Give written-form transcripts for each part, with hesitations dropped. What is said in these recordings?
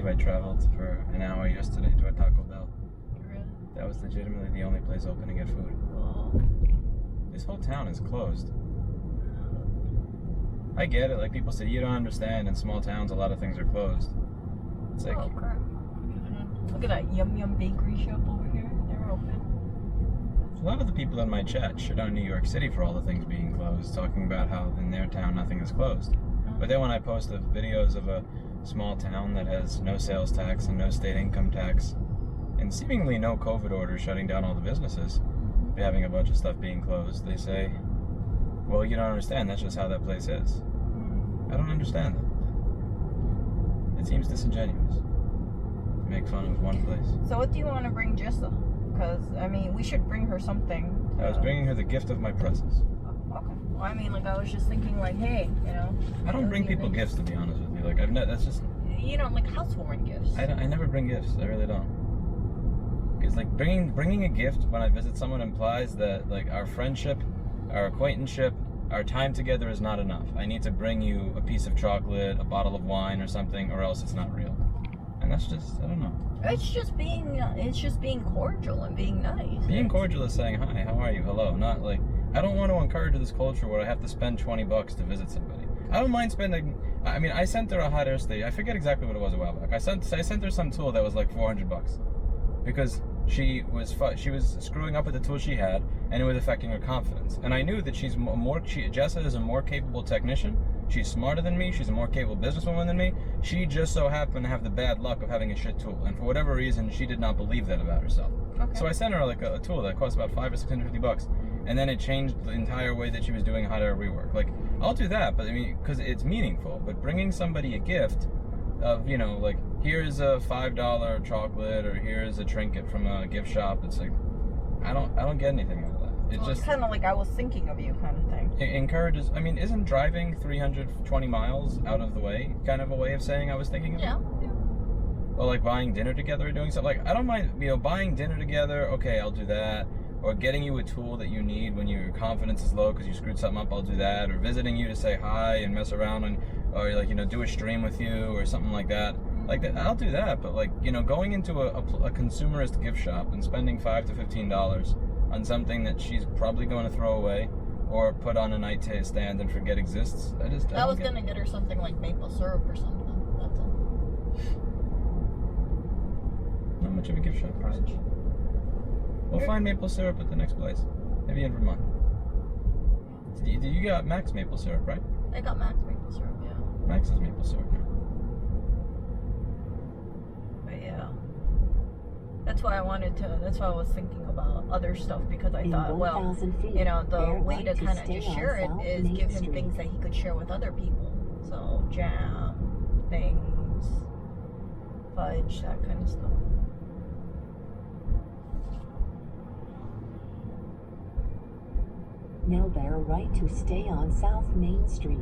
believe I traveled for an hour yesterday to a Taco Bell. Really? That was legitimately the only place open to get food. Oh. This whole town is closed. I get it, like people say, you don't understand, in small towns a lot of things are closed. It's like, Oh crap. Look at that Yum Yum Bakery shop over here. They're open. a lot of the people in my chat shit on New York City for all the things being closed, talking about how in their town nothing is closed. But then when I post the videos of a small town that has no sales tax and no state income tax, and seemingly no COVID orders shutting down all the businesses, having a bunch of stuff being closed, they say, well, you don't understand, that's just how that place is. I don't understand that. It seems disingenuous to make fun of one place. So what do you want to bring Jessa? Because, I mean, we should bring her something. I was bringing her the gift of my presence. Okay. Well, I mean, like, I was just thinking, like, hey, you know. I don't bring people gifts, to be honest with you. Like, that's just... You know, like housewarming gifts. I never bring gifts. I really don't. Because, like, bringing a gift when I visit someone implies that, like, our friendship, our acquaintanceship, our time together is not enough. I need to bring you a piece of chocolate, a bottle of wine or something, or else it's not real. And that's just, I don't know. It's just being cordial and being nice. Being cordial is saying, hi, how are you, hello. Not like, I don't want to encourage this culture where I have to spend $20 to visit somebody. I don't mind spending, I mean, I sent her a hot air station. I forget exactly what it was a while back. I sent her some tool that was like $400 because she was screwing up with the tool she had, and it was affecting her confidence. And I knew that Jessa is a more capable technician. She's smarter than me. She's a more capable businesswoman than me. She just so happened to have the bad luck of having a shit tool, and for whatever reason, she did not believe that about herself. Okay. So I sent her like a tool that cost about $500 or $650, and then it changed the entire way that she was doing hot air rework. Like, I'll do that, but I mean, because it's meaningful. But bringing somebody a gift of, you know, like, here's a $5 chocolate, or here's a trinket from a gift shop. It's like, I don't get anything out of that. It's just kind of like I was thinking of you kind of thing. It encourages. I mean, isn't driving 320 miles out of the way kind of a way of saying I was thinking of you? Yeah. Or like buying dinner together or doing something. Like, I don't mind, you know, buying dinner together. Okay, I'll do that. Or getting you a tool that you need when your confidence is low because you screwed something up. I'll do that. Or visiting you to say hi and mess around, or like, you know, do a stream with you or something like that. Like that, I'll do that. But like, you know, going into a consumerist gift shop and spending $5 to $15 on something that she's probably going to throw away or put on a nightstand and forget exists. I was going to get her something like maple syrup or something. That's all. Not much of a gift shop person. We'll find maple syrup at the next place. Maybe in Vermont. You got Max maple syrup, right? I got Max maple syrup, yeah. Max is maple syrup now. But yeah. That's why I was thinking about other stuff, because I thought, well, you know, the way to kind of just share it is give him things that he could share with other people. So, jam, things, fudge, that kind of stuff. Now bear right to stay on South Main Street.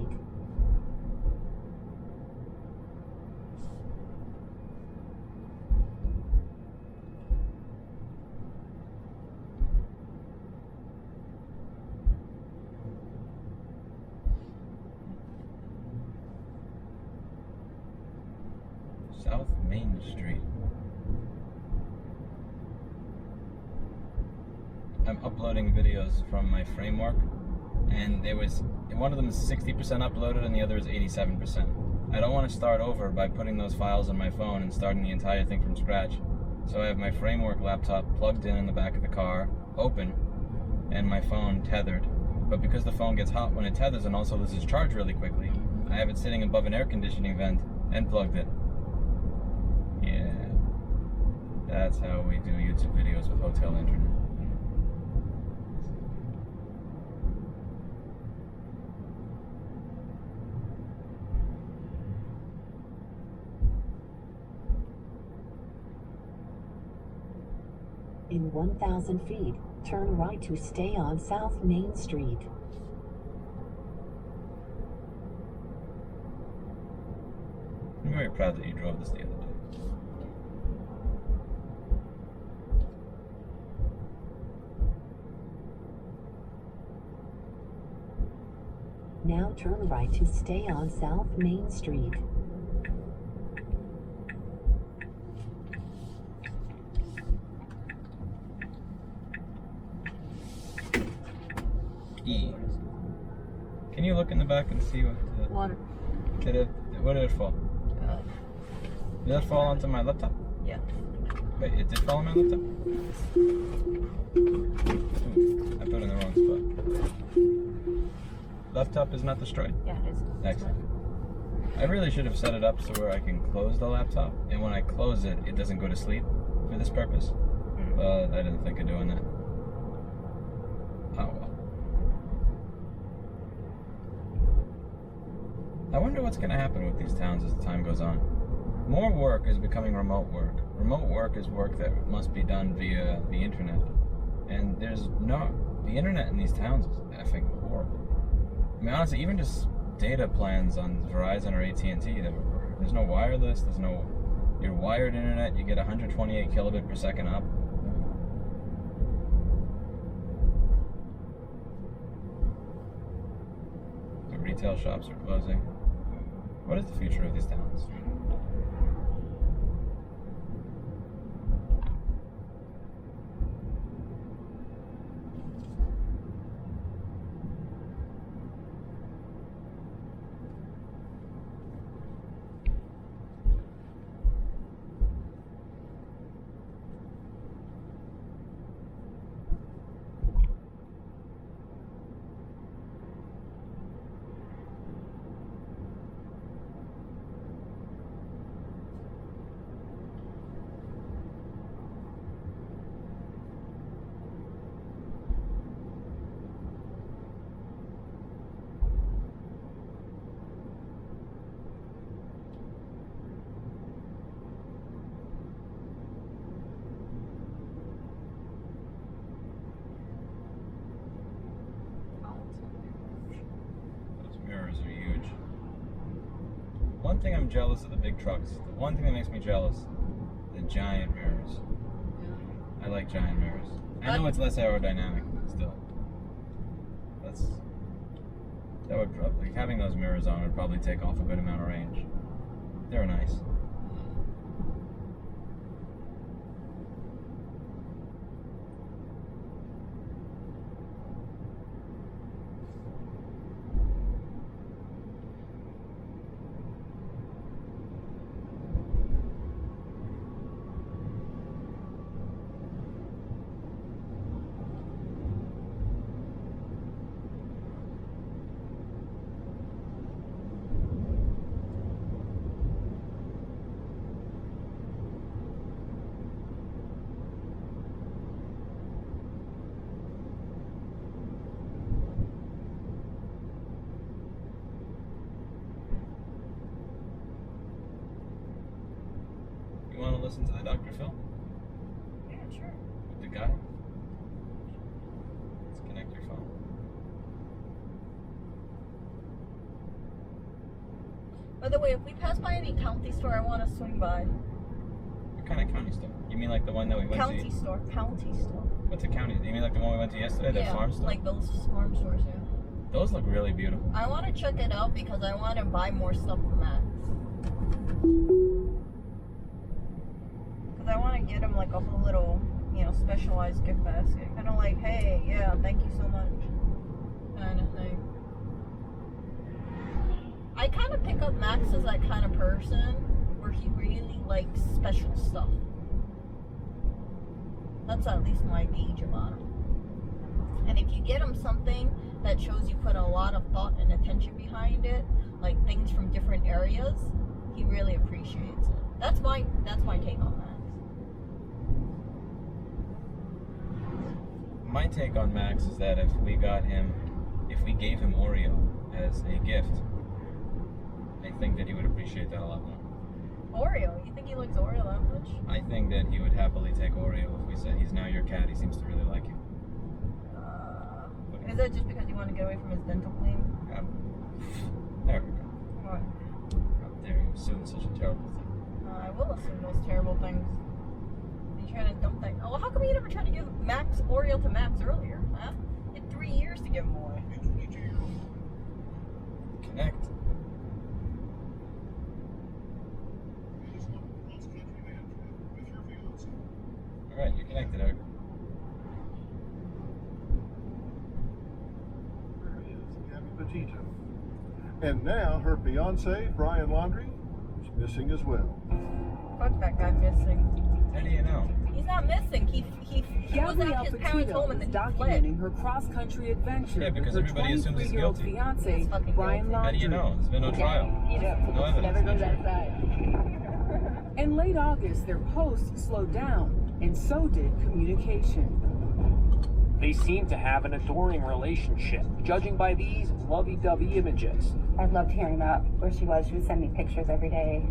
South Main Street. I'm uploading videos from my framework, and one of them is 60% uploaded and the other is 87%. I don't want to start over by putting those files on my phone and starting the entire thing from scratch. So I have my framework laptop plugged in the back of the car, open, and my phone tethered. But because the phone gets hot when it tethers and also loses charge really quickly, I have it sitting above an air conditioning vent and plugged in. Yeah, that's how we do YouTube videos with hotel internet. In 1,000 feet, turn right to stay on South Main Street. I'm very proud that you drove this the other day. Now turn right to stay on South Main Street. you look in the back and see what? Water. What did it fall? Did it fall onto my laptop? Yeah. Wait, it did fall on my laptop? Ooh, I put it in the wrong spot. Laptop is not destroyed? Yeah, it is. Excellent. I really should have set it up so where I can close the laptop, and when I close it, it doesn't go to sleep for this purpose. But I didn't think of doing that. Oh well. I wonder what's going to happen with these towns as time goes on. More work is becoming remote work. Remote work is work that must be done via the internet. And the internet in these towns is effing horrible. I mean, honestly, even just data plans on Verizon or AT&T, there's no wireless, there's no, your wired internet, you get 128 kilobit per second up. The retail shops are closing. What is the future of these towns? Mirrors are huge. One thing I'm jealous of the big trucks. The one thing that makes me jealous, the giant mirrors. I like giant mirrors. I know it's less aerodynamic, but still. That would probably, having those mirrors on would probably take off a good amount of range. They're nice. You want to listen to the Dr. Phil? Yeah, sure. With the guy? Let's connect your phone. By the way, if we pass by any county store, I want to swing by. What kind of county store? You mean like the one that we went to? County store. What's a county? You mean like the one we went to yesterday? The farm store? Like those farm stores, yeah. Those look really beautiful. I want to check it out because I want to buy more stuff from Max. Because I want to get him like a whole little, specialized gift basket. Kind of like, hey, yeah, thank you so much. Kind of thing. I kind of pick up Max as that kind of person where he really likes special stuff. That's at least my gauge about him. And if you get him something that shows you put a lot of thought and attention behind it, like things from different areas, he really appreciates it. That's my take on Max. My take on Max is that if we gave him Oreo as a gift, I think that he would appreciate that a lot more. Oreo? You think he likes Oreo that much? I think that he would happily take Oreo if we said, he's now your cat, he seems to really like you. Is that just because you want to get away from his dental clean? There we go. What? How dare you assume such a terrible thing. I will assume those terrible things. You trying to dump that? Oh, how come you never tried to give Max Oreo to Max earlier? Huh? You had 3 years to give him away. Connect. Alright, you're connected, Eric. There it is, Gabby Petito. And now her fiance, Brian Laundrie, is missing as well. Fuck that guy missing. How do you know? He's not missing. He was Gabby at his parents' home and then he fled. documenting her cross-country adventure Yeah, because with her everybody assumes he's 23-year-old guilty. fiance, He's fucking Brian guilty. Laundrie. How do you know? There's been no trial. No evidence. Never goes outside. In late August, their posts slowed down, and so did communication. They seem to have an adoring relationship, judging by these lovey-dovey images. I loved hearing about where she was. She would send me pictures every day.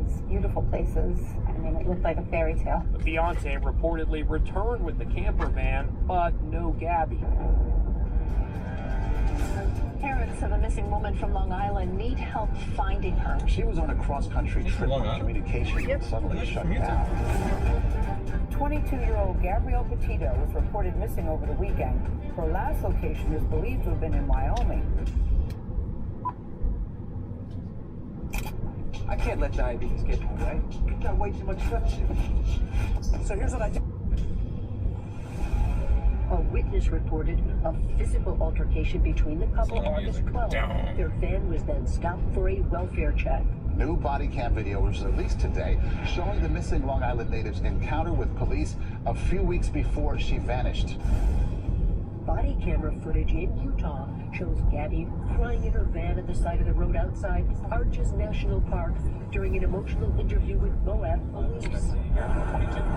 These beautiful places. I mean, it looked like a fairy tale. The fiance reportedly returned with the camper van, but no Gabby. Parents of a missing woman from Long Island need help finding her. She was on a cross-country That's trip Long when Island? communication Yep. suddenly shut Commute. down. 22-year-old Gabrielle Petito was reported missing over the weekend. Her last location is believed to have been in Wyoming. I can't let diabetes get in the way. I've got way too much stuff to do. So here's what I do. A witness reported a physical altercation between the couple Slow August music. 12th. Down. Their van was then stopped for a welfare check. New body cam video was released today showing the missing Long Island native's encounter with police a few weeks before she vanished. Body camera footage in Utah shows Gabby crying in her van at the side of the road outside Arches National Park during an emotional interview with Moab police. You're 22,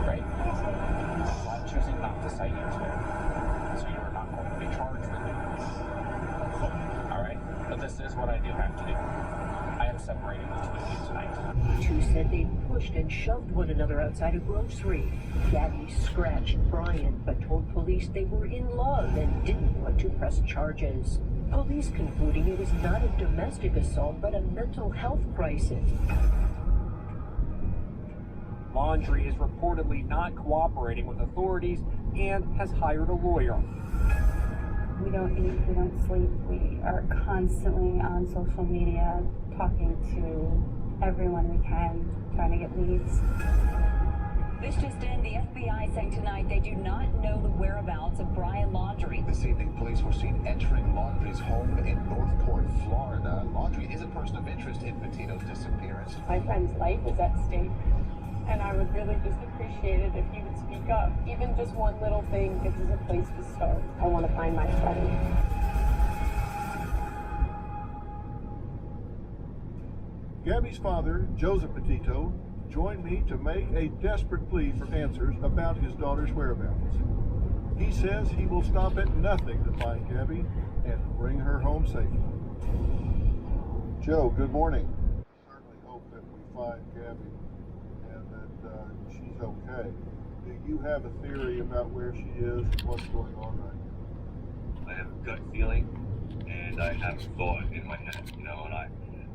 right? I'm choosing not to cite you today, so you are not going to be charged with it. All right? But this is what I do have to do. I am separating the two of you tonight. The two said they pushed and shoved one another outside a grocery. Gabby scratched Brian, but told police they were in love and didn't want to press charges. Police concluding it was not a domestic assault, but a mental health crisis. Laundrie is reportedly not cooperating with authorities and has hired a lawyer. We don't eat, we don't sleep. We are constantly on social media talking to everyone we can, trying to get leads. This just in, the FBI saying tonight they do not know the whereabouts of Brian Laundrie. This evening, police were seen entering Laundrie's home in Northport, Florida. Laundrie is a person of interest in Petito's disappearance. My friend's life is at stake, and I would really just appreciate it if you would speak up. Even just one little thing gives us a place to start. I want to find my friend. Gabby's father, Joseph Petito, joined me to make a desperate plea for answers about his daughter's whereabouts. He says he will stop at nothing to find Gabby and bring her home safely. Joe, good morning. I certainly hope that we find Gabby and that she's okay. Do you have a theory about where she is and what's going on right now? I have a gut feeling and I have a thought in my head, and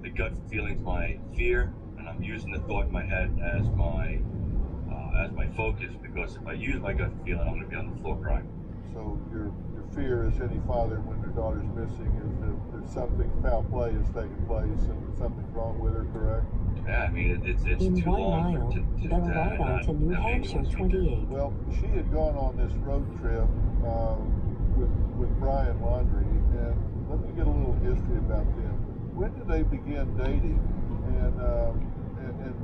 the gut feeling's my fear, and I'm using the thought in my head as my focus, because if I use my gut feeling, I'm going to be on the floor crying. So your fear, as any father when their daughter's missing, is that there's something, foul play has taken place and something's wrong with her, correct? Yeah, I mean, it's In too 1 long mile, to Belleville not to New have Hampshire anyone see her. 28. Well, she had gone on this road trip with Brian Laundrie, and let me get a little history about them. When did they begin dating and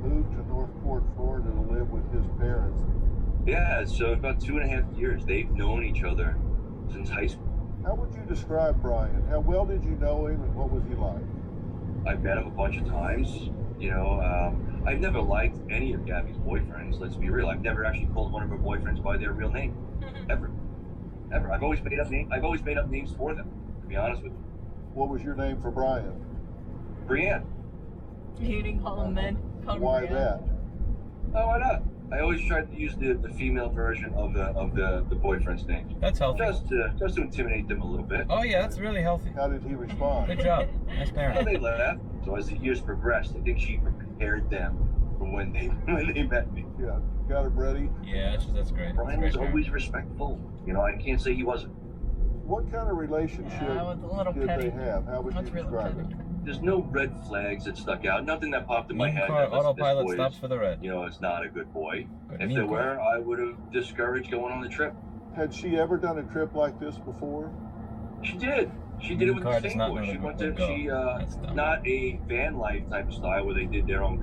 moved to Northport, Florida to live with his parents? Yeah, so about 2.5 years. They've known each other since high school. How would you describe Brian? How well did you know him, and what was he like? I've met him a bunch of times. I've never liked any of Gabby's boyfriends. Let's be real. I've never actually called one of her boyfriends by their real name, ever. I've always made up names for them, to be honest with you. What was your name for Brian? Brienne. You didn't call him men. Call him Why Brian. that? Oh, why not? I always tried to use the female version of the boyfriend's name, That's healthy. just to intimidate them a little bit. Oh yeah, that's really healthy. How did he respond? Good job. Nice Well, parent. they laughed. So as the years progressed, I think she prepared them for when they met me. Yeah, got him ready. Yeah, that's great. Brian That's was great always respectful. I can't say he wasn't. What kind of relationship Yeah, it was a little did petty. they have? How would That's you really describe petty. it? There's no red flags that stuck out. Nothing that popped in my New head. car That was, autopilot this boy stops is, for the red. It's not a good boy. Good If new there car. were, I would have discouraged going on the trip. Had she ever done a trip like this before? She did. She did it with car the does not know skateboard. She the went way to, to go. That's dumb. not a van life type of style where they did their own,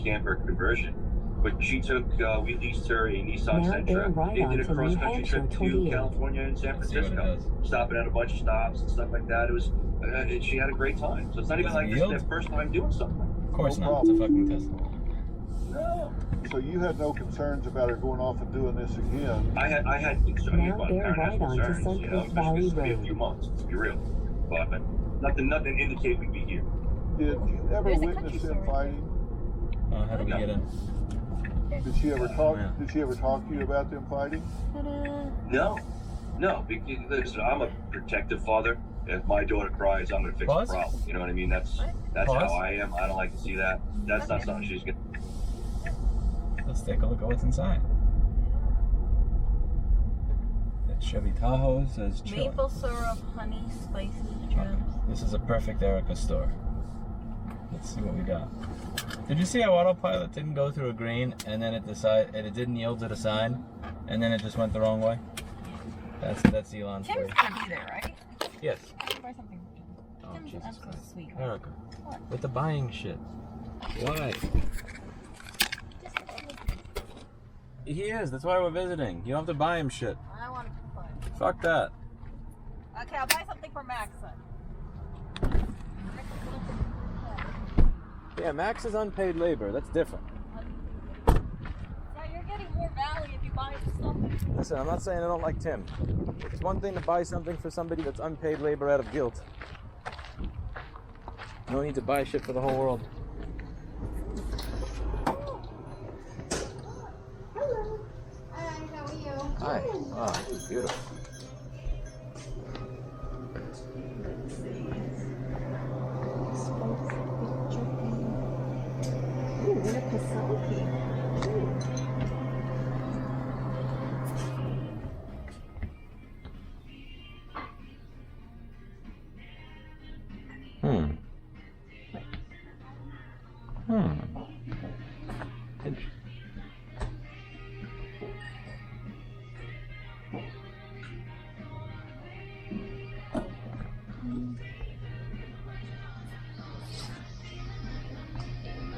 camper conversion. But she took, we leased her a Nissan Now Sentra. they're right They on did a to New cross-country Hampshire trip to 28. California and San Let's see what it Francisco, does. stopping at a bunch of stops and stuff like that. It was, she had a great time. So it's not even Does it like this is yield? their first time doing something. Of course No not. It's a fucking Tesla. No. So you had no concerns about her going off and doing this again? I had concerns. Now About they're parent has right on to concerns, Suncoast especially Valley this could be a Road. few months, to be real. But nothing indicated we'd be here. Did you ever There's a witness country them store right fighting? How do we get in? Did she ever talk? Yeah. Did she ever talk to you about them fighting? No, because listen, I'm a protective father. If my daughter cries, I'm gonna fix Pause. the problem. You know what I mean? That's Pause. how I am. I don't like to see that. That's not something she's gonna. Let's take a look at what's inside. That Chevy Tahoe says chillin'. Maple syrup, honey, spicy gems. This is a perfect Erica store. Let's see what we got. Did you see how autopilot didn't go through a green and then it didn't yield to the sign and then it just went the wrong way? That's Elon's Tim's way. gonna be there, right? Yes. I can buy something for Tim. Oh, Tim's Jesus an absolute Christ. sweetheart. Erica, What? with the buying shit. Why? He is. That's why we're visiting. You don't have to buy him shit. I want to fun. Fuck that. Okay, I'll buy something for Max then. Yeah, Max is unpaid labor. That's different. Yeah, you're getting more value if you buy something. Listen, I'm not saying I don't like Tim. It's one thing to buy something for somebody that's unpaid labor out of guilt. No need to buy shit for the whole world. Hello. Hi, how are you? Hi. Oh, beautiful. Ooh, what a Pasaki.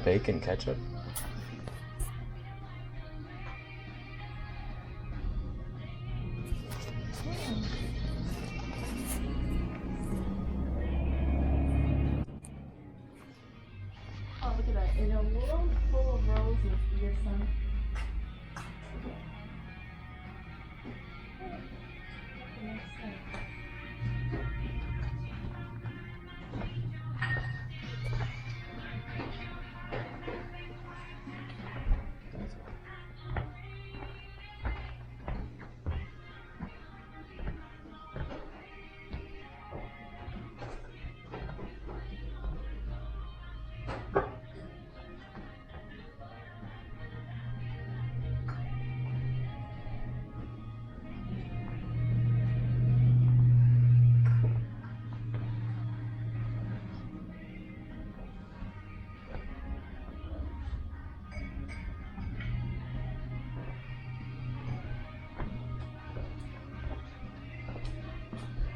Bacon ketchup. Oh, look at that. In a world full of roses, dear son.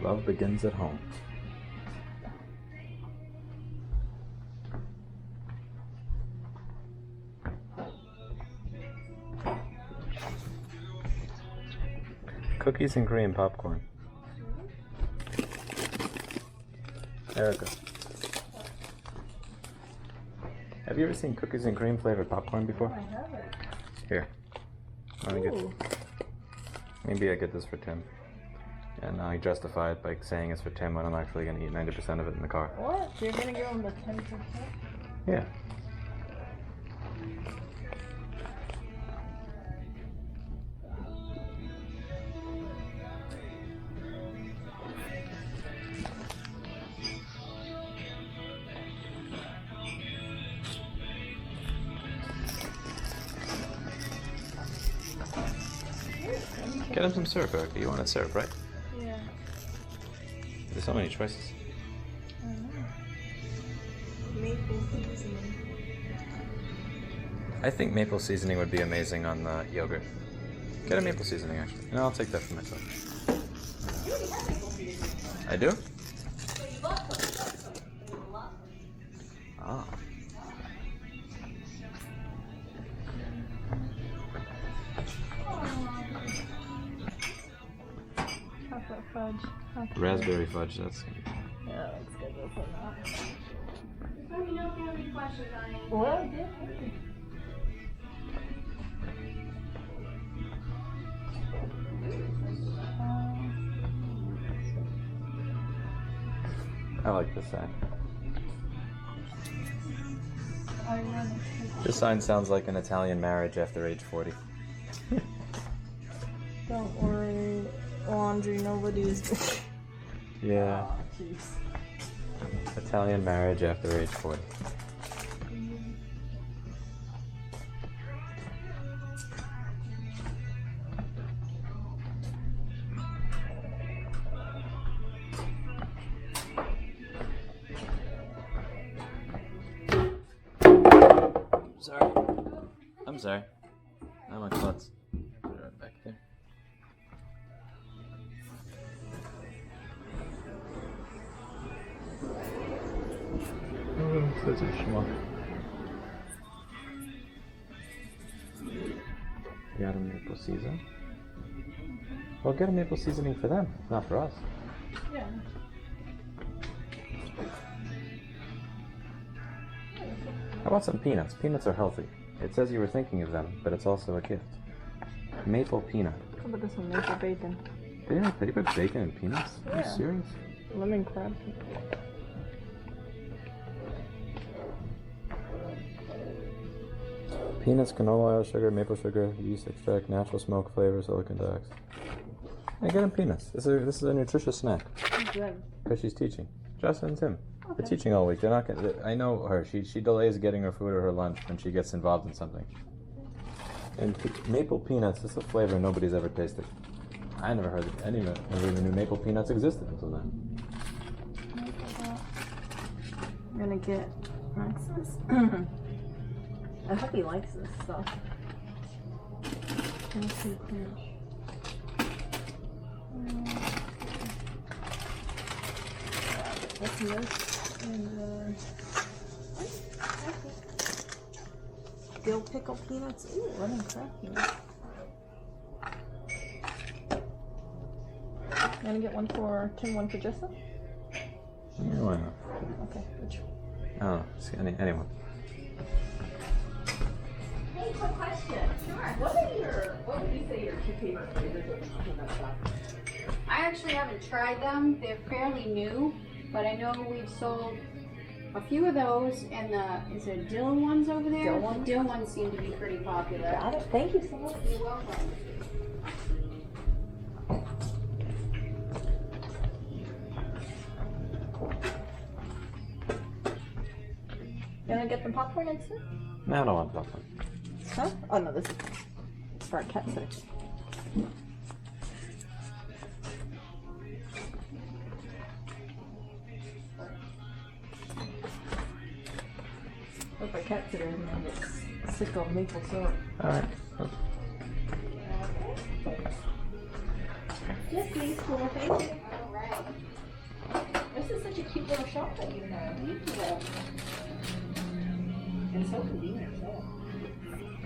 Love begins at home. Cookies and cream popcorn. Erica. Have you ever seen cookies and cream flavored popcorn before? I haven't. Here. Let me get. Maybe I get this for Tim. And I justify it by saying it's for Tim when I'm actually going to eat 90% of it in the car. What? You're gonna give him the 10%? Yeah. Get him some syrup, Erica. You wanted syrup, right? Yeah. There's so many choices. I know. Maple seasoning. I think maple seasoning would be amazing on the yogurt. Get a maple seasoning, actually. And I'll take that for myself. I do? Ah. Chocolate fudge. Raspberry fudge, that's... Yeah, that's good. That's enough. Just let me know if you have any questions on it. Well, I did. Thank you. I like this sign. I run it. This sign sounds like an Italian marriage after age 40. Don't worry, laundry, nobody's. Yeah. Oh, jeez. Italian marriage after age 40. Sorry. I'm sorry. I'm a klutz. Put it right back there. Oh, such a schmuck. Got a maple season. Well, get a maple seasoning for them, not for us. Yeah. How about some peanuts? Peanuts are healthy. It says you were thinking of them, but it's also a gift. Maple peanut. How about this one, maple bacon? They put bacon and peanuts? Are you serious? Lemon crab. Peanuts, canola oil, sugar, maple sugar, yeast extract, natural smoke flavor, silicon dioxide. Hey, get him peanuts. This is a nutritious snack. Good. Because she's teaching. Justin and Tim. Okay. They're teaching all week. They're not gonna, I know her. She delays getting her food or her lunch when she gets involved in something. And maple peanuts, this is a flavor nobody's ever tasted. I never heard of never even knew maple peanuts existed until then. I'm gonna get Max's. I hope he likes this stuff. What's this? And dill pickle peanuts. Ooh, lemon crab peanuts. I'm gonna get one for Tim, one for Jessa. Yeah, why not? Okay, which one? I don't know. Just anyone. Hey, quick question. Sure. What would you say your two favorite flavors of peanut stuff? I actually haven't tried them. They're fairly new, but I know we've sold a few of those, and is there dill ones over there? Dill ones? The dill ones seem to be pretty popular. Got it. Thank you so much. You're welcome. Gonna get the popcorn instant? No, I don't want popcorn. Huh? Oh no, this is for our cat section. Hope our cat sitter and then gets sick of maple syrup. Alright. Yes, please. Cool. Thank you. Alright. This is such a cute little shop that you have. And so convenient, too.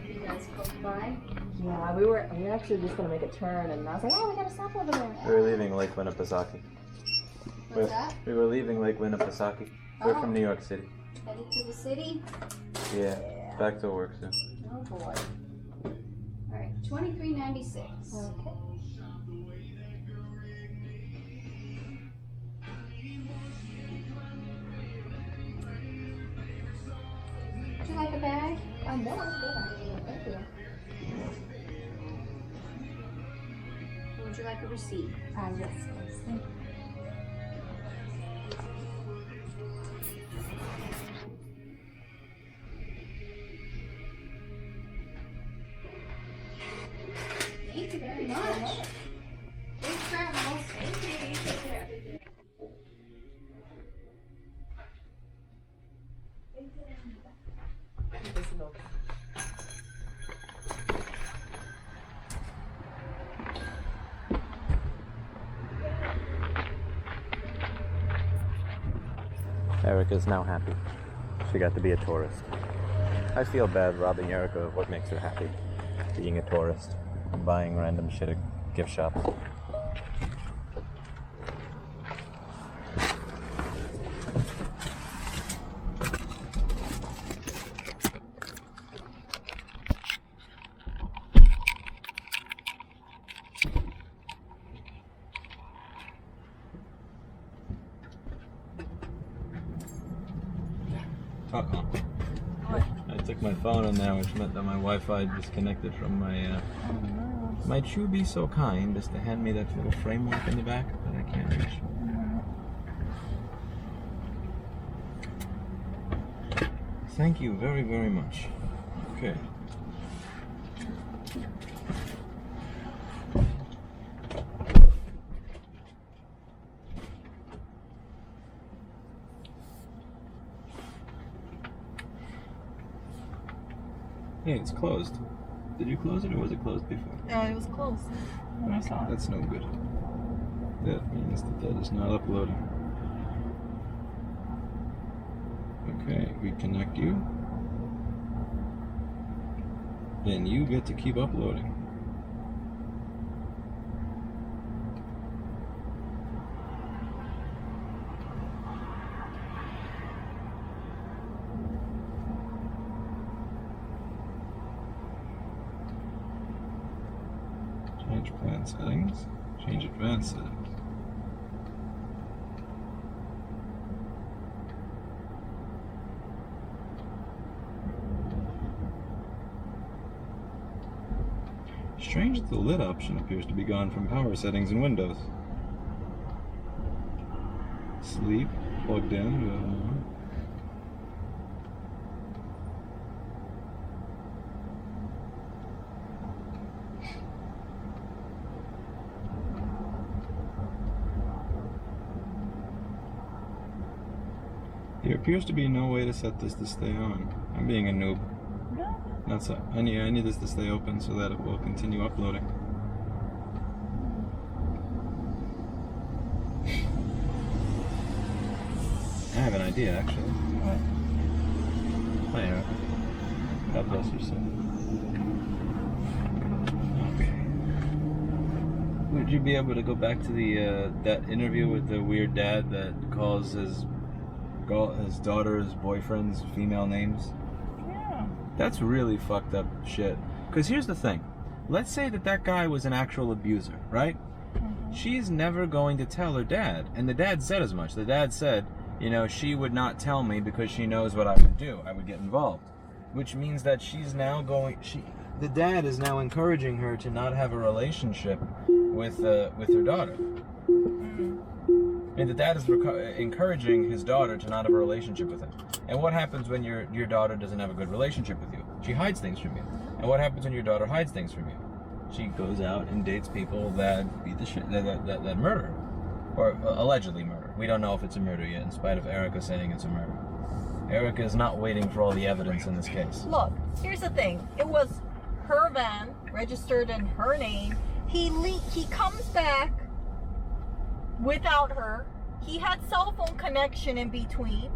You guys close by? Yeah, we were actually just gonna make a turn, and I was like, oh, we gotta stop over there. We were leaving Lake Winnipesaukee. What's that? We were leaving Lake Winnipesaukee. We're Oh. from New York City. Headed to the city? Yeah. Back to work soon. Oh boy. Alright, $23.96. Okay. Would you like a bag? I know, it's good. Thank you. Or would you like a receipt? Yes, please. Thank you. Thank you very much. Safe travels. Thank you. You take care. This is okay. Erica's now happy. She got to be a tourist. I feel bad robbing Erica of what makes her happy. Being a tourist. And buying random shit at gift shops. Uh-oh. What? I took my phone in there, which meant that my Wi-Fi disconnected from my, My Chew be so kind as to hand me that little framework in the back that I can't reach. Thank you very, very much. Okay. Hey, it's closed. Did you close it or was it closed before? It was closed when I saw it. That's no good. That means that is not uploading. Okay, we connect you. Then you get to keep uploading. Change plan settings. Change advanced settings. Strange that the lit option appears to be gone from power settings in Windows. Sleep, plugged in. There appears to be no way to set this to stay on. I'm being a noob. That's it. I need this to stay open so that it will continue uploading. I have an idea, actually. What? Hi, Erica. God bless your soul. Okay. Would you be able to go back to the that interview with the weird dad that calls his daughter's boyfriend's female names? That's really fucked up shit. Because here's the thing. Let's say that guy was an actual abuser, right? She's never going to tell her dad. And the dad said as much. The dad said, you know, she would not tell me because she knows what I would do. I would get involved. Which means that she's now the dad is now encouraging her to not have a relationship with her daughter. And the dad is encouraging his daughter to not have a relationship with him. And what happens when your daughter doesn't have a good relationship with you? She hides things from you. And what happens when your daughter hides things from you? She goes out and dates people that beat the shit, that murder. Or allegedly murder. We don't know if it's a murder yet, in spite of Erica saying it's a murder. Erica is not waiting for all the evidence in this case. Look, here's the thing. It was her van, registered in her name. He comes back without her. He had cell phone connection in between,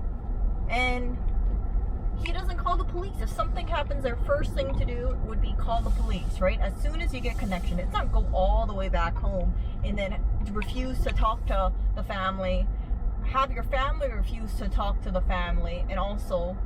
and he doesn't call the police. If something happens, their first thing to do would be call the police, right? As soon as you get connection. It's not go all the way back home and then refuse to talk to the family, have your family refuse to talk to the family, and also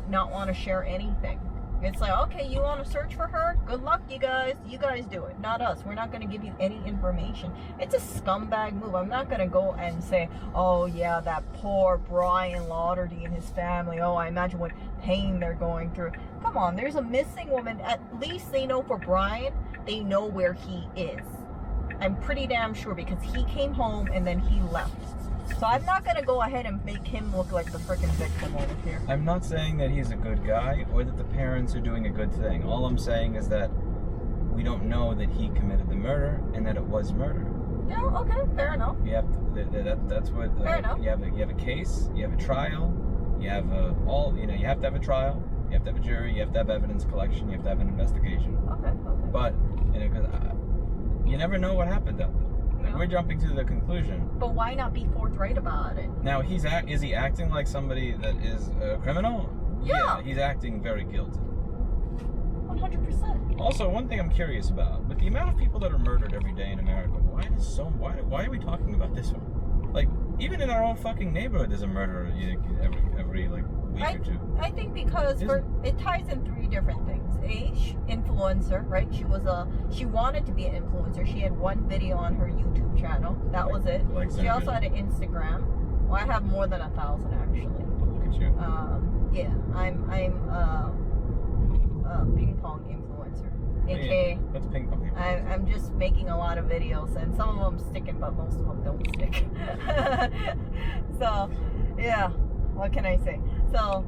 not want to share anything. It's like, okay, you want to search for her? Good luck, you guys. You guys do it, not us. We're not going to give you any information. It's a scumbag move. I'm not going to go and say, oh, yeah, that poor Brian Lauderdale and his family. Oh, I imagine what pain they're going through. Come on, there's a missing woman. At least they know for Brian, they know where he is. I'm pretty damn sure because he came home and then he left. So I'm not going to go ahead and make him look like the freaking victim over here. I'm not saying that he's a good guy or that the parents are doing a good thing. All I'm saying is that we don't know that he committed the murder and that it was murder. Yeah, okay, fair enough. You have to, that's what fair enough. You have a case, you have a trial, you have you have to have a trial, you have to have a jury, you have to have evidence collection, you have to have an investigation. Okay. But you never know what happened out there. we're jumping to the conclusion. But why not be forthright about it? Now, is he acting like somebody that is a criminal? Yeah. He's acting very guilty. 100%. Also, one thing I'm curious about, with the amount of people that are murdered every day in America, why are we talking about this one? Like, even in our own fucking neighborhood, there's a murder every like week or two. I think because it ties in 3 different things. Influencer, right? She wanted to be an influencer. She had 1 video on her YouTube channel. That was it. Like she also had an Instagram. Well, I have more than 1,000 actually. Look at you. Yeah, I'm a ping pong influencer. AKA, that's ping pong. I'm just making a lot of videos, and some of them sticking, but most of them don't stick. So, yeah, what can I say? So,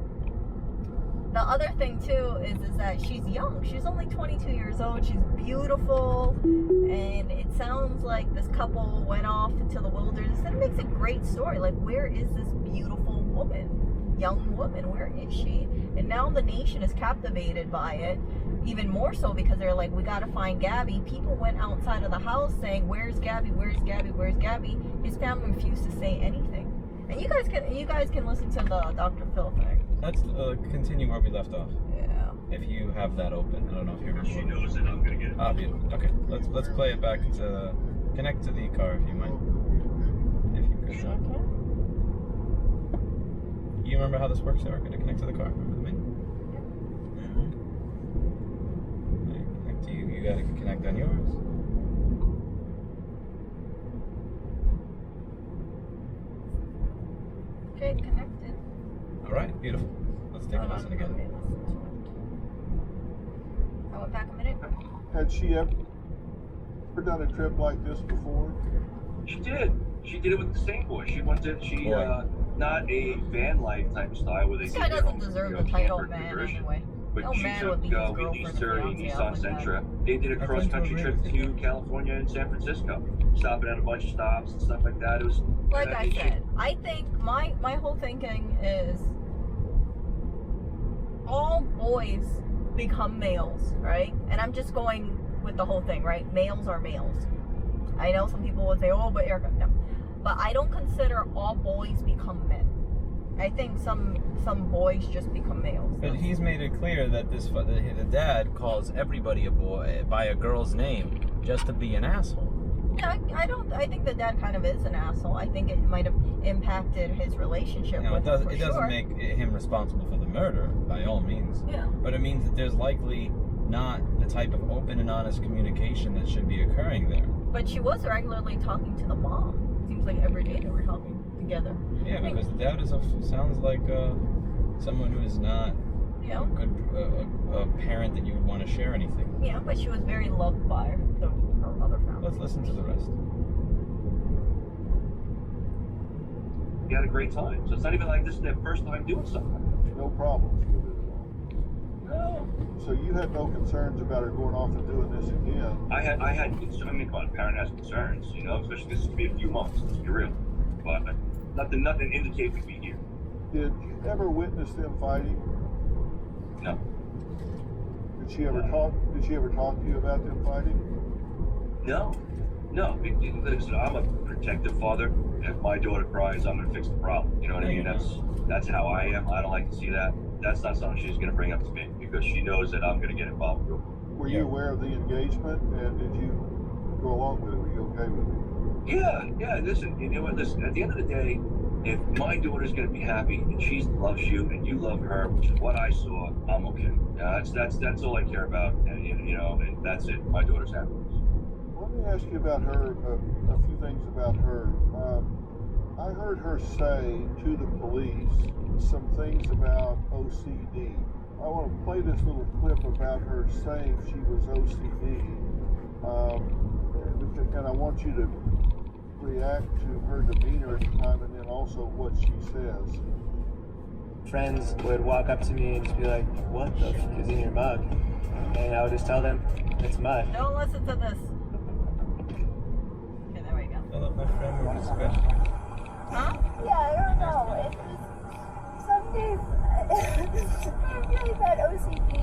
the other thing too is that she's young. She's only 22 years old. She's beautiful, and it sounds like this couple went off into the wilderness, and it makes a great story. Like, where is this beautiful woman, young woman? Where is she? And now the nation is captivated by it, even more so because they're like, we got to find Gabby. People went outside of the house saying, "Where's Gabby? Where's Gabby? Where's Gabby?" His family refused to say anything. And you guys can listen to the Dr. Phil thing. Let's continue where we left off. Yeah. If you have that open, I don't know if you're. She knows that I'm gonna get it. Ah, beautiful. Okay, let's play it back to connect to the car if you might. If you could. Okay. You remember how this works, Erica? To connect to the car? Remember the menu? Connect to you. You gotta connect on yours. Okay, connected. All right, beautiful. Let's take a listen again. Okay, listen to it. I went back a minute. Had she ever done a trip like this before? She did. She did it with the same boy. She not a van life type of style where they This guy doesn't deserve the title man anyway. But No she man took, would be his we leased girlfriend her a or fiance. Nissan Sentra. They did a cross-country trip to California and San Francisco, stopping at a bunch of stops and stuff like that. It was Like I said, I think my whole thinking is all boys become males, right? And I'm just going with the whole thing, right? Males are males. I know some people would say, "Oh, but Erica," no. But I don't consider all boys become men. I think some boys just become males. But he's made it clear that the dad calls everybody a boy by a girl's name just to be an asshole. Yeah, I think the dad kind of is an asshole. I think it might have impacted his relationship with her, it doesn't make him responsible for the murder, by all means. Yeah. But it means that there's likely not the type of open and honest communication that should be occurring there. But she was regularly talking to the mom. Seems like every day they were talking together. Yeah, because the dad sounds like someone who is not Yeah. a parent that you would want to share anything with. Yeah, but she was very loved by her other family. Let's listen to the rest. We had a great time. So it's not even like this is their first time doing something. No problems with it at all. No. So you had no concerns about her going off and doing this again? I had concerns. I mean, come on, a parent has concerns, you know, especially because it's going to be a few months, let's be real. But nothing indicates we'd be here. Did you ever witness them fighting? No. Did she ever talk to you about them fighting? No. Listen, I'm a protective father. If my daughter cries, I'm going to fix the problem. You know what I mean? That's how I am. I don't like to see that. That's not something she's going to bring up to me because she knows that I'm going to get involved real quick. Were you aware of the engagement, and did you go along with it? Were you okay with it? Yeah. Listen, you know what? Listen, at the end of the day, if my daughter's going to be happy and she loves you and you love her, which is what I saw, I'm okay. That's all I care about, and you know, and that's it. My daughter's happy. Let me ask you about her, a few things about her. I heard her say to the police some things about OCD. I want to play this little clip about her saying she was OCD, and I want you to react to her demeanor at the time and then also what she says. Friends would walk up to me and just be like, "What the f is in your mug?" And I would just tell them, "It's mud." Don't listen to this. Okay, there we go. I love my friend, we're just special. Huh? Yeah, I don't know. It's just some days I have really bad OCD.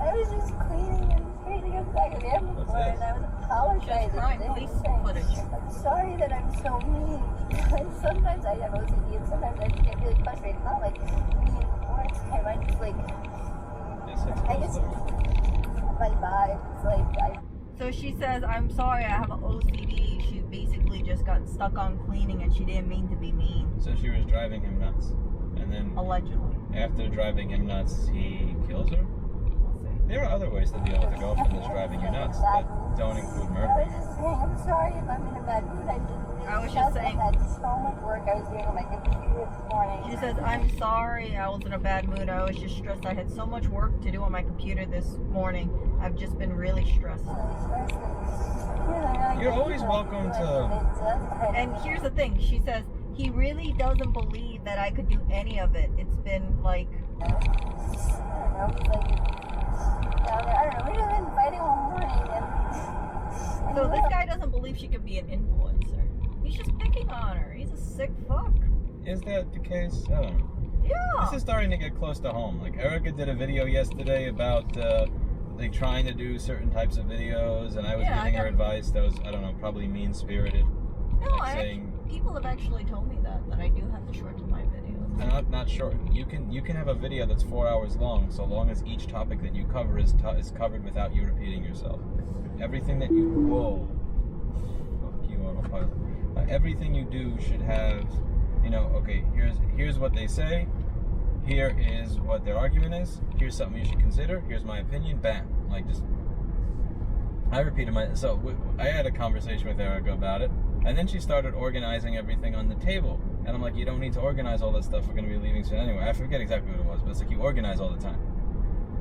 I was just cleaning and straightening video back of the airport and I was apologizing. I'm sorry that I'm so mean. And sometimes I have OCD and sometimes I just get really frustrated. Not like mean words, kind of just like, I guess my vibe. It's like, So she says, I'm sorry, I have an OCD. She basically just got stuck on cleaning and she didn't mean to be mean. So she was driving him nuts. And then allegedly, after driving him nuts, he kills her? There are other ways to deal with a girlfriend that's driving you nuts that don't include murdering her. I'm sorry if I'm in a bad mood. I was just saying. I had so much work I was doing on my computer this morning. She says, I'm sorry, I was in a bad mood. I was just stressed. I had so much work to do on my computer this morning. I've just been really stressed. You're always welcome to... And here's the thing. She says, he really doesn't believe that I could do any of it. It's been like... I don't know, we've been fighting all morning. So this guy doesn't believe she could be an influencer. He's just picking on her. He's a sick fuck. Is that the case? I don't know. Yeah. This is starting to get close to home. Like, Erica did a video yesterday about like trying to do certain types of videos, and I was giving her advice that was, I don't know, probably mean-spirited. No, like saying, people have actually told me that I do have to shorten my videos. Not shorten. You can have a video that's 4 hours long, so long as each topic that you cover is covered without you repeating yourself. Everything that you fuck you, autopilot. Everything you do should have, you know, okay, here's what they say, here is what their argument is, here's something you should consider, here's my opinion, bam. Like, just, I repeated I had a conversation with Erica about it, and then she started organizing everything on the table, and I'm like, you don't need to organize all that stuff, we're going to be leaving soon anyway. I forget exactly what it was, but it's like you organize all the time.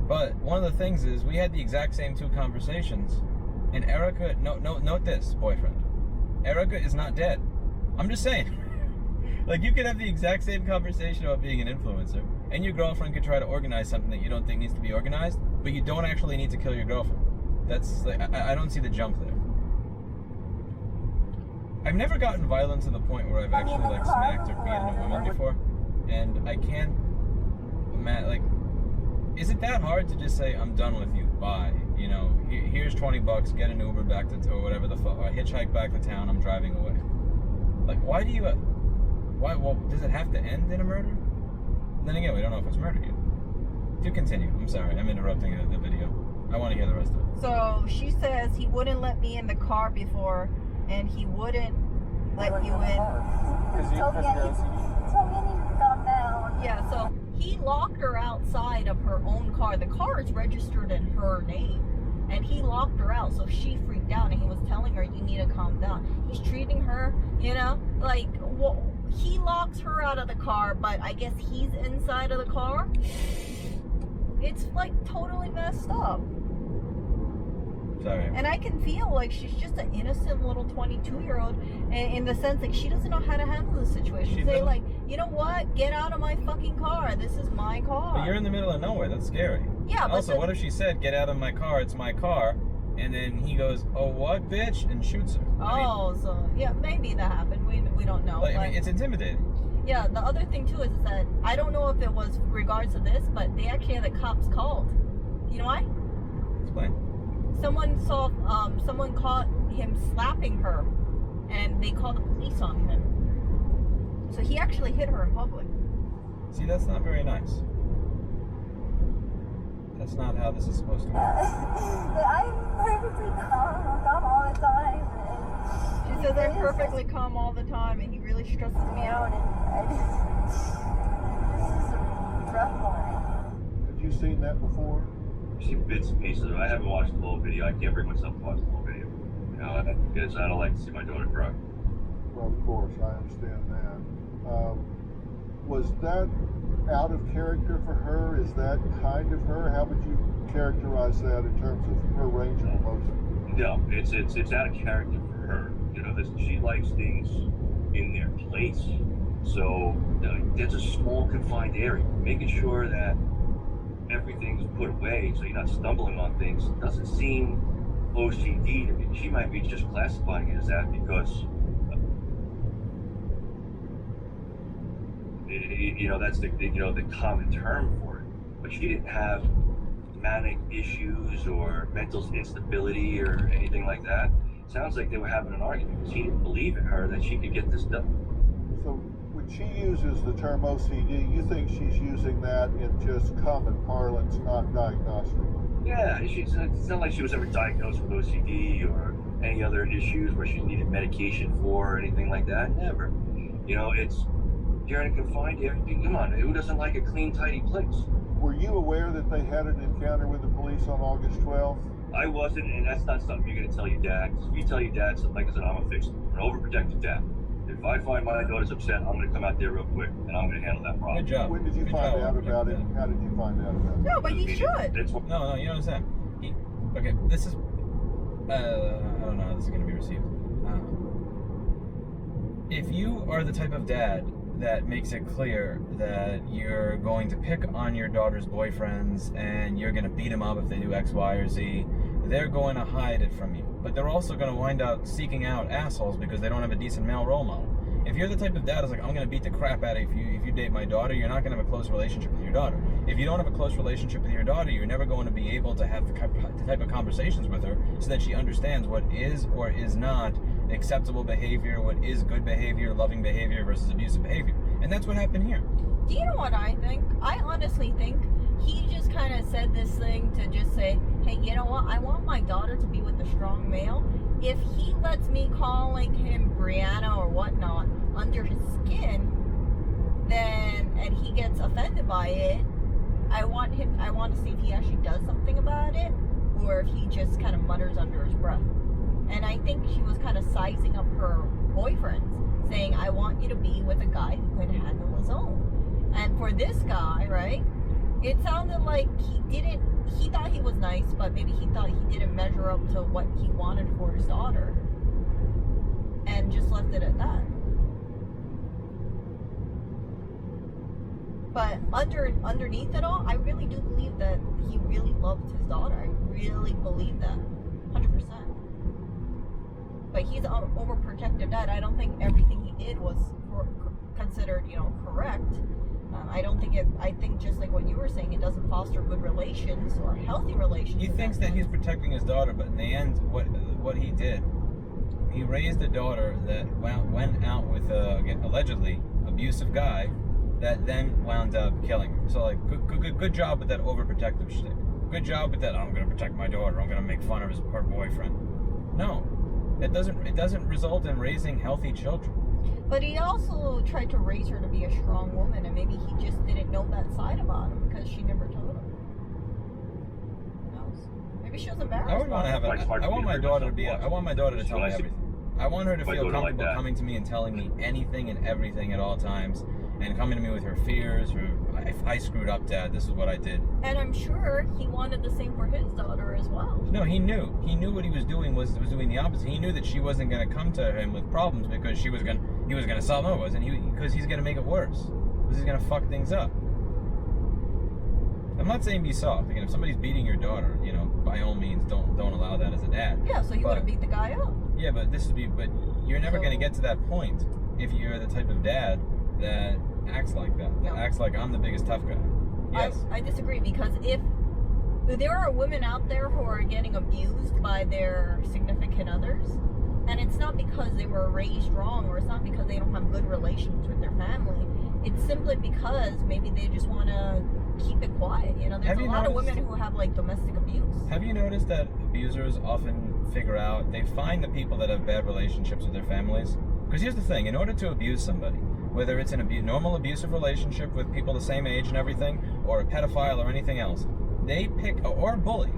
But one of the things is, we had the exact same two conversations, and Erica, note this, boyfriend, Erica is not dead. I'm just saying. Like, you could have the exact same conversation about being an influencer, and your girlfriend could try to organize something that you don't think needs to be organized, but you don't actually need to kill your girlfriend. That's, like, I don't see the jump there. I've never gotten violent to the point where I've actually, like, smacked or beaten a woman before, and I can't imagine, like, is it that hard to just say, I'm done with you, bye, you know, here's 20 bucks, get an Uber back to, or whatever the fuck, or hitchhike back to town, I'm driving away. Like, why do you, well, does it have to end in a murder? Then again, we don't know if it's murder yet. To continue, I'm sorry, I'm interrupting the video. I want to hear the rest of it. So, she says he wouldn't let me in the car before, and he wouldn't let you in. He told me I need to calm down. Yeah, so he locked her outside of her own car. The car is registered in her name. And he locked her out, so she freaked out, and he was telling her, you need to calm down. He's treating her, you know, like, well, he locks her out of the car, but I guess he's inside of the car. It's, like, totally messed up. Sorry. And I can feel like she's just an innocent little 22-year-old in the sense like she doesn't know how to handle the situation. Say like, you know what? Get out of my fucking car. This is my car. But you're in the middle of nowhere. That's scary. Yeah, but also, what if she said, get out of my car, it's my car, and then he goes, oh, what, bitch? And shoots her. So, yeah, maybe that happened. We don't know. Like, I mean, it's intimidating. Yeah, the other thing, too, is that I don't know if it was regards to this, but they actually had the cops called. You know why? Explain. Someone caught him slapping her, and they called the police on him. So he actually hit her in public. See, that's not very nice. That's not how this is supposed to work. I'm perfectly calm all the time. She says I'm perfectly calm all the time, and he really stresses me out. And this is a rough one. Have you seen that before? I've seen bits and pieces of it. I haven't watched the whole video. I can't bring myself to watch the whole video. You know, because I don't like to see my daughter cry. Well, of course, I understand that. Was that out of character for her? Is that kind of her? How would you characterize that in terms of her range of emotion? No, it's out of character for her. You know, she likes things in their place. So that's a small confined area. Making sure that everything's put away so you're not stumbling on things doesn't seem OCD to me. She might be just classifying it as that because you know that's the common term for it. But she didn't have manic issues or mental instability or anything like that. Sounds like they were having an argument because he didn't believe in her that she could get this done. So when she uses the term OCD, you think she's using that in just common parlance, not diagnostic? Yeah, it's not like she was ever diagnosed with OCD or any other issues where she needed medication for or anything like that. Never. You know, you're in a confined area. Come on, who doesn't like a clean, tidy place? Were you aware that they had an encounter with the police on August 12th? I wasn't, and that's not something you're going to tell your dad. If you tell your dad something, like I said, I'm a fixer, an overprotective dad. If I find my daughter's upset, I'm going to come out there real quick, and I'm going to handle that problem. Good job. When did you find out about it? How did you find out about it? No, but he should. No, you don't understand. Okay, this is, I don't know how this is going to be received. If you are the type of dad that makes it clear that you're going to pick on your daughter's boyfriends and you're going to beat them up if they do X, Y, or Z, they're going to hide it from you. But they're also going to wind up seeking out assholes because they don't have a decent male role model. If you're the type of dad that's like, I'm going to beat the crap out of you if you date my daughter, you're not going to have a close relationship with your daughter. If you don't have a close relationship with your daughter, you're never going to be able to have the type of conversations with her so that she understands what is or is not acceptable behavior, what is good behavior, loving behavior versus abusive behavior. And that's what happened here. Do you know what I think? I honestly think he just kind of said this thing to just say, hey, you know what? I want my daughter to be with a strong male. If he lets me calling him Brianna or whatnot under his skin, then, and he gets offended by it, I want to see if he actually does something about it or if he just kind of mutters under his breath. And I think she was kind of sizing up her boyfriends, saying, I want you to be with a guy who can handle his own. And for this guy, right, it sounded like he thought he was nice, but maybe he thought he didn't measure up to what he wanted for his daughter. And just left it at that. But underneath it all, I really do believe that he really loved his daughter. I really believe that. 100%. But he's an overprotective dad. I don't think everything he did was considered, correct. I think just like what you were saying, it doesn't foster good relations or healthy relations. He thinks that he's protecting his daughter, but in the end, what he did, he raised a daughter that went out with again, allegedly abusive guy that then wound up killing her. So like, good job with that overprotective shtick. Good job with that. I'm going to protect my daughter. I'm going to make fun of her boyfriend. No, it doesn't result in raising healthy children. But he also tried to raise her to be a strong woman, and maybe he just didn't know that side about him because she never told him. Who knows? Maybe she was embarrassed. I would want to have I want my daughter to tell me everything. I want her to feel comfortable coming to me and telling me anything and everything at all times, and coming to me with her fears, if I screwed up, Dad, this is what I did. And I'm sure he wanted the same for his daughter as well. No, he knew what he was doing was doing the opposite. He knew that she wasn't going to come to him with problems because he was going to solve them, because he's going to make it worse. Because he's going to fuck things up. I'm not saying be soft. Again, if somebody's beating your daughter, by all means, don't allow that as a dad. Yeah, so he would have beat the guy up. Yeah, but but you're never going to get to that point if you're the type of dad that acts like that. That acts like I'm the biggest tough guy. Yes. I disagree, because if there are women out there who are getting abused by their significant others, and it's not because they were raised wrong, or it's not because they don't have good relations with their family, it's simply because maybe they just want to keep it quiet. There's a lot of women who have like domestic abuse. Have you noticed that abusers often they find the people that have bad relationships with their families? Because here's the thing, in order to abuse somebody, whether it's an normal abusive relationship with people the same age and everything, or a pedophile or anything else, they pick, or a bully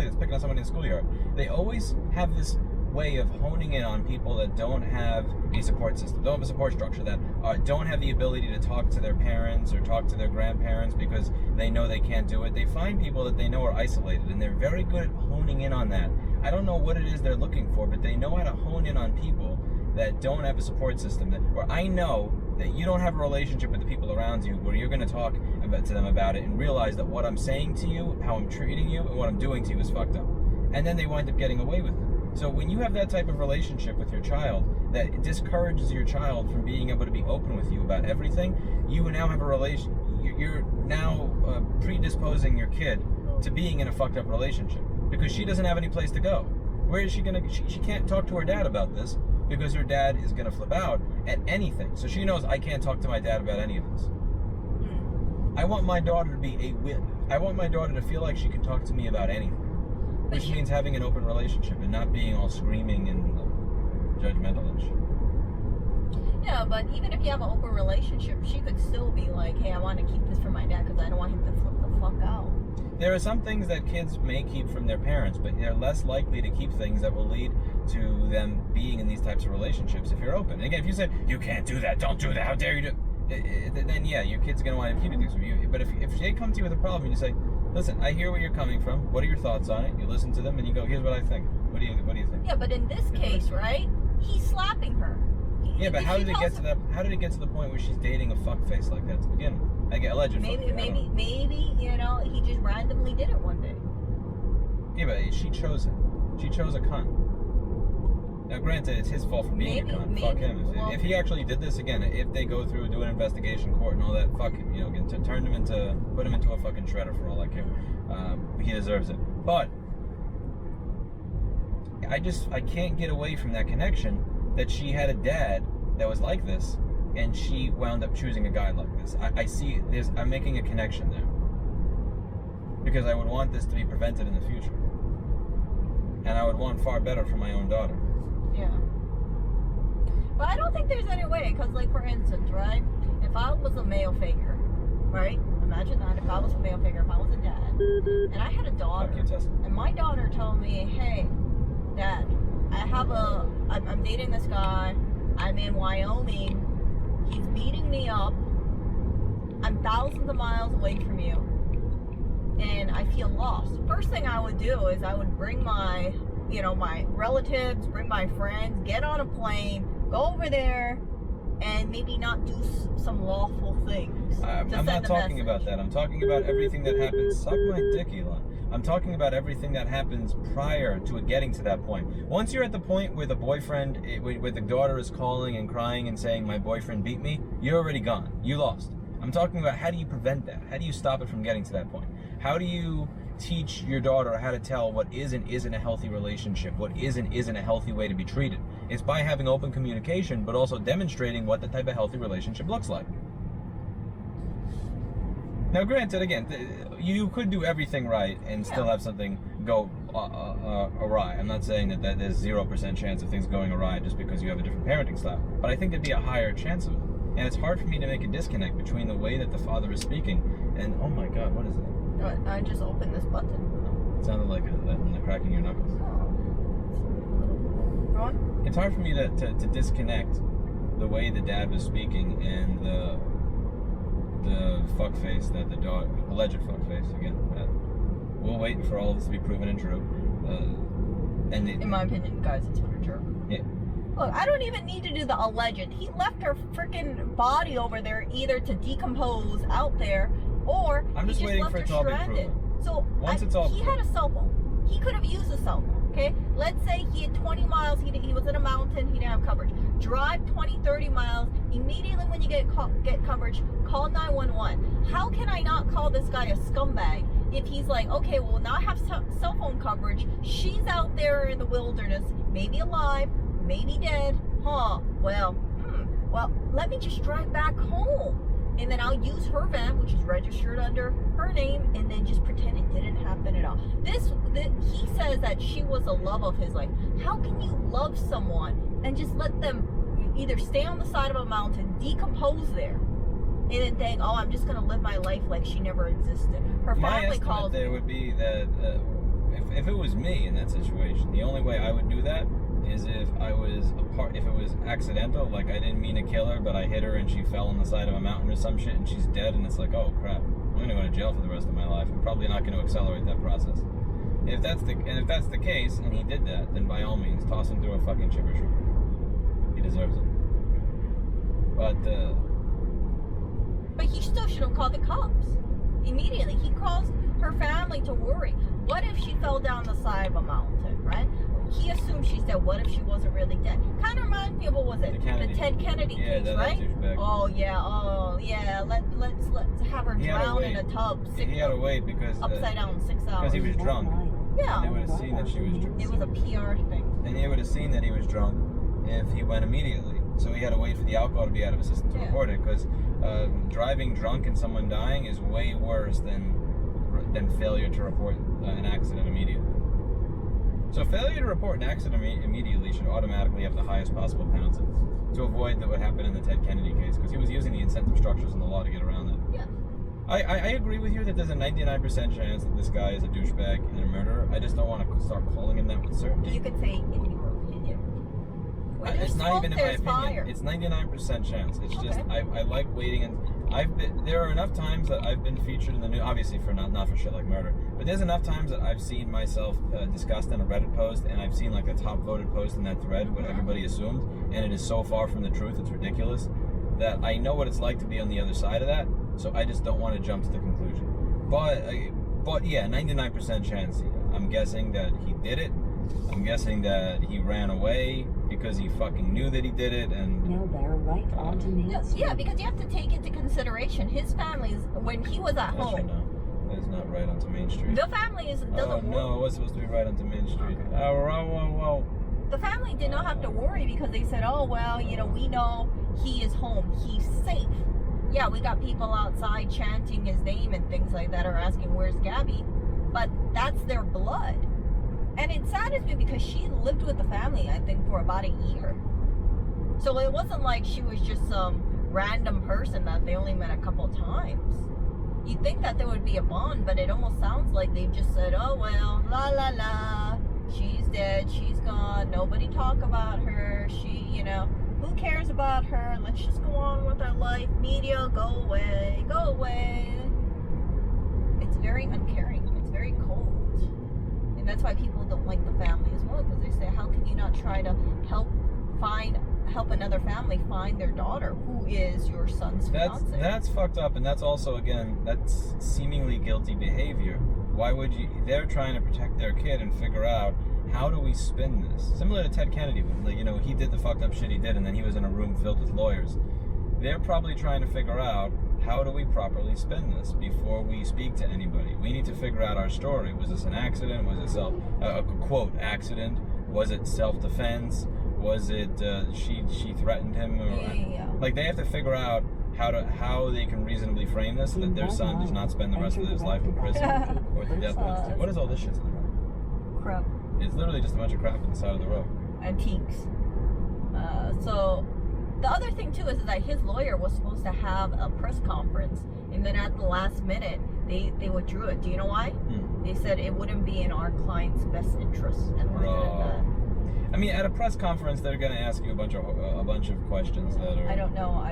that's picking on somebody in the schoolyard, they always have this way of honing in on people that don't have a support system, don't have a support structure, that don't have the ability to talk to their parents or talk to their grandparents because they know they can't do it. They find people that they know are isolated, and they're very good at honing in on that. I don't know what it is they're looking for, but they know how to hone in on people that don't have a support system, where I know that you don't have a relationship with the people around you where you're going to talk to them about it and realize that what I'm saying to you, how I'm treating you, and what I'm doing to you is fucked up. And then they wind up getting away with it. So when you have that type of relationship with your child that discourages your child from being able to be open with you about everything, you now have a relation. You're now predisposing your kid to being in a fucked up relationship because she doesn't have any place to go. Where is she gonna? She can't talk to her dad about this because her dad is gonna flip out at anything. So she knows I can't talk to my dad about any of this. I want my daughter to be I want my daughter to feel like she can talk to me about anything, which means having an open relationship and not being all screaming and judgmental and shit. Yeah, but even if you have an open relationship, she could still be like, hey, I want to keep this from my dad because I don't want him to flip the fuck out. There are some things that kids may keep from their parents, but they're less likely to keep things that will lead to them being in these types of relationships if you're open. And again, if you say, you can't do that, don't do that, how dare you do then yeah, your kid's going to want to keep things from you. But if they come to you with a problem and you say, listen, I hear where you're coming from, what are your thoughts on it? You listen to them and you go, here's what I think. What do you think? Yeah, but in this case, right, he's slapping her. Yeah, but how did it get to that? How did it get to the point where she's dating a fuckface like that to begin with? I get alleged. Maybe you know, he just randomly did it one day. Yeah, but she chose it. She chose a cunt. Now, granted, it's his fault for being a cunt. Fuck him. If he actually did this again, if they go through, do an investigation, court, and all that, fuck him. You know, put him into a fucking shredder for all I care. He deserves it. But I can't get away from that connection that she had a dad that was like this, and she wound up choosing a guy like this. I'm making a connection there. Because I would want this to be prevented in the future. And I would want far better for my own daughter. Yeah. But I don't think there's any way, because like for instance, right, if I was a male figure, right, imagine that, if I was a male figure, if I was a dad, and I had a daughter, and my daughter told me, hey, Dad, I'm dating this guy, I'm in Wyoming, he's beating me up, I'm thousands of miles away from you, and I feel lost. First thing I would do is I would bring my relatives, bring my friends, get on a plane, go over there, and maybe not do some lawful things. I'm not talking about that. I'm talking about everything that happens. Suck my dick, Elon. I'm talking about everything that happens prior to it getting to that point. Once you're at the point where the boyfriend, where the daughter is calling and crying and saying, my boyfriend beat me, you're already gone. You lost. I'm talking about how do you prevent that? How do you stop it from getting to that point? How do you teach your daughter how to tell what is and isn't a healthy relationship, what isn't a healthy way to be treated? It's by having open communication, but also demonstrating what the type of healthy relationship looks like. Now, granted, again, you could do everything right and still have something go awry. I'm not saying that there's 0% chance of things going awry just because you have a different parenting style, but I think there'd be a higher chance of it. And it's hard for me to make a disconnect between the way that the father is speaking and, oh my God, what is that? I just opened this button. It sounded like the cracking your knuckles. Go on. It's hard for me to disconnect the way the dad was speaking and the fuckface that the daughter, alleged fuckface, again, we'll wait for all this to be proven and true. In my opinion, guys, it's 100% true. Yeah. Look, I don't even need to do the alleged. He left her freaking body over there either to decompose out there, or I'm just waiting for it to all be proven. So he had a cell phone. He could have used a cell phone. Okay, let's say he had 20 miles. He was in a mountain. He didn't have coverage. Drive 20, 30 miles. Immediately when you get coverage, call 911. How can I not call this guy a scumbag if he's like, okay, well, now I have cell phone coverage. She's out there in the wilderness, maybe alive, maybe dead. Well, let me just drive back home. And then I'll use her van, which is registered under her name, and then just pretend it didn't happen at all. He says that she was the love of his life. How can you love someone and just let them either stay on the side of a mountain, decompose there, and then think, oh, I'm just going to live my life like she never existed? Her family calls me. There would be that if it was me in that situation, the only way I would do that is if it was accidental, like I didn't mean to kill her, but I hit her and she fell on the side of a mountain or some shit and she's dead, and it's like, oh crap, I'm gonna go to jail for the rest of my life. I'm probably not gonna accelerate that process. If that's the case, and he did that, then by all means, toss him through a fucking chipper shooter. He deserves it. But he still should have called the cops immediately. He calls her family to worry. What if she fell down the side of a mountain, right? he assumed she's dead. What if she wasn't really dead? Kind of reminds me of, what was it? The Ted Kennedy case, right? Oh yeah. Let's have her drown in a tub. He had to wait because upside down 6 hours. Because he was drunk. Yeah. And they would have seen that she was drunk. It was a PR thing. And they would have seen that he was drunk if he went immediately. So he had to wait for the alcohol to be out of his system to report it, because driving drunk and someone dying is way worse than failure to report an accident immediately. So failure to report an accident immediately should automatically have the highest possible penalty to avoid what happened in the Ted Kennedy case, because he was using the incentive structures in the law to get around that. Yeah. I agree with you that there's a 99% chance that this guy is a douchebag and a murderer. I just don't want to start calling him that with certainty. You could say in your opinion. It's not even in my opinion. Fire. It's 99% chance. It's just I like waiting, and there are enough times that I've been featured in the news, obviously for not for shit like murder, but there's enough times that I've seen myself discussed in a Reddit post, and I've seen like a top voted post in that thread, what everybody assumed, and it is so far from the truth, it's ridiculous, that I know what it's like to be on the other side of that, so I just don't want to jump to the conclusion. But yeah, 99% chance. I'm guessing that he did it. I'm guessing that he ran away because he fucking knew that he did it, and now they're right onto Main Street. Yeah, because you have to take into consideration his family's, when he was at home. It's not right onto Main Street. The family doesn't work. No, it was supposed to be right onto Main Street. Whoa. The family did not have to worry because they said, oh well, we know he is home, he's safe. Yeah, we got people outside chanting his name and things like that, or asking where's Gabby, but that's their blood. And it saddens me because she lived with the family, I think, for about a year. So it wasn't like she was just some random person that they only met a couple times. You'd think that there would be a bond, but it almost sounds like they've just said, oh well, la la la, she's dead, she's gone, nobody talk about her, who cares about her, let's just go on with our life, media, go away. It's very uncaring, it's very cold. And that's why people don't like the family as well, because they say, how can you not try to help another family find their daughter, who is your son's fiance? That's fucked up, and that's also, again, that's seemingly guilty behavior. Why would you? They're trying to protect their kid and figure out, how do we spin this? Similar to Ted Kennedy, he did the fucked up shit he did, and then he was in a room filled with lawyers. They're probably trying to figure out, how do we properly spin this before we speak to anybody? We need to figure out our story. Was this an accident? Was it a quote accident? Was it self-defense? Was it she threatened him? Or, like, they have to figure out how they can reasonably frame this so that their son does not spend the rest of his life in prison or the death penalty. What is all this shit in the road? Crap. It's literally just a bunch of crap on the side of the road. Antiques. So the other thing too is that his lawyer was supposed to have a press conference, and then at the last minute they withdrew it. Do you know why? They said it wouldn't be in our client's best interest, and left it at that. I mean, at a press conference, they're going to ask you a bunch of questions that are. I don't know.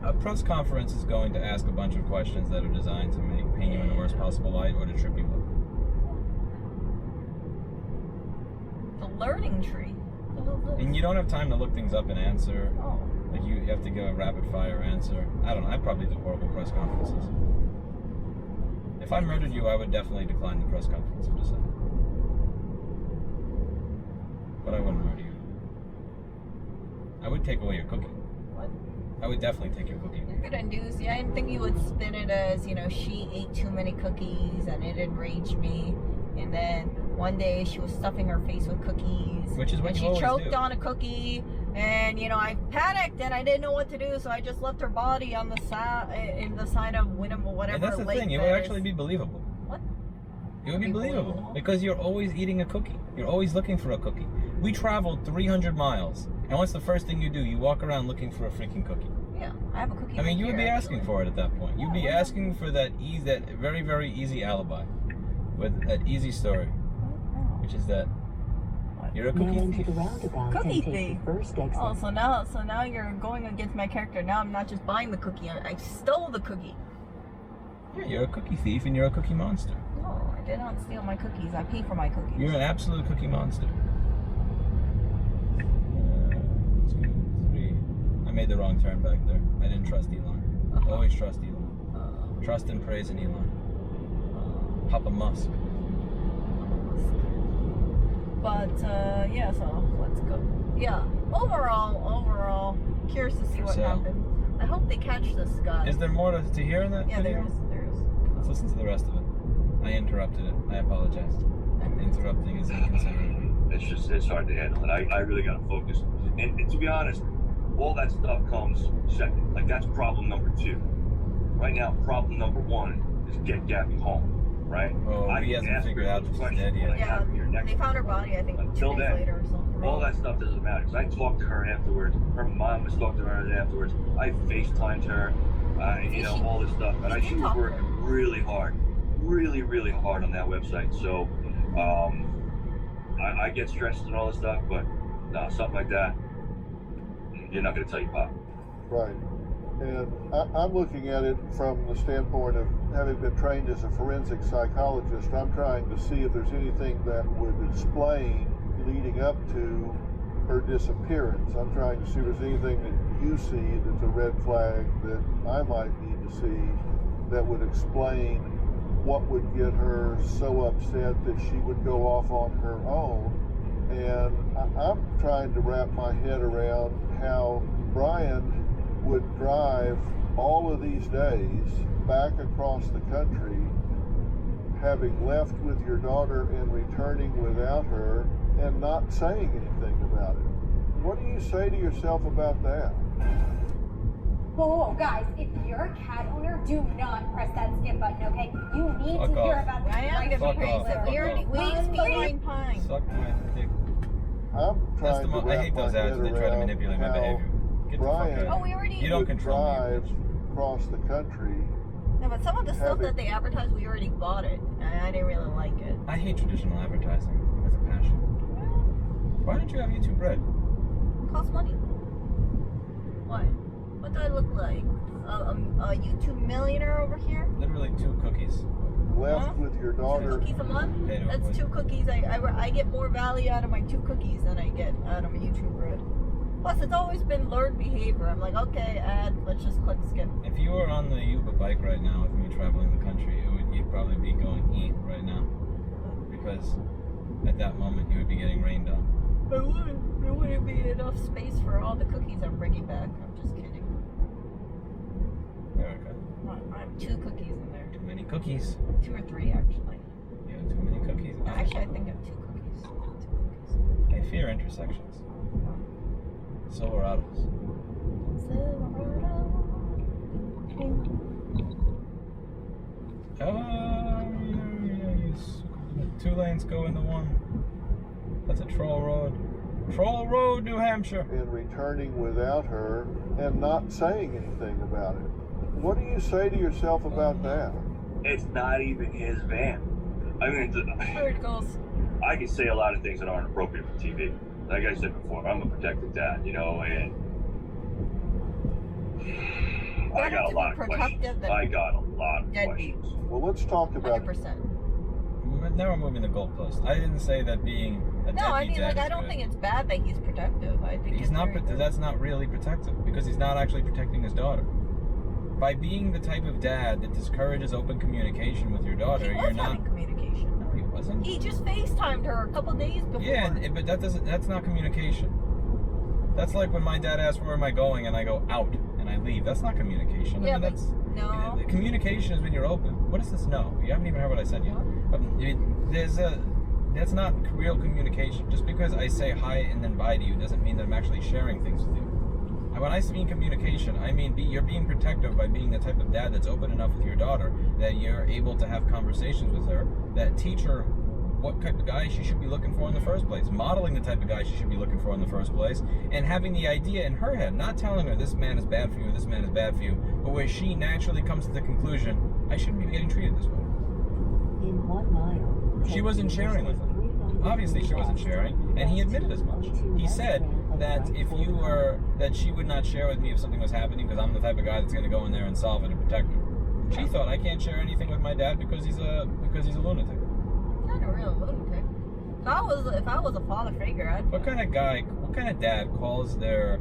A press conference is going to ask a bunch of questions that are designed to paint you in the worst possible light or to trip you up. The learning tree. And you don't have time to look things up and answer. Oh. Like, you have to give a rapid fire answer. I don't know. I probably do horrible press conferences. If I murdered you, I would definitely decline the press conference. I'm just saying. But I wouldn't murder you. I would take away your cookie. What? I would definitely take your cookie. Good news. Yeah, I didn't think you would spin it as, she ate too many cookies and it enraged me. And then one day she was stuffing her face with cookies. Which is what you always do. She choked on a cookie, and I panicked and I didn't know what to do, so I just left her body on the side of whatever. And that's the thing. It would actually be believable. What? It would be believable because you're always eating a cookie. You're always looking for a cookie. We traveled 300 miles, and what's the first thing you do? You walk around looking for a freaking cookie. Yeah, I have a cookie. I mean, you would be asking for it at that point. You'd be asking for that very, very easy alibi, with that easy story, which is that you're a cookie thief. Cookie thief. Oh, so now you're going against my character. Now I'm not just buying the cookie; I stole the cookie. Yeah, you're a cookie thief and you're a cookie monster. No, I did not steal my cookies. I paid for my cookies. You're an absolute cookie monster. 2, 3. I made the wrong turn back there. I didn't trust Elon. Always trust Elon. Trust and praise in Elon. Papa Musk. But yeah, so let's go. Yeah, overall, curious to see what happens. I hope they catch this guy. Is there more to hear in that? Yeah, video? there is. Let's listen to the rest of it. I interrupted it. I apologize. Interrupting is inconsiderate. It's hard to handle, and I really got to focus. And to be honest, all that stuff comes second. Like, that's problem number 2. Right now, problem number 1 is get Gabby home, right? Oh, he hasn't figured out that she's dead yet. Yeah, they found her body, I think, 2 days later or something. All that stuff doesn't matter, because I talked to her afterwards. Her mom has talked to her afterwards. I FaceTimed her, you know, all this stuff. And she was working really hard on that website. So, I get stressed and all this stuff, but no, something like that, you're not going to tell your pop. Right. And I'm looking at it from the standpoint of having been trained as a forensic psychologist. I'm trying to see if there's anything that would explain leading up to her disappearance. I'm trying to see if there's anything that you see that's a red flag that I might need to see that would explain what would get her so upset that she would go off on her own. And I'm trying to wrap my head around how Brian would drive all of these days back across the country, having left with your daughter and returning without her and not saying anything about it. What do you say to yourself about that? Whoa, guys, if you're a cat owner, do not press that skip button, okay? You need to hear about this. I am gonna be crazy. We speak pine. Suck my dick. I'm trying to I wrap hate those my ads head that try to around manipulate my how behavior. Get Brian the fuck out of here. You don't control drive me. across the country. No, but some of the stuff that they advertise, we already bought it. I didn't really like it. I hate traditional advertising with a passion. Why don't you have YouTube Red? It costs money. What? What do I look like? A YouTube millionaire over here? Literally 2 cookies. Left with your daughter. 2 cookies a month? That's 2 cookies. I get more value out of my 2 cookies than I get out of my YouTube Red. Plus, it's always been learned behavior. I'm like, okay, ad, let's just click skip. If you were on the Uber bike right now with me traveling the country, you'd probably be going eat right now. Because at that moment you would be getting rained on. There wouldn't be enough space for all the cookies I'm bringing back. I'm just kidding. Erica. I have 2 cookies in there. Too many cookies. 2 or 3, actually. You have too many cookies. Actually, I think I have 2 cookies. I fear intersections. Silverados. Yes. 2 lanes go into 1. That's a troll road. Troll Road, New Hampshire. And returning without her and not saying anything about it. What do you say to yourself about that? It's not even his van. I mean, There it goes. I can say a lot of things that aren't appropriate for TV. Like I said before, I'm a protective dad, you know, and I got a lot of questions. Well, let's talk about 100%. Now we're moving the goalpost. I didn't say that being a No, I mean, dad like, is I don't good. think it's bad that he's protective. I think He's not. That's not really protective because he's not actually protecting his daughter. By being the type of dad that discourages open communication with your daughter, He you're was not. having communication. No, he wasn't. He just FaceTimed her a couple days before. Yeah, but that doesn't. That's not communication. That's like when my dad asks where am I going and I go out and I leave. That's not communication. Yeah, I mean, but no. Communication is when you're open. What is this? No, you haven't even heard what I said yet. That's not real communication. Just because I say hi and then bye to you doesn't mean that I'm actually sharing things with you. And when I mean communication, I mean you're being protective by being the type of dad that's open enough with your daughter that you're able to have conversations with her that teach her what type of guy she should be looking for in the first place, modeling the type of guy she should be looking for in the first place, and having the idea in her head, not telling her this man is bad for you or this man is bad for you, but where she naturally comes to the conclusion, I shouldn't be getting treated this way. In 1 mile, she wasn't sharing with him. Obviously she wasn't sharing, and he admitted as much. He said that that she would not share with me if something was happening because I'm the type of guy that's going to go in there and solve it and protect her. She thought I can't share anything with my dad because he's a lunatic. Not a real lunatic. If I was a father figure, I'd. What kind of dad calls their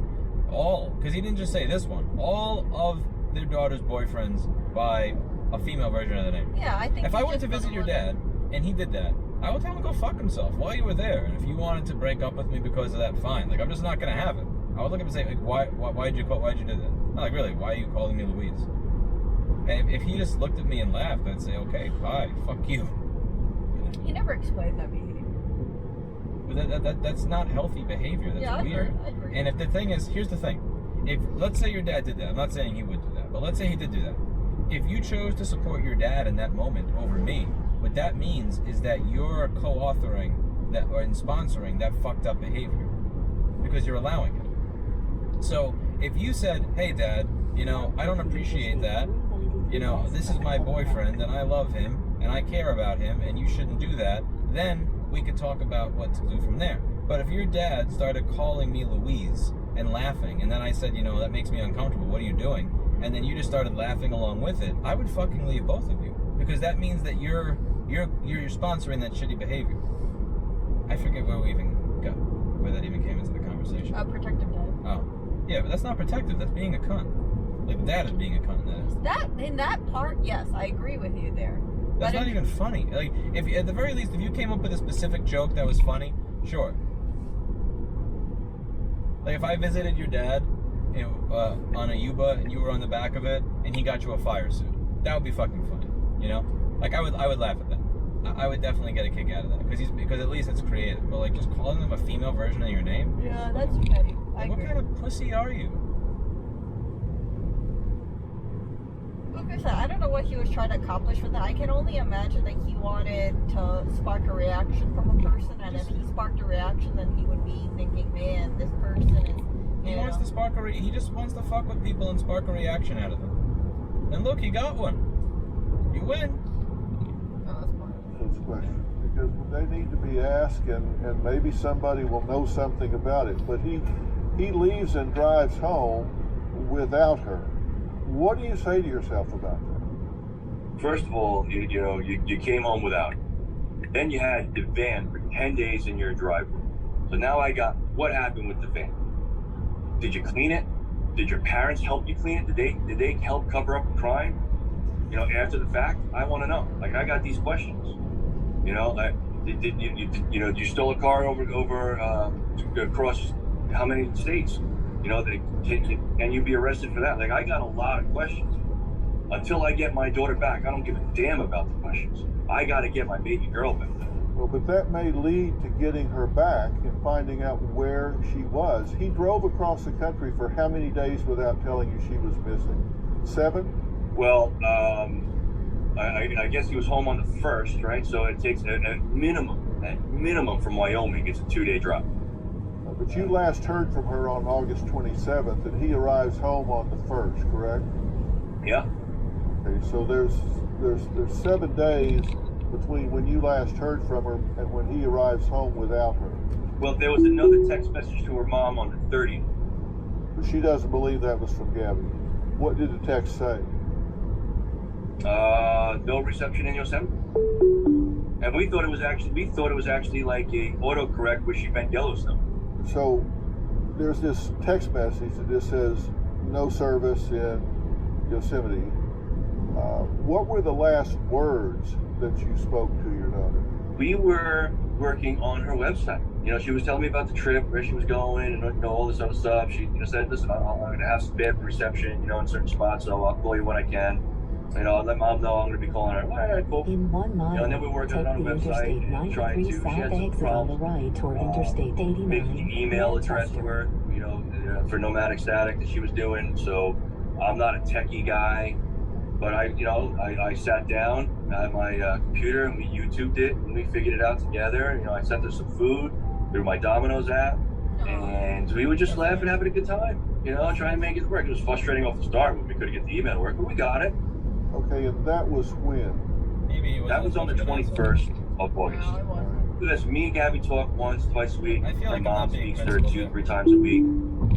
because he didn't just say this one, all of their daughter's boyfriends by a female version of the name? Yeah, I think. If I went to visit your dad and he did that, I will tell him to go fuck himself while you were there. And if you wanted to break up with me because of that, fine. Like, I'm just not gonna have it. I would look at him and say, like, why'd you do that? Not like, really, why are you calling me Louise? And if he just looked at me and laughed, I'd say, okay, bye, fuck you. He never explained that behavior. But that's not healthy behavior. That's weird. I agree. And if the thing is, here's the thing. If, let's say your dad did that. I'm not saying he would do that, but let's say he did do that. If you chose to support your dad in that moment over me, what that means is that you're co-authoring that or in sponsoring that fucked up behavior because you're allowing it. So if you said, hey dad, I don't appreciate that, this is my boyfriend and I love him and I care about him and you shouldn't do that, then we could talk about what to do from there. But if your dad started calling me Louise and laughing, and then I said, that makes me uncomfortable, what are you doing? And then you just started laughing along with it, I would fucking leave both of you. Because that means that you're sponsoring that shitty behavior. I forget where that even came into the conversation. Protective dad. Oh. Yeah, but that's not protective, that's being a cunt. Like, dad is being a cunt, In that part, yes, I agree with you there. That's not even funny. Like, if at the very least, if you came up with a specific joke that was funny, sure. Like if I visited your dad on a Yuba and you were on the back of it and he got you a fire suit, that would be fucking funny. Like I would laugh at that. I would definitely get a kick out of that because at least it's creative. But like just calling them a female version of your name. Yeah, that's petty. What kind of pussy are you? Like I said, I don't know what he was trying to accomplish with that. I can only imagine that he wanted to spark a reaction from a person, and if he sparked a reaction, then he would be thinking, man, this person is. He wants to spark he just wants to fuck with people and spark a reaction out of them. And look, he got one. You win. That's a question. Because they need to be asked, and maybe somebody will know something about it. But he leaves and drives home without her. What do you say to yourself about that? First of all, you came home without it. Then you had the van for 10 days in your driveway. So now I got what happened with the van. Did you clean it? Did your parents help you clean it? Did they help cover up the crime? After the fact, I want to know. Like I got these questions. You stole a car over across how many states? Can you be arrested for that? Like, I got a lot of questions. Until I get my daughter back, I don't give a damn about the questions. I got to get my baby girl back. Well, but that may lead to getting her back and finding out where she was. He drove across the country for how many days without telling you she was missing? 7? Well, I guess he was home on the 1st, right? So it takes a minimum from Wyoming. It's a 2-day drive. But you last heard from her on August 27th, and he arrives home on the 1st, correct? Yeah. Okay, so there's 7 days between when you last heard from her and when he arrives home without her. Well, there was another text message to her mom on the 30th. But she doesn't believe that was from Gabby. What did the text say? No reception in Yosemite. And we thought it was actually like a autocorrect where she meant Yellowstone. So there's this text message that just says no service in Yosemite. What were the last words that you spoke to your daughter? We were working on her website. She was telling me about the trip, where she was going, and all this other stuff. She said, listen, I'm going to have some bad reception, in certain spots, so I'll call you when I can. I'll let mom know I'm going to be calling her. All right, cool. In 1 mile, and then we worked on the website and trying to. She had some problems. Right toward Interstate 89. Making the email address to her, for nomadic static that she was doing. So I'm not a techie guy, but I sat down at my computer and we YouTubed it and we figured it out together. I sent her some food through my Domino's app, and we would just laugh and having a good time. Trying to make it work. It was frustrating off the start when we couldn't get the email to work, but we got it. Okay, and that was when? That was on the 21st of August. That's me and Gabby talk once, twice a week. My mom speaks to her 2-3 times a week.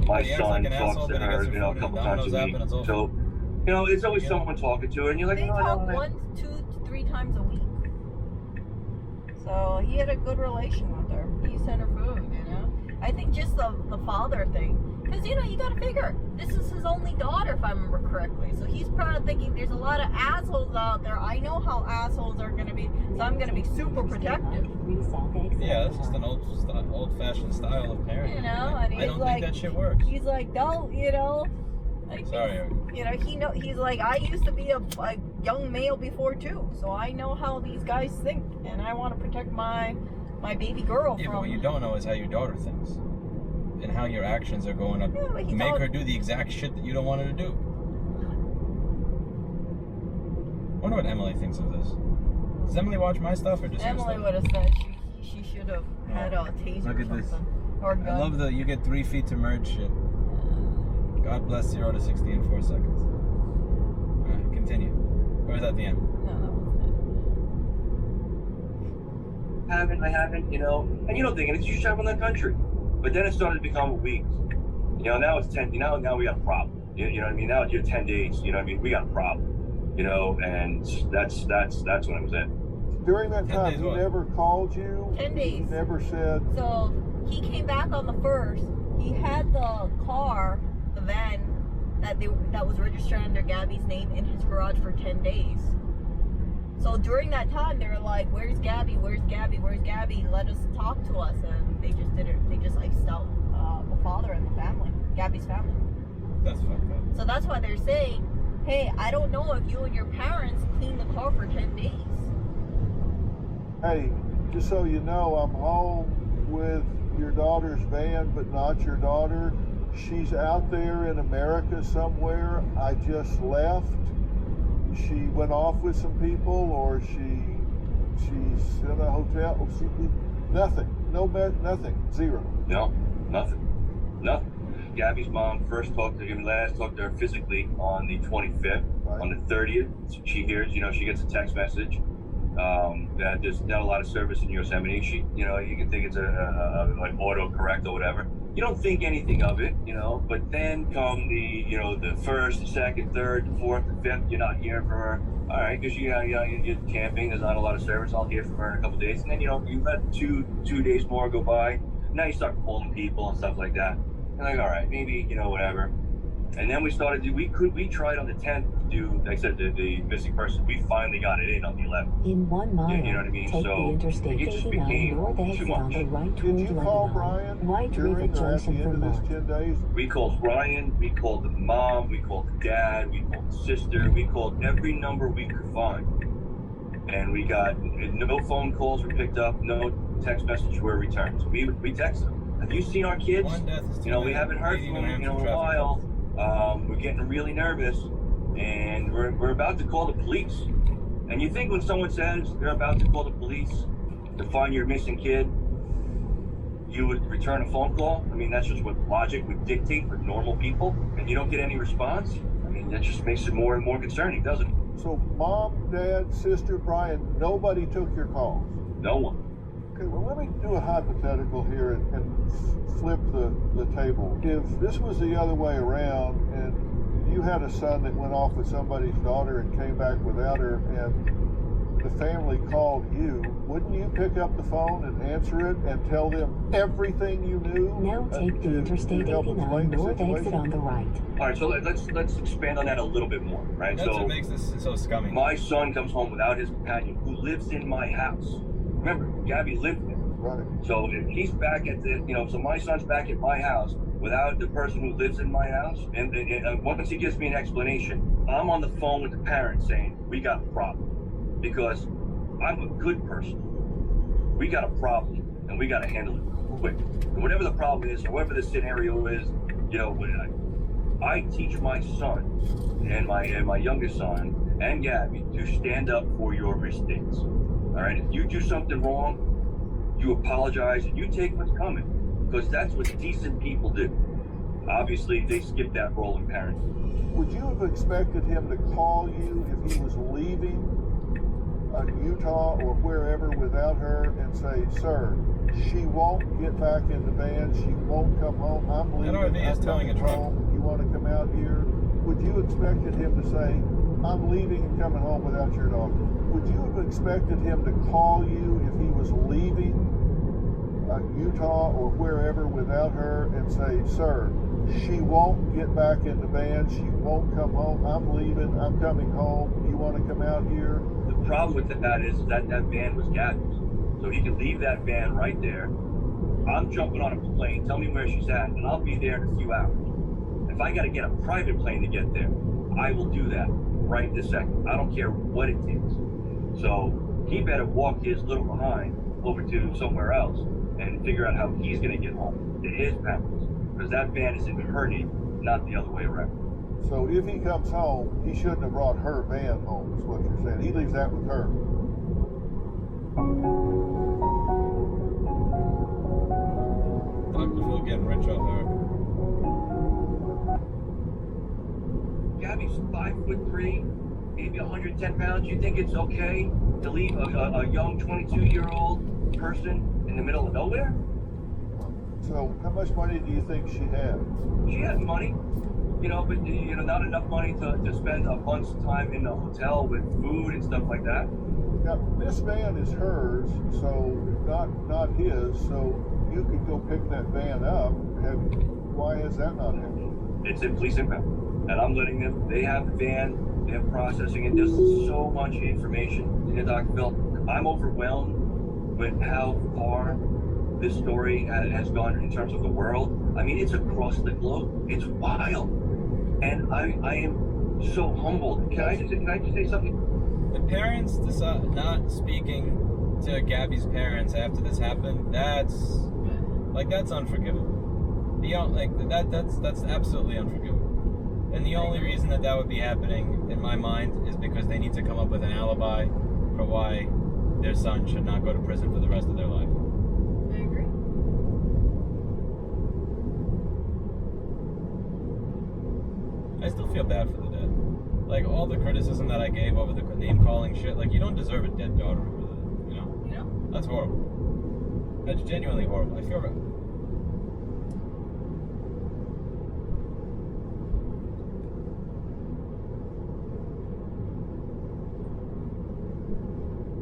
My son talks to her, a couple times a week. So, it's always someone talking to her, and you're like, they talk 1, 2, 3 times a week. So he had a good relation with her. He sent her food, I think just the father thing. Because, you know, you gotta figure, this is his only daughter, if I remember correctly. So he's probably thinking there's a lot of assholes out there. I know how assholes are gonna be, so I'm gonna be super protective. Yeah, that's just an old-fashioned style of parenting. You know, and he's I don't like, think that shit works. He's like, don't, you know. Like, Sorry. You know, he's like, I used to be a young male before too, so I know how these guys think, and I want to protect my baby girl Yeah, from. but what you don't know is how your daughter thinks, and how your actions are going to make her do the exact shit that you don't want her to do. I wonder what Emily thinks of this. Does Emily watch my stuff or just your Emily stuff? would have said she should have had a taser. Look or at this. something. Or gun. I love the you get 3 feet to merge shit. God bless 0 to 60 in 4 seconds. Alright, continue. Or was that the end? No, that wasn't it. I haven't, you know, and you don't think it's you travel in the country. But then it started to become a week. You know, now it's 10, now we got a problem. You know what I mean? Now you're 10 days, you know what I mean? We got a problem. You know, and that's when it was at. During that time, he never called you? 10 days. He never said... So, he came back on the 1st. He had the car, the van, that was registered under Gabby's name in his garage for 10 days. So during that time, they were like, where's Gabby? Where's Gabby? Where's Gabby? Let us talk to us. And they just didn't. They just iced out the father and the family, Gabby's family. That's fucked up. So that's why they're saying, hey, I don't know if you and your parents cleaned the car for 10 days. Hey, just so you know, I'm home with your daughter's van, but not your daughter. She's out there in America somewhere. I just left. She went off with some people, or she's in a hotel. Nothing. Nothing. Zero. No, nothing. Gabby's mom last talked to her physically on the 25th. Right. On the 30th, she hears, you know, she gets a text message that there's not a lot of service in Yosemite. She, you know, you can think it's a like autocorrect or whatever. You don't think anything of it, you know, but then come the, you know, the 1st, the 2nd, 3rd, the 4th, the 5th, you're not hearing from her. All right, because you're camping, there's not a lot of service. I'll hear from her in a couple of days. And then, you know, you let two days more go by. Now you start calling people and stuff like that. And like, all right, maybe, you know, whatever. And then we started to, we tried on the 10th to do, like I said, the missing person. We finally got it in on the 11th. In 1 mile, you know what I mean? take So the Interstate it just 89 became north exit too much. on the right Did toward you call Lebanon. Brian White River during or at the Junction, end of this Vermont. 10 days? We called Ryan, we called the mom, we called the dad, we called the sister, we called every number we could find. And we got no phone calls were picked up, no text messages were returned. So we texted them. Have you seen our kids? You know, we haven't heard from them, you know, in a while. We're getting really nervous, and we're about to call the police. And you think when someone says they're about to call the police to find your missing kid, you would return a phone call? I mean, that's just what logic would dictate for normal people, and you don't get any response? I mean, that just makes it more and more concerning, doesn't it? So mom, dad, sister, Brian, nobody took your calls? No one. Okay, well, let me do a hypothetical here and flip the table. If this was the other way around and you had a son that went off with somebody's daughter and came back without her, and the family called you, wouldn't you pick up the phone and answer it and tell them everything you knew? Now take the Interstate 89 north exit on the right. All right, so let's expand on that a little bit more, right? That's what makes this so scummy. My son comes home without his companion, who lives in my house. Remember, Gabby lived there. Right. So if he's back at the, you know, so my son's back at my house without the person who lives in my house, and once he gives me an explanation, I'm on the phone with the parent saying, we got a problem. Because I'm a good person. We got a problem, and we got to handle it quick. And whatever the problem is, however the scenario is, you know, I teach my son and my youngest son and Gabby to stand up for your mistakes. All right, if you do something wrong, you apologize and you take what's coming, because that's what decent people do. Obviously, they skip that role in parenting. Would you have expected him to call you if he was leaving Utah or wherever without her and say, sir, she won't get back in the van, she won't come home, I'm leaving, NRV is towing a truck. home, you want to come out here? Would you expected him to say, I'm leaving and coming home without your daughter? Would you have expected him to call you if he was leaving Utah or wherever without her and say, sir, she won't get back in the van, she won't come home, I'm leaving, I'm coming home, you want to come out here? The problem with that is that van was Gabby's. So he could leave that van right there. I'm jumping on a plane, tell me where she's at, and I'll be there in a few hours. If I got to get a private plane to get there, I will do that right this second. I don't care what it takes. So he better walk his little behind over to somewhere else and figure out how he's going to get home to his parents. Because that van is in her name, not the other way around. So if he comes home, he shouldn't have brought her van home, is what you're saying. He leaves that with her. Dr. Phil getting rich off her. Gabby's 5'3", maybe 110 pounds. You think it's okay to leave a young 22-year-old person in the middle of nowhere? So how much money do you think she had? She had money, but not enough money to spend a month's time in a hotel with food and stuff like that. Now, this van is hers, so not his, so you could go pick that van up. Why is that not happening? It's in police impound, and I'm letting them, they have the van, they're processing it. There's so much information in Dr. Phil. I'm overwhelmed with how far this story has gone in terms of the world. I mean, it's across the globe. It's wild. And I am so humbled. Can I just say something? The parents not speaking to Gabby's parents after this happened, that's unforgivable. That's absolutely unforgivable. And the only reason that would be happening in my mind is because they need to come up with an alibi for why their son should not go to prison for the rest of their life. I agree. I still feel bad for the dead. Like, all the criticism that I gave over the name calling shit, like, you don't deserve a dead daughter over that, That's horrible. That's genuinely horrible. I feel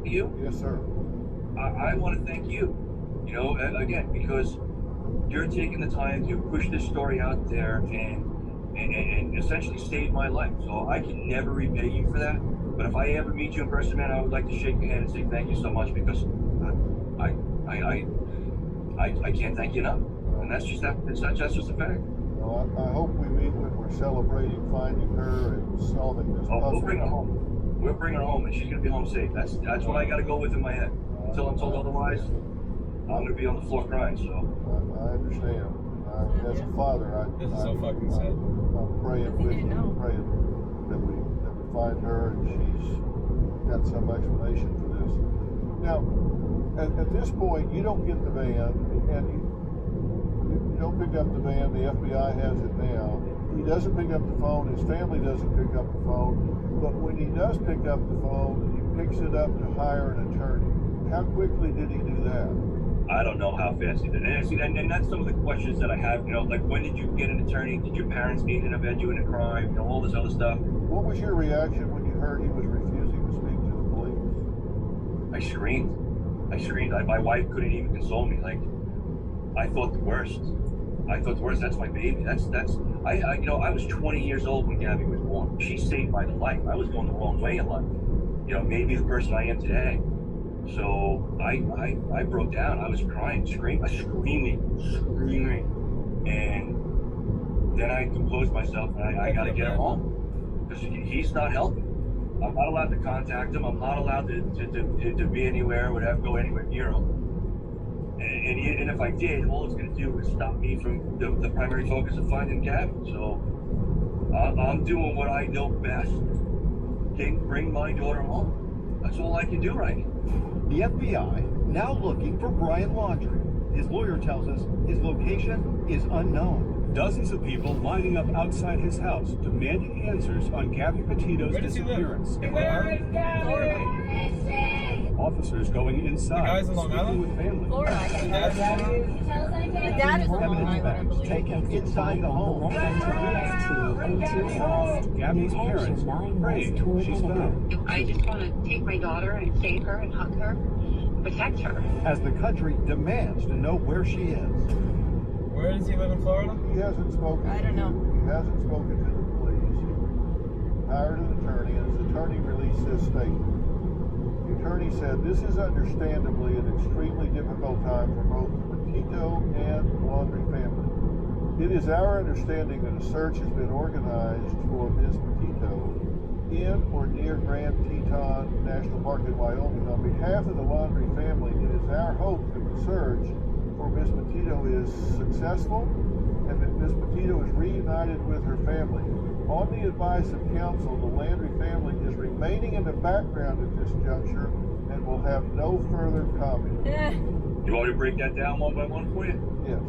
You? Yes, sir. I want to thank you, again, because you're taking the time to push this story out there and essentially save my life. So I can never repay you for that. But if I ever meet you in person, man, I would like to shake your hand and say thank you so much, because I can't thank you enough. And that's just that's just a fact. Well, I hope we meet when we're celebrating finding her and solving this puzzle. We'll bring her home. We'll bring her home, and she's gonna be home safe. That's what I gotta go with in my head. Until I'm told otherwise, I'm gonna be on the floor crying. So I understand. As a father, this is so fucking sad. I'm praying with you, praying that we find her and she's got some explanation for this. Now, at this point, you don't get the van, and you don't pick up the van. The FBI has it now. He doesn't pick up the phone. His family doesn't pick up the phone. But when he does pick up the phone, he picks it up to hire an attorney. How quickly did he do that? I don't know how fast he did. And that's some of the questions that I have. Like, when did you get an attorney? Did your parents meet and abet you in a crime? All this other stuff. What was your reaction when you heard he was refusing to speak to the police? I screamed. My wife couldn't even console me. Like, I thought the worst. That's my baby. I was 20 years old when Gabby was born. She saved my life. I was going the wrong way in life. Maybe the person I am today. So I broke down. I was crying, screaming. And then I composed myself, and I got to get him home, because he's not helping. I'm not allowed to contact him. I'm not allowed to be anywhere, whatever, go anywhere near him. And if I did, all it's going to do is stop me from the primary focus of finding Gabby. So I'm doing what I know best. Bring my daughter home. That's all I can do right now. The FBI now looking for Brian Laundrie. His lawyer tells us his location is unknown. Dozens of people lining up outside his house, demanding answers on Gabby Petito's disappearance. Where is Gabby? Officers going inside, speaking with family. The dad is on Long Island, I believe. Taken inside the home. Gabby's parents praying she's found. I just want to take my daughter and save her and hug her. protect her. as the country demands to know where she is. Where does he live in Florida? He hasn't spoken. I don't know. He hasn't spoken to the police. He hired an attorney, and his attorney released this statement. The attorney said, "This is understandably an extremely difficult time for both the Petito and Laundrie family. It is our understanding that a search has been organized for Ms. Petito in or near Grand Teton National Park in Wyoming. On behalf of the Laundrie family, it is our hope that the search for Ms. Petito is successful and that Ms. Petito is reunited with her family. On the advice of counsel, the Laundrie family is remaining in the background at this juncture and will have no further comment." You want me to break that down one by one for you? Yes.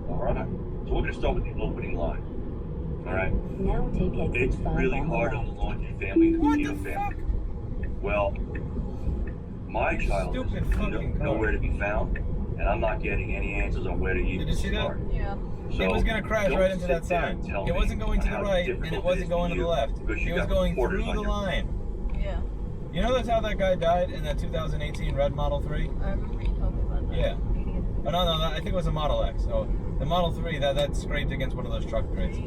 All right. So we're going to start with the opening line. All right. Now take exit It's 5 really on the hard left. on the Laundrie family and the Petito family. Well, my child is nowhere to be found, and I'm not getting any answers on where to even Did you see that? start. Yeah. So It was going to crash don't right into sit that there sign. and tell It wasn't me going to the how right, and difficult it wasn't is going to for the you left. because you It was got going reporters through on the your- line. Yeah. You know that's how that guy died in that 2018 red Model 3? I remember you told me about that. Yeah. Oh, no, I think it was a Model X. Oh, the Model 3, that scraped against one of those truck crates.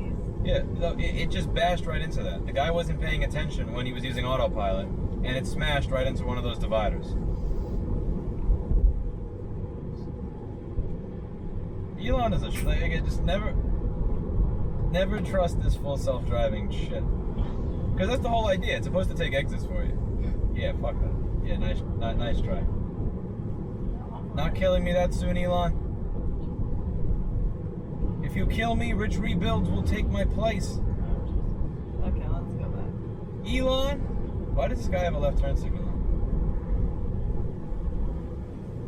Yeah, it just bashed right into that. The guy wasn't paying attention when he was using autopilot, and it smashed right into one of those dividers. Elon is I just never trust this full self-driving shit. Because that's the whole idea. It's supposed to take exits for you. Yeah, fuck that. Yeah, nice try. Not killing me that soon, Elon. If you kill me, Rich Rebuilds will take my place. Okay, let's go back. Elon? Why does this guy have a left turn signal on?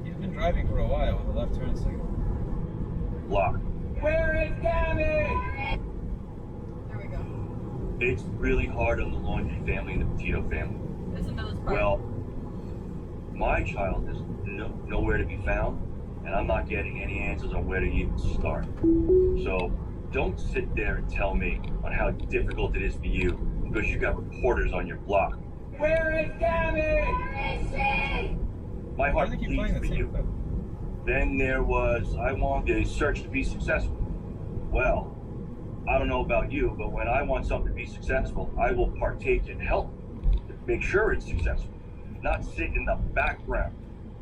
He's been driving for a while with a left turn signal. Block. Where is Gabby? There we go. It's really hard on the Laundrie family and the Petito family. Listen to this part. Well, my child is nowhere to be found, and I'm not getting any answers on where to even start. So don't sit there and tell me on how difficult it is for you because you got reporters on your block. Where is Gabby? My heart bleeds for you. Then there was, I want the search to be successful. Well, I don't know about you, but when I want something to be successful, I will partake and help to make sure it's successful, not sit in the background,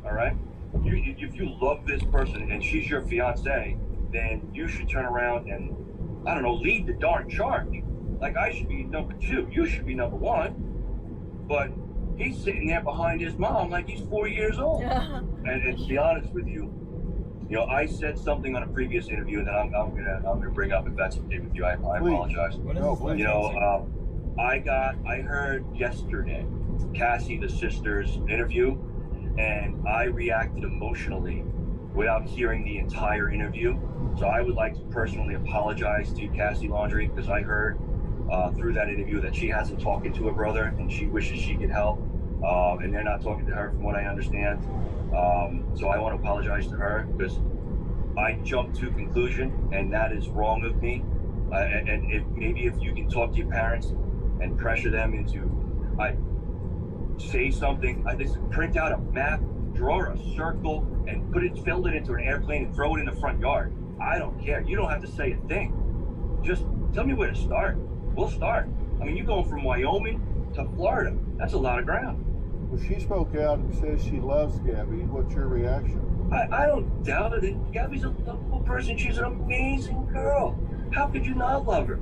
all right? If you love this person and she's your fiance, then you should turn around and, I don't know, lead the darn charge. Like I should be number 2, you should be number 1, but he's sitting there behind his mom like he's 4 years old. And to be honest with you, I said something on a previous interview that I'm gonna bring up if that's okay with you. I apologize. I heard yesterday Cassie, the sister's interview, and I reacted emotionally without hearing the entire interview. So I would like to personally apologize to Cassie Laundrie because I heard through that interview that she hasn't talked to her brother and she wishes she could help. And they're not talking to her from what I understand. So I want to apologize to her because I jumped to conclusion and that is wrong of me. And if you can talk to your parents and pressure them into, say something, print out a map, draw a circle and fill it into an airplane and throw it in the front yard. I don't care. You don't have to say a thing. Just tell me where to start. We'll start. I mean, you're going from Wyoming to Florida. That's a lot of ground. Well, she spoke out and says she loves Gabby. What's your reaction? I don't doubt it. Gabby's a lovable person. She's an amazing girl. How could you not love her?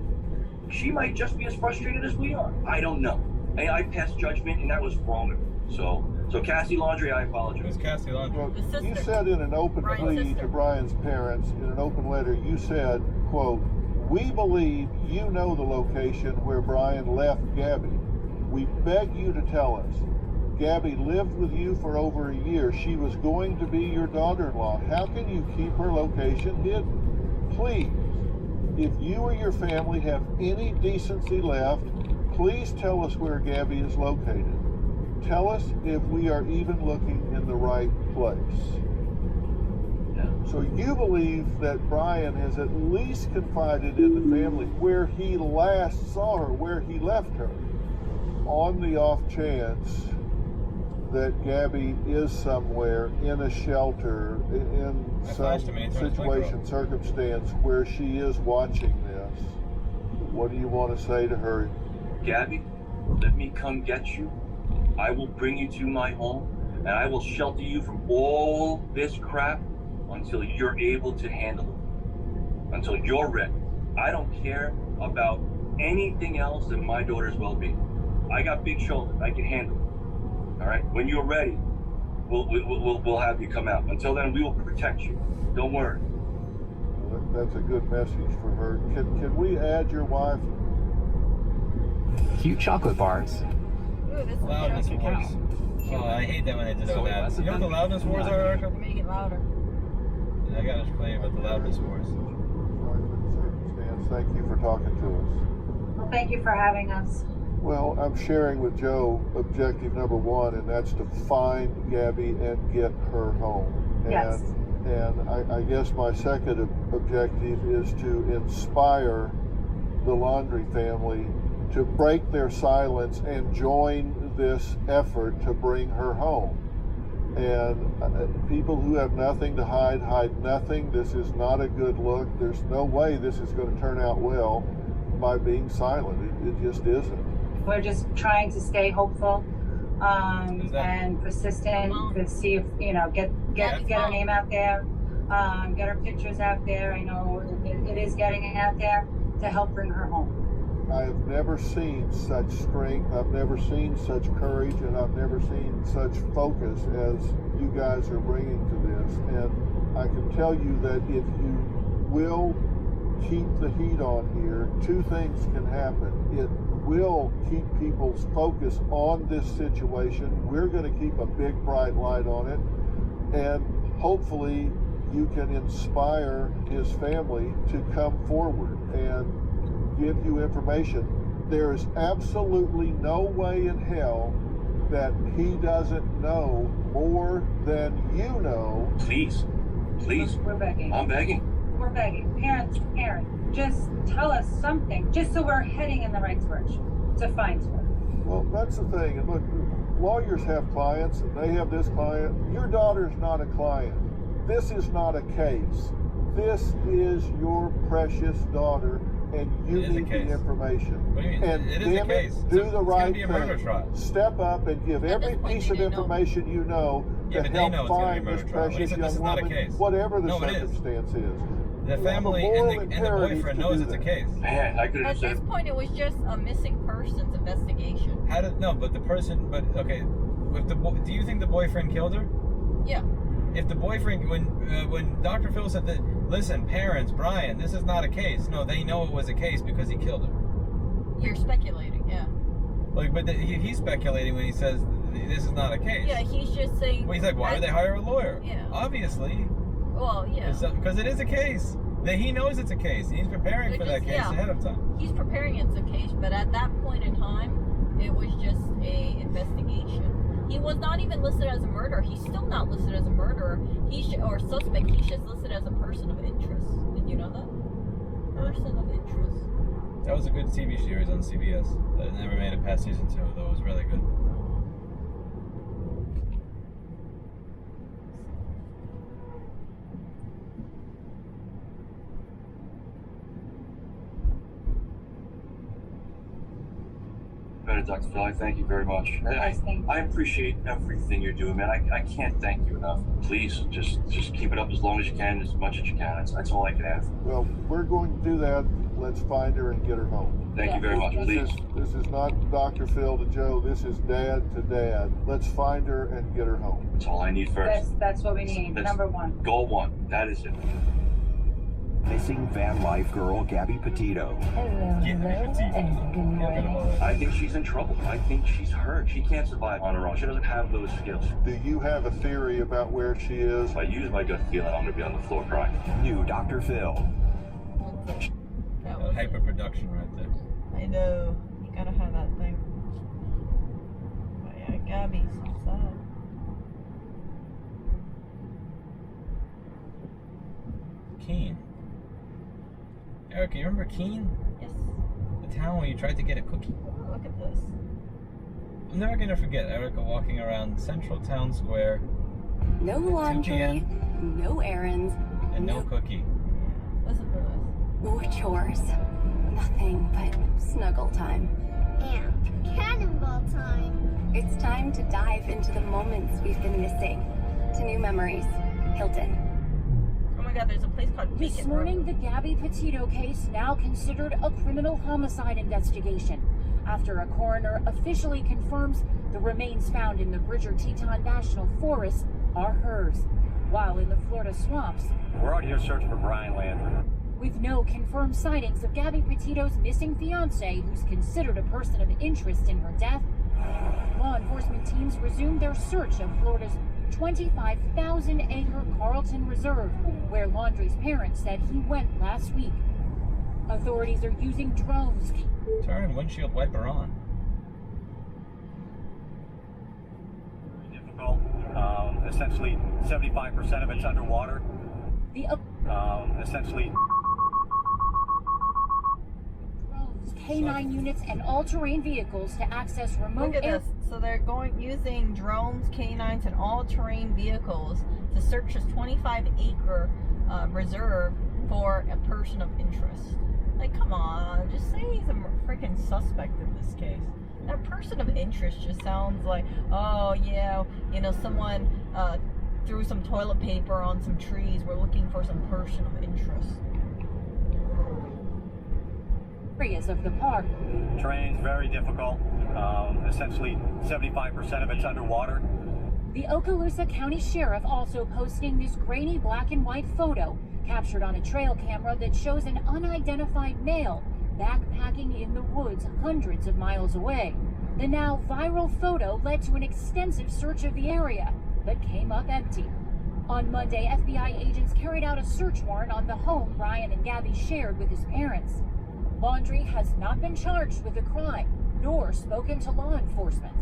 She might just be as frustrated as we are. I don't know. I passed judgment, and that was wrong of me. So Cassie Laundrie, I apologize. Who's Cassie Laundrie? Well, you said in an open plea to Brian's parents, in an open letter, you said, quote, "We believe you know the location where Brian left Gabby. We beg you to tell us. Gabby lived with you for over a year. She was going to be your daughter-in-law. How can you keep her location hidden? Please, if you or your family have any decency left, please tell us where Gabby is located. Tell us if we are even looking in the right place." So you believe that Brian has at least confided in the family where he last saw her, where he left her, on the off chance that Gabby is somewhere in a shelter, in some situation, circumstance where she is watching this, what do you want to say to her? Gabby, let me come get you. I will bring you to my home, and I will shelter you from all this crap until you're able to handle it, until you're ready. I don't care about anything else than my daughter's well-being. I got big shoulders. I can handle it. All right? When you're ready, we'll have you come out. Until then, we will protect you. Don't worry. Well, that's a good message for her. Can we add your wife? Cute chocolate bars. Ooh, this is Loudness wars. Oh, I hate that when they do that. You know what the loudness wars are, Erica? Make it louder. I gotta explain about the loudness wars. Sorry for the circumstance. Thank you for talking to us. Well, thank you for having us. Well, I'm sharing with Joe objective number one, and that's to find Gabby and get her home. Yes. And I guess my second objective is to inspire the Laundrie family to break their silence and join this effort to bring her home. And people who have nothing to hide, hide nothing. This is not a good look. There's no way this is going to turn out well by being silent. It just isn't. We're just trying to stay hopeful and persistent to see if, get her name out there, get her pictures out there. I know it is getting out there to help bring her home. I have never seen such strength, I've never seen such courage, and I've never seen such focus as you guys are bringing to this. And I can tell you that if you will keep the heat on here, two things can happen. It will keep people's focus on this situation. We're going to keep a big bright light on it, and hopefully you can inspire his family to come forward and give you information. There is absolutely no way in hell that he doesn't know more than you know. Please, We're begging. I'm begging. We're begging. Parents, just tell us something, just so we're heading in the right direction to find her. Well, that's the thing. And look, lawyers have clients, and they have this client. Your daughter's not a client. This is not a case. This is your precious daughter, and you need the information. What do you mean? And It is a case. do the right It's gonna be a murder thing. trial. Step up and give every piece of information you know Yeah, to but they know help it's gonna be a find this murder trial. When he precious said young this is not a woman, case. whatever the No, it is. circumstance is. The family and the boyfriend knows it's a case. Man, I could At this point, it was just a missing persons investigation. But the person, okay, do you think the boyfriend killed her? Yeah. If the boyfriend, when Dr. Phil said that, listen, parents, Brian, this is not a case. No, they know it was a case because he killed her. You're speculating, yeah. He's speculating when he says this is not a case. Yeah, he's just saying. Well, he's like, why would they hire a lawyer? Yeah. Obviously. Well, yeah. Because it is a case. He knows it's a case. He's preparing for that case ahead of time. He's preparing it's a case, but at that point in time, it was just a investigation. He was not even listed as a murderer. He's still not listed as a murderer. Or suspect. He's just listed as a person of interest. Did you know that? Person of interest. That was a good TV series on CBS. That never made it past season 2, though it was really good. Dr. Phil, I thank you very much. I appreciate everything you're doing, man. I can't thank you enough. Please, just keep it up as long as you can, as much as you can. That's all I can ask. Well, we're going to do that. Let's find her and get her home. Thank you very much. Please. This is not Dr. Phil to Joe. This is Dad to Dad. Let's find her and get her home. That's all I need first. That's what we need. That's number one. Goal one. That is it. Missing van life girl Gabby Petito. Hello, and good morning. I think she's in trouble. I think she's hurt. She can't survive on her own. She doesn't have those skills. Do you have a theory about where she is? If I use my gut feeling, I'm going to be on the floor crying. New Dr. Phil. Hyper production right there. I know. You gotta have that thing. But yeah, Gabby's sad. Keene. Erica, you remember Keene? Yes. The town where you tried to get a cookie? Look at this. I'm never gonna forget Erica walking around Central Town Square. No laundry, no errands, and no cookie. Listen for this. Or chores. Nothing but snuggle time. And cannonball time. It's time to dive into the moments we've been missing. To new memories. Hilton. Oh my god, there's a place called This Beacon morning, Road. the Gabby Petito case now considered a criminal homicide investigation after a coroner officially confirms the remains found in the Bridger Teton National Forest are hers, while in the Florida swamps, we're out here searching for Brian Landry. with no confirmed sightings of Gabby Petito's missing fiance, who's considered a person of interest in her death, law enforcement teams resumed their search of Florida's 25,000-acre Carlton Reserve, where Laundrie's parents said he went last week. Authorities are using drones. Turn windshield wiper on. Difficult. Essentially, 75% of it's underwater. Essentially. Drones, K9 units, and all-terrain vehicles to access remote Look at air. this. So they're using drones, canines, and all-terrain vehicles to search this 25-acre reserve for a person of interest. Like, come on, just say he's a freaking suspect in this case. That person of interest just sounds like, oh yeah, you know, someone threw some toilet paper on some trees. We're looking for some person of interest. Areas of the park. Terrain's very difficult. Essentially, 75% of it's underwater. The Okaloosa County Sheriff also posting this grainy black and white photo captured on a trail camera that shows an unidentified male backpacking in the woods hundreds of miles away. The now viral photo led to an extensive search of the area, but came up empty. On Monday, FBI agents carried out a search warrant on the home Brian and Gabby shared with his parents. Laundrie has not been charged with the crime, nor spoken to law enforcement.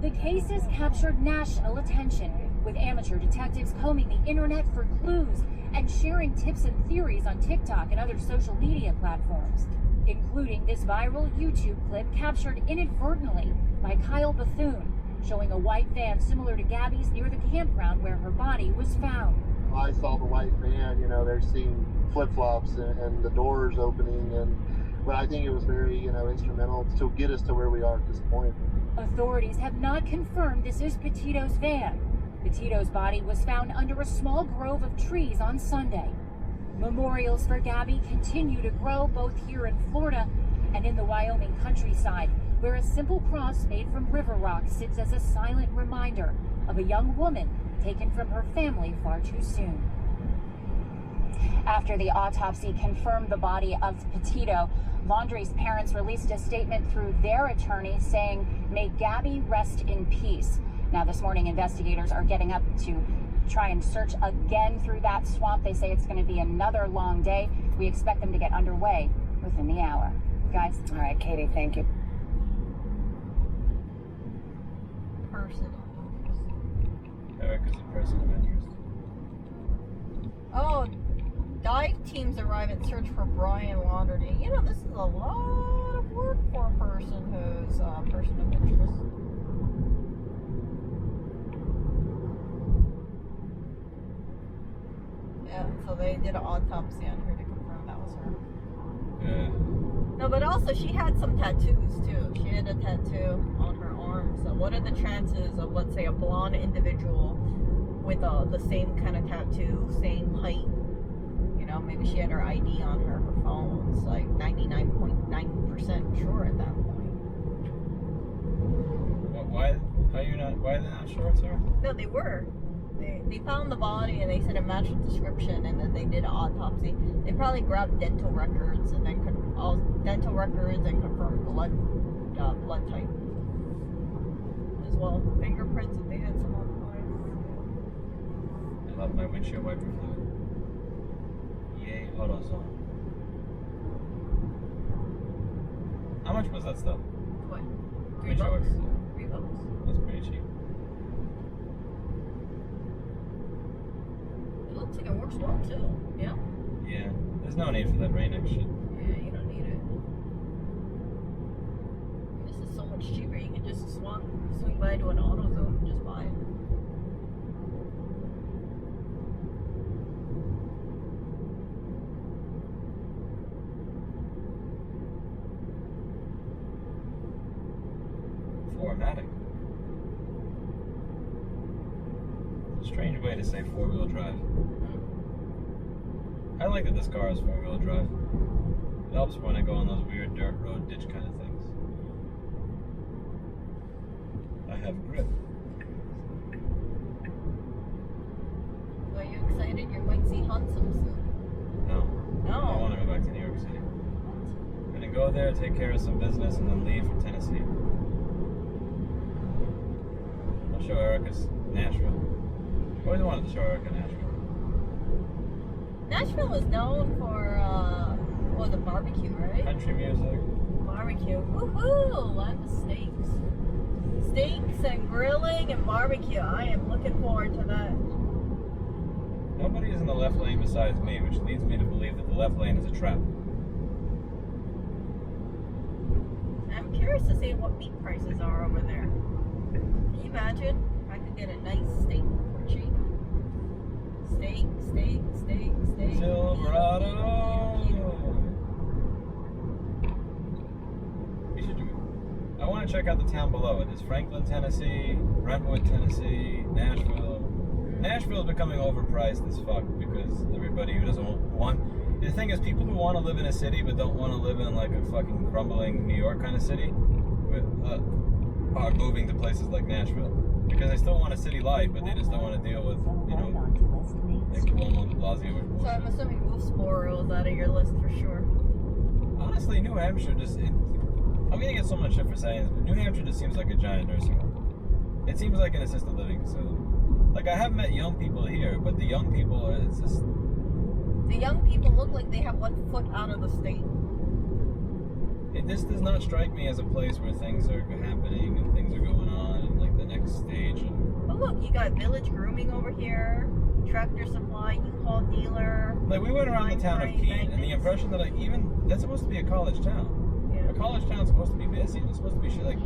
The case has captured national attention, with amateur detectives combing the internet for clues and sharing tips and theories on TikTok and other social media platforms, including this viral YouTube clip captured inadvertently by Kyle Bethune, showing a white van similar to Gabby's near the campground where her body was found. I saw the white van, you know, they're seeing flip-flops and the doors opening, but I think it was very, you know, instrumental to get us to where we are at this point. Authorities have not confirmed this is Petito's van. Petito's body was found under a small grove of trees on Sunday. Memorials for Gabby continue to grow both here in Florida and in the Wyoming countryside, where a simple cross made from river rock sits as a silent reminder of a young woman taken from her family far too soon. After the autopsy confirmed the body of Petito, Laundrie's parents released a statement through their attorney saying, "May Gabby rest in peace." Now, this morning, investigators are getting up to try and search again through that swamp. They say it's going to be another long day. We expect them to get underway within the hour. Guys? All right, Katie, thank you. Person. Erica's a person of interest. Oh, dive teams arrive and search for Brian Laundrie. You know, this is a lot of work for a person who's a person of interest. Yeah, so they did an autopsy on her to confirm that was her. Yeah. No, but also she had some tattoos too. She had a tattoo on her arm. So what are the chances of, let's say, a blonde individual with the same kind of tattoo, same height? You know, maybe she had her ID on her phone. It's like 99.9% sure at that point. Why are they not sure, sir? No, they were. They found the body and they said it matched the description, and then they did an autopsy. They probably grabbed dental records and then confirmed blood type as well. Fingerprints, if they had some on the body. I love my windshield wiper fluid. Yay, AutoZone. How much was that stuff? What? Windshield wipers. $3. That's pretty cheap. It looks like it works well too. Yeah. Yeah. There's no need for that Rain-X shit. Yeah, you don't need it. This is so much much cheaper. You can just swing by to an AutoZone and just buy it. Formatic. Strange way to say four-wheel drive. I like that this car is four-wheel drive. It helps when I go on those weird dirt road ditch kind of things. I have grip. Are you excited? You're going to see Handsome soon. No. No. I want to go back to New York City. I'm going to go there, take care of some business, and then leave for Tennessee. I'll show Erica's Nashville. I always wanted to show Erica Nashville. Nashville is known for, the barbecue, right? Country music. Barbecue. Woohoo! I'm the steaks. Steaks and grilling and barbecue. I am looking forward to that. Nobody is in the left lane besides me, which leads me to believe that the left lane is a trap. I'm curious to see what meat prices are over there. Can you imagine? I could get a nice steak for cheap. Steak. Silverado! We should do it. I want to check out the town below it. It's Franklin, Tennessee, Brentwood, Tennessee, Nashville. Nashville is becoming overpriced as fuck because everybody who doesn't want... The thing is, people who want to live in a city but don't want to live in like a fucking crumbling New York kind of city are moving to places like Nashville. Because they still want a city life, but they just don't want to deal with, you know, like Cuomo de Blasio. So I'm assuming Wolfeboro is out of your list for sure. Honestly, New Hampshire just... I'm gonna get so much shit for saying this, but New Hampshire just seems like a giant nursing home. It seems like an assisted living facility. Like, I have met young people here, but the young people, it's just... The young people look like they have 1 foot out of the state. This does not strike me as a place where things are happening and things are going on and like the next stage. And... Oh look, you got Village Grooming over here, Tractor Supply, U-Haul dealer. Like, we went around the town of Keene, and the impression that that's supposed to be a college town. Yeah. A college town's supposed to be busy. It's supposed to be shit like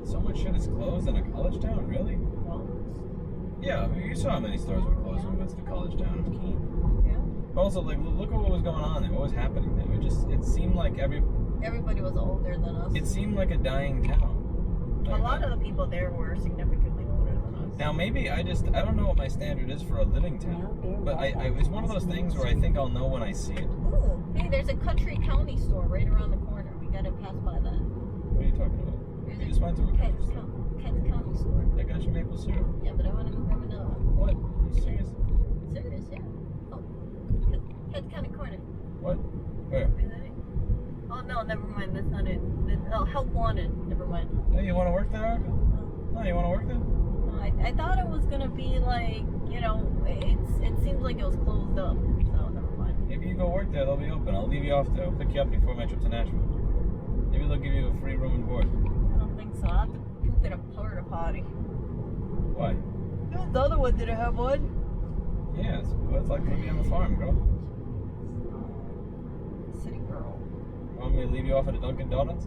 so much shit is closed in a college town, really? Well, yeah, I mean, you saw how many stores were closed when we went to the college town of Keene. yeah. But also, like, look at what was going on there. What was happening there? It seemed like everybody was older than us. It seemed like a dying town. Like, a lot of the people there were significantly older than us. Now, maybe I don't know what my standard is for a living town, but it's one of those things where I think I'll know when I see it. Ooh, hey, there's a Country County store right around the corner. We gotta pass by that. What are you talking about? You just went to a country store. Kent County store. I got your maple syrup. Yeah, but I want to go grab another one. What? Are you serious? Serious, yeah. Oh, Kent County corner. What? Where? Is that it? Oh, no, never mind. That's not it. Help wanted. Never mind. Hey, you want to work there, Erica? No, you want to work there? I thought it was gonna be like, you know, it seems like it was closed up, so never mind. Maybe you go work there, they'll be open. I'll leave you off there. I'll pick you up before my trip to Nashville. Maybe they'll give you a free room and board. I don't think so. I'll have to poop in a porta potty. Why? The other one didn't have one. Yeah, it's like living on the farm, girl. City girl. Want me to leave you off at a Dunkin' Donuts?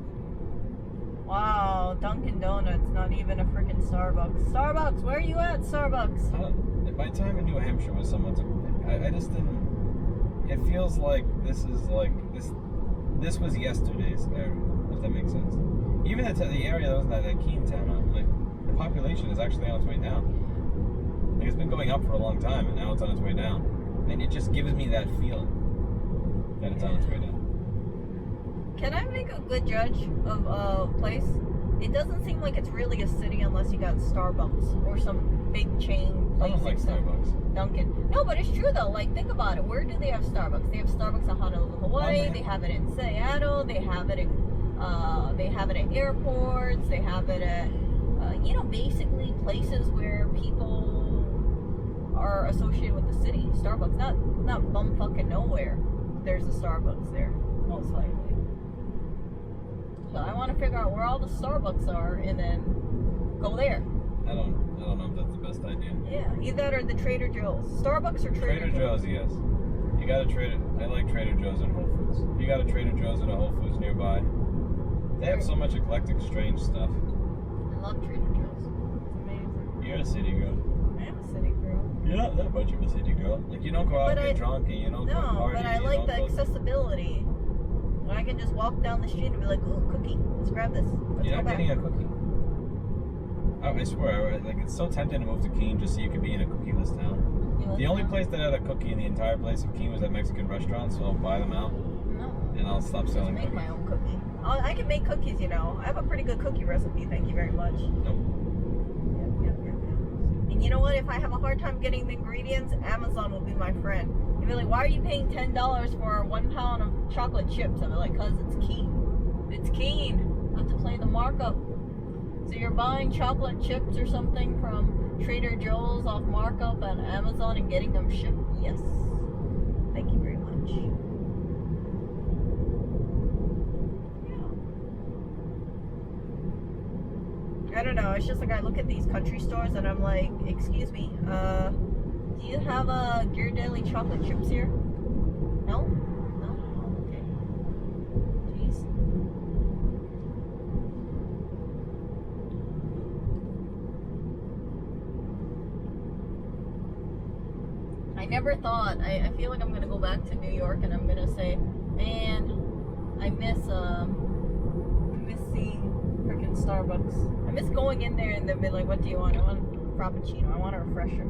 Wow, Dunkin' Donuts, not even a freaking Starbucks. Starbucks, where are you at, Starbucks? My time in New Hampshire was somewhat... I just didn't... It feels like this is like... This was yesterday's area, if that makes sense. Even the area that was in that Keene town, like, the population is actually on its way down. Like, it's been going up for a long time, and now it's on its way down. And it just gives me that feeling that it's on its way down. Can I make a good judge of a place? It doesn't seem like it's really a city unless you got Starbucks or some big chain place. I don't like Starbucks. Dunkin'. No, but it's true though. Like, think about it. Where do they have Starbucks? They have Starbucks in Honolulu, Hawaii. They have it in Seattle. They have it in at airports. They have it at you know, basically places where people are associated with the city. Starbucks, not bumfucking nowhere. There's a Starbucks there, most likely. So I want to figure out where all the Starbucks are and then go there. I don't know if that's the best idea. Yeah, either that or the Trader Joe's. Starbucks or Trader Joe's? Yes. You got I like Trader Joe's and Whole Foods. If you got a Trader Joe's and a Whole Foods nearby, They have so much eclectic, strange stuff. I love Trader Joe's. It's amazing. You're a city girl. I am a city girl. You're not that much of a city girl. Like, you don't go out and get drunk and you don't go party. No, but I like the accessibility. When I can just walk down the street and be like, ooh, cookie. Let's grab this. Let's You're go not back. getting a cookie. I swear, like, it's so tempting to move to Keene just so you could be in a cookie-less town. The only place that had a cookie in the entire place of Keene was that Mexican restaurant, so I'll buy them out. No. And I'll stop selling Make cookies. my own cookie. I can make cookies, you know. I have a pretty good cookie recipe, thank you very much. Nope. Yep. And you know what? If I have a hard time getting the ingredients, Amazon will be my friend. You'll be like, why are you paying $10 for 1 pound of chocolate chips? I'll be like, cause it's Keene. It's Keene. I have to play the markup. So you're buying chocolate chips or something from Trader Joe's off markup on Amazon and getting them shipped? Yes. Thank you very much. I don't know, it's just like I look at these country stores and I'm like, excuse me, do you have Ghirardelli chocolate chips here? No? No? Oh, okay. Jeez. I never thought, I feel like I'm gonna go back to New York and I'm gonna say, man, I miss seeing freaking Starbucks. I miss going in there and they'll be like, what do you want? I want a Frappuccino. I want a refresher.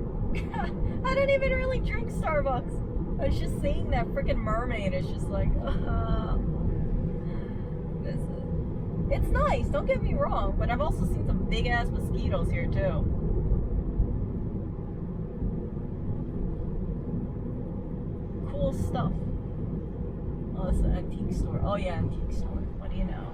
I don't even really drink Starbucks. I was just seeing that freaking mermaid. It's just like, it's nice. Don't get me wrong. But I've also seen some big ass mosquitoes here too. Cool stuff. Oh, it's an antique store. Oh yeah, antique store. What do you know?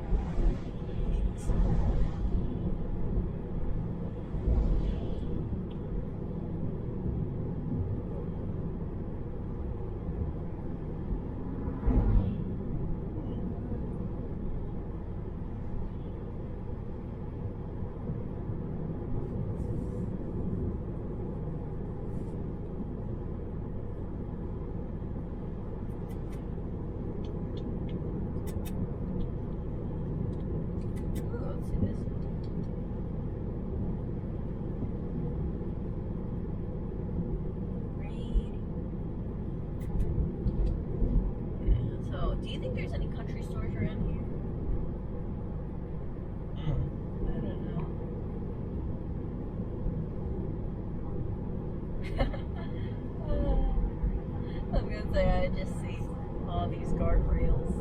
Do you think there's any country stores around here? I don't know. I was gonna say, I just see all these guardrails.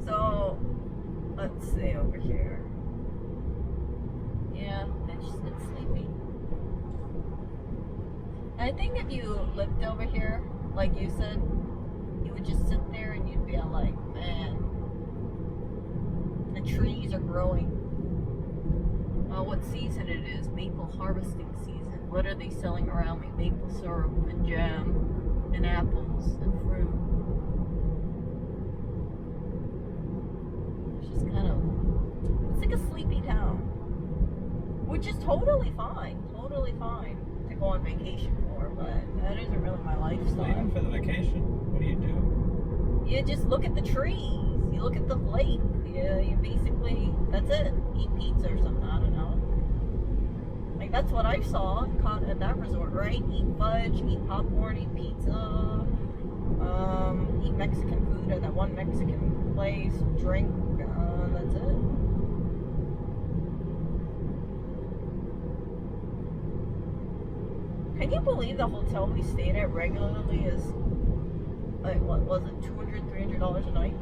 So, let's see over here. Yeah, it's sleepy. I think if you lived over here, like you said, you would just sit there and you'd be like, man, the trees are growing. What season it is? Maple harvesting season. What are they selling around me? Maple syrup and jam and apples and fruit. It's just kind of, it's like a sleepy town. Which is totally fine to go on vacation for, but that isn't really my lifestyle. Well, even for the vacation, what do you do? You just look at the trees, you look at the lake, you basically, that's it. Eat pizza or something, I don't know. Like, that's what I saw at that resort, right? Eat fudge, eat popcorn, eat pizza, eat Mexican food at that one Mexican place, drink, that's it. Can you believe the hotel we stayed at regularly is, like, what was it, $200, $300 a night?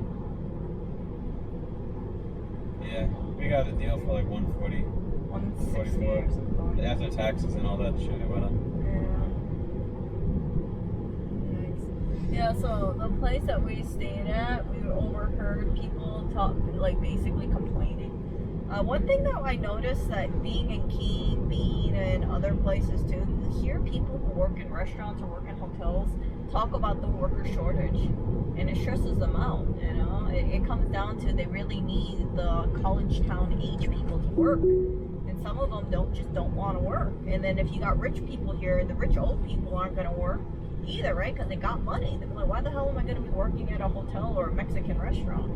Yeah, we got a deal for like $140, $160 or something. After taxes and all that shit, it went up. Yeah, so the place that we stayed at, we overheard people talk, like, basically complaining. One thing that I noticed, that being in Keene, being in other places too, you hear people who work in restaurants or work in hotels talk about the worker shortage, and it stresses them out, you know? It comes down to they really need the college town age people to work. And some of them don't want to work. And then if you got rich people here, the rich old people aren't going to work either, right? Because they got money. They're like, why the hell am I going to be working at a hotel or a Mexican restaurant?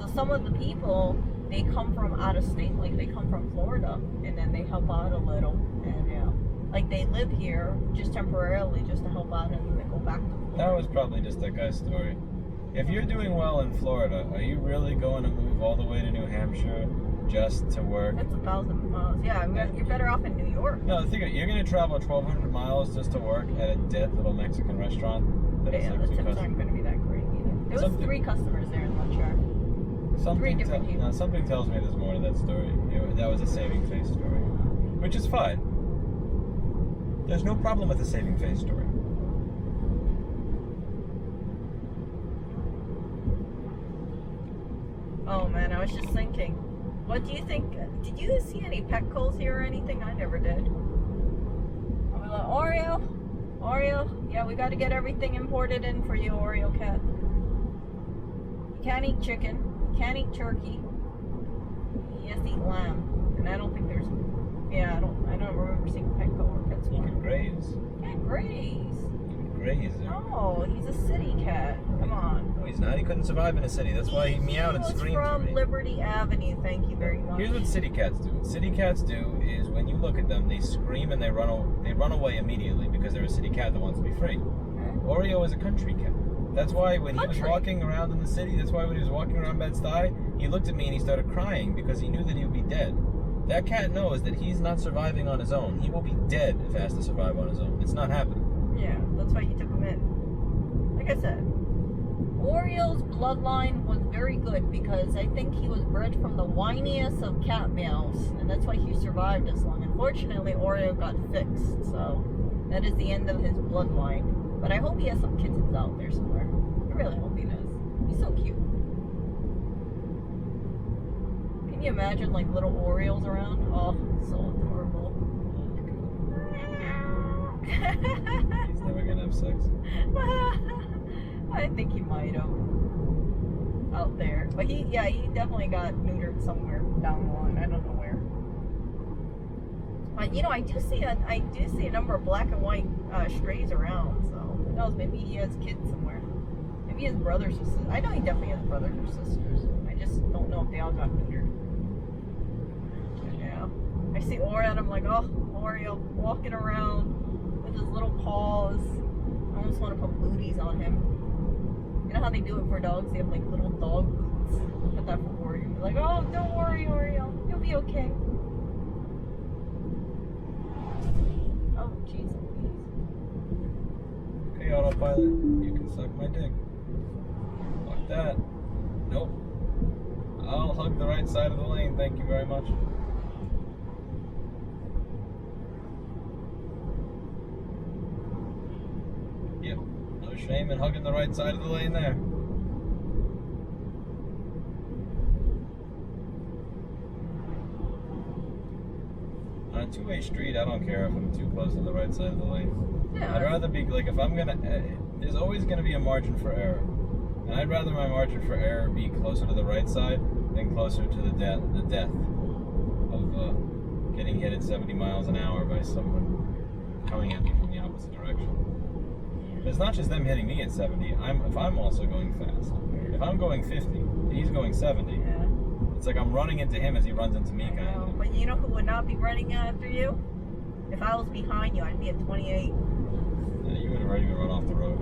So some of the people, they come from out of state, like they come from Florida, and then they help out a little, and like they live here just temporarily, just to help out, and then they go back to Florida. That was probably just that guy's story. If you're doing well in Florida, are you really going to move all the way to New Hampshire just to work? That's 1,000 miles. Yeah, I mean, you're better off in New York. No, think of it. You're going to travel 1,200 miles just to work at a dead little Mexican restaurant. Yeah, the tips aren't going to be that great either. There was 3 customers there in lunch. Something tells me there's more to that story. That was a saving face story, which is fine. There's no problem with a saving face story. Oh man, I was just thinking, what do you think? Did you see any Petcos here or anything? I never did. I was like, Oreo, yeah, we got to get everything imported in for you, Oreo cat. You can't eat chicken. Can't eat turkey. He has to eat lamb, and I don't think there's. Yeah, I don't remember seeing Petco or PetSmart. He can graze. Can't graze. He can graze. No, he's a city cat. Come on. No, he's not. He couldn't survive in a city. That's why he meowed and screamed for me. From Liberty Avenue. Thank you very much. Here's what city cats do. What city cats do is when you look at them, they scream and they run away immediately because they're a city cat that wants to be free. Okay. Oreo is a country cat. That's why when he was walking around in the city, that's why when he was walking around Bed-Stuy, he looked at me and he started crying because he knew that he would be dead. That cat knows that he's not surviving on his own. He will be dead if he has to survive on his own. It's not happening. Yeah, that's why you took him in. Like I said, Oreo's bloodline was very good because I think he was bred from the whiniest of cat males, and that's why he survived as long. Unfortunately, Oreo got fixed, so that is the end of his bloodline. But I hope he has some kittens out there somewhere. I really hope he does. He's so cute. Can you imagine like little Oreos around? Oh, so adorable. He's never gonna have sex. I think he might have. Out there. But he definitely got neutered somewhere down the line. I don't know where. But I do see a number of black and white strays around, so who knows, maybe he has kids somewhere. Maybe his brothers or sisters. I know he definitely has brothers or sisters. I just don't know if they all got neutered. Yeah. I see Oreo and I'm like, oh, Oreo walking around with his little paws. I almost want to put booties on him. You know how they do it for dogs? They have like little dog boots. Put that for Oreo. You're like, oh, don't worry, Oreo. You'll be okay. Oh, jeez. Okay, autopilot, you can suck my dick. Fuck that. Nope. I'll hug the right side of the lane, thank you very much. Yep, no shame in hugging the right side of the lane there. On a two-way street, I don't care if I'm too close to the right side of the lane. Yeah, I'd rather be, like, if I'm gonna, there's always gonna be a margin for error. And I'd rather my margin for error be closer to the right side than closer to the death of getting hit at 70 miles an hour by someone coming at me from the opposite direction. But it's not just them hitting me at 70, if I'm also going fast. If I'm going 50, he's going 70. It's like I'm running into him as he runs into me, kind of. But you know who would not be running after you? If I was behind you, I'd be at 28. Yeah, you would have already been run off the road.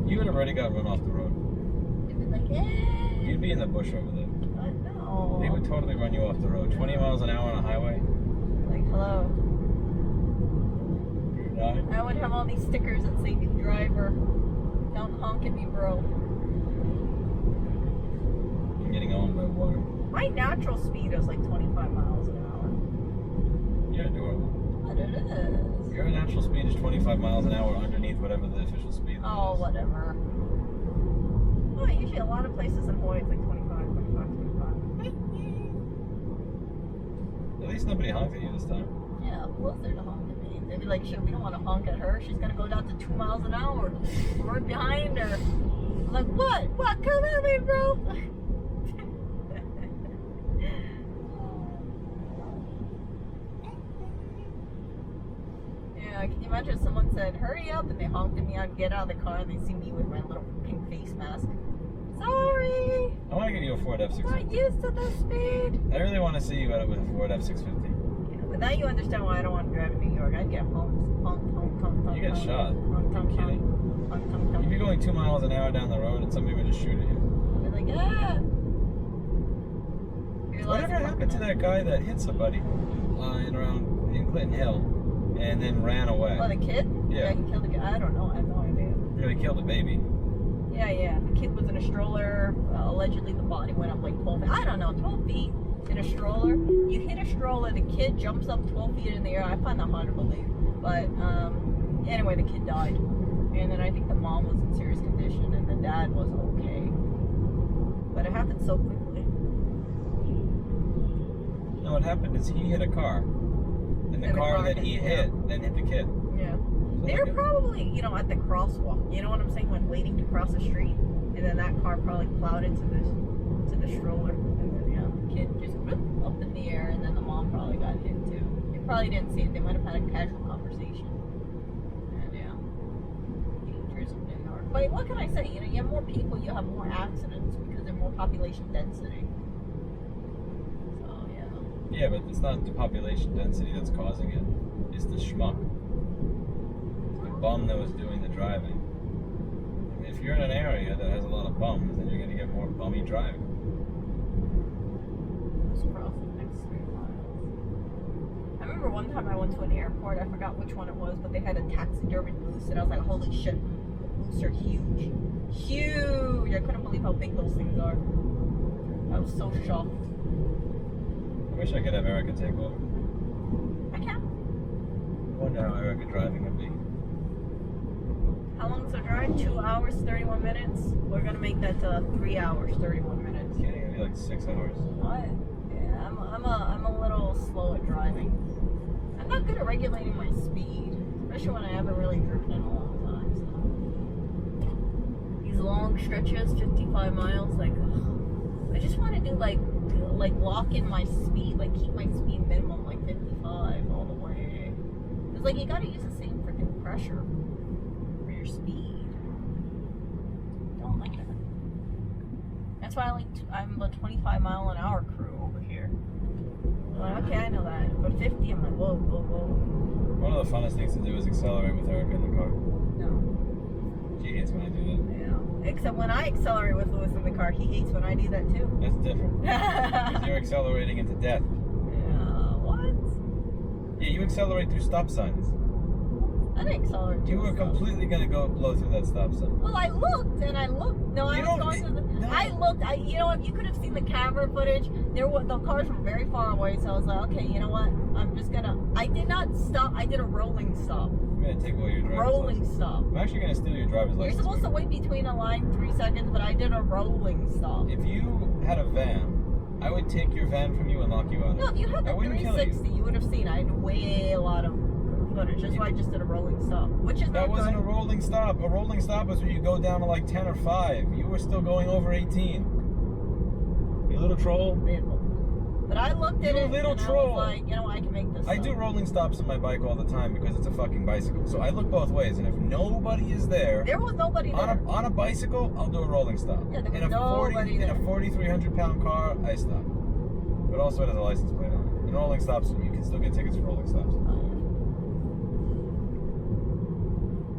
You would have already got run off the road. You'd be like, hey. You'd be in the bush over there. I know. They would totally run you off the road. 20 miles an hour on a highway. Like, hello. I would have all these stickers that say new driver. Don't honk at me, bro. Getting owned by water. My natural speed is like 25 miles an hour. You're adorable. But it is. Your natural speed is 25 miles an hour underneath whatever the official speed limit Oh, is. whatever. Well, usually a lot of places in Hawaii it's like 25, 25, 25. At least nobody honked at you this time. Yeah, who else there to honk at me? They'd be like, shit, we don't want to honk at her. She's gonna go down to 2 miles an hour. We're right behind her. I'm like, what? What? Come at me, bro. Can you imagine if someone said, hurry up, and they honked at me out, get out of the car, and they see me with my little pink face mask. Sorry! I want to get you a Ford F650. I'm not used to this speed. I really want to see you with a Ford F650. Yeah, but now you understand why I don't want to drive in New York. I'd get honks. You get shot. I'm kidding. You'd be going 2 miles an hour down the road and somebody would just shoot at you. I'd be like, ah! Whatever happened to that guy that hit somebody in Clinton Hill and then ran away? Oh, the kid? Yeah. He killed the kid. I don't know. I have no idea. Yeah, he killed a baby. Yeah. The kid was in a stroller. Allegedly, the body went up like 12 feet. I don't know, 12 feet in a stroller. You hit a stroller, the kid jumps up 12 feet in the air. I find that hard to believe. But anyway, the kid died. And then I think the mom was in serious condition and the dad was okay. But it happened so quickly. No, what happened is he hit a car. And the car that he hit then hit the kid. Yeah. They're probably, at the crosswalk. You know what I'm saying? When waiting to cross the street. And then that car probably plowed into the stroller. And then, the kid just up in the air. And then the mom probably got hit too. They probably didn't see it. They might have had a casual conversation. And dangerous in New York. But what can I say? You have more people, you have more accidents because there's more population density. Yeah, but it's not the population density that's causing it. It's the schmuck. It's the bum that was doing the driving. And if you're in an area that has a lot of bums, then you're going to get more bummy driving. Just cross the next 3 miles. I remember one time I went to an airport. I forgot which one it was, but they had a taxidermy moose, and I was like, holy shit, moose are huge. Huge! I couldn't believe how big those things are. I was so shocked. I wish I could have Erica take over. I can. I wonder how Erica driving would be. How long is the drive? 2 hours, 31 minutes? We're going to make that 3 hours, 31 minutes. It's going to be like 6 hours. What? Yeah, I'm a little slow at driving. I'm not good at regulating my speed, especially when I haven't really driven in a long time. So. These long stretches, 55 miles, I just want to do like lock in my speed, keep my speed minimum 55 all the way. It's you gotta use the same freaking pressure for your speed. Don't like that. That's why I'm the 25 mile an hour crew over here. Okay, I know that. But 50, I'm like, whoa. One of the funnest things to do is accelerate with Erica in the car. No. She hates when I do that. Yeah. Except when I accelerate with Lewis in the car, he hates when I do that too. That's different. Because you're accelerating into death. Yeah, what? Yeah, you accelerate through stop signs. I didn't accelerate. You were completely going to blow through that stop sign. Well, I looked. No, I was going to the... No. I looked. You know what? You could have seen the camera footage. The cars were very far away, so I was like, okay, you know what? I'm just going to... I did not stop. I did a rolling stop. I'm going to take away your driver's rolling license. Stop. I'm actually going to steal your driver's license. You're supposed to wait between a line 3 seconds, but I did a rolling stop. If you had a van, I would take your van from you and lock you out of it. No, if you had the 360, you would have seen I had a lot of footage. That's why I just did a rolling stop. That wasn't a rolling stop. A rolling stop is where you go down to 10 or 5. You were still going over 18. You little troll. But I looked at it little and troll. I was like, I can make this I do rolling stops on my bike all the time because it's a fucking bicycle. So I look both ways, and if nobody is there... There was nobody there. On a bicycle, I'll do a rolling stop. Yeah, there was nobody there. In a 4,300-pound car, I stop. But also it has a license plate on it. In rolling stops, you can still get tickets for rolling stops.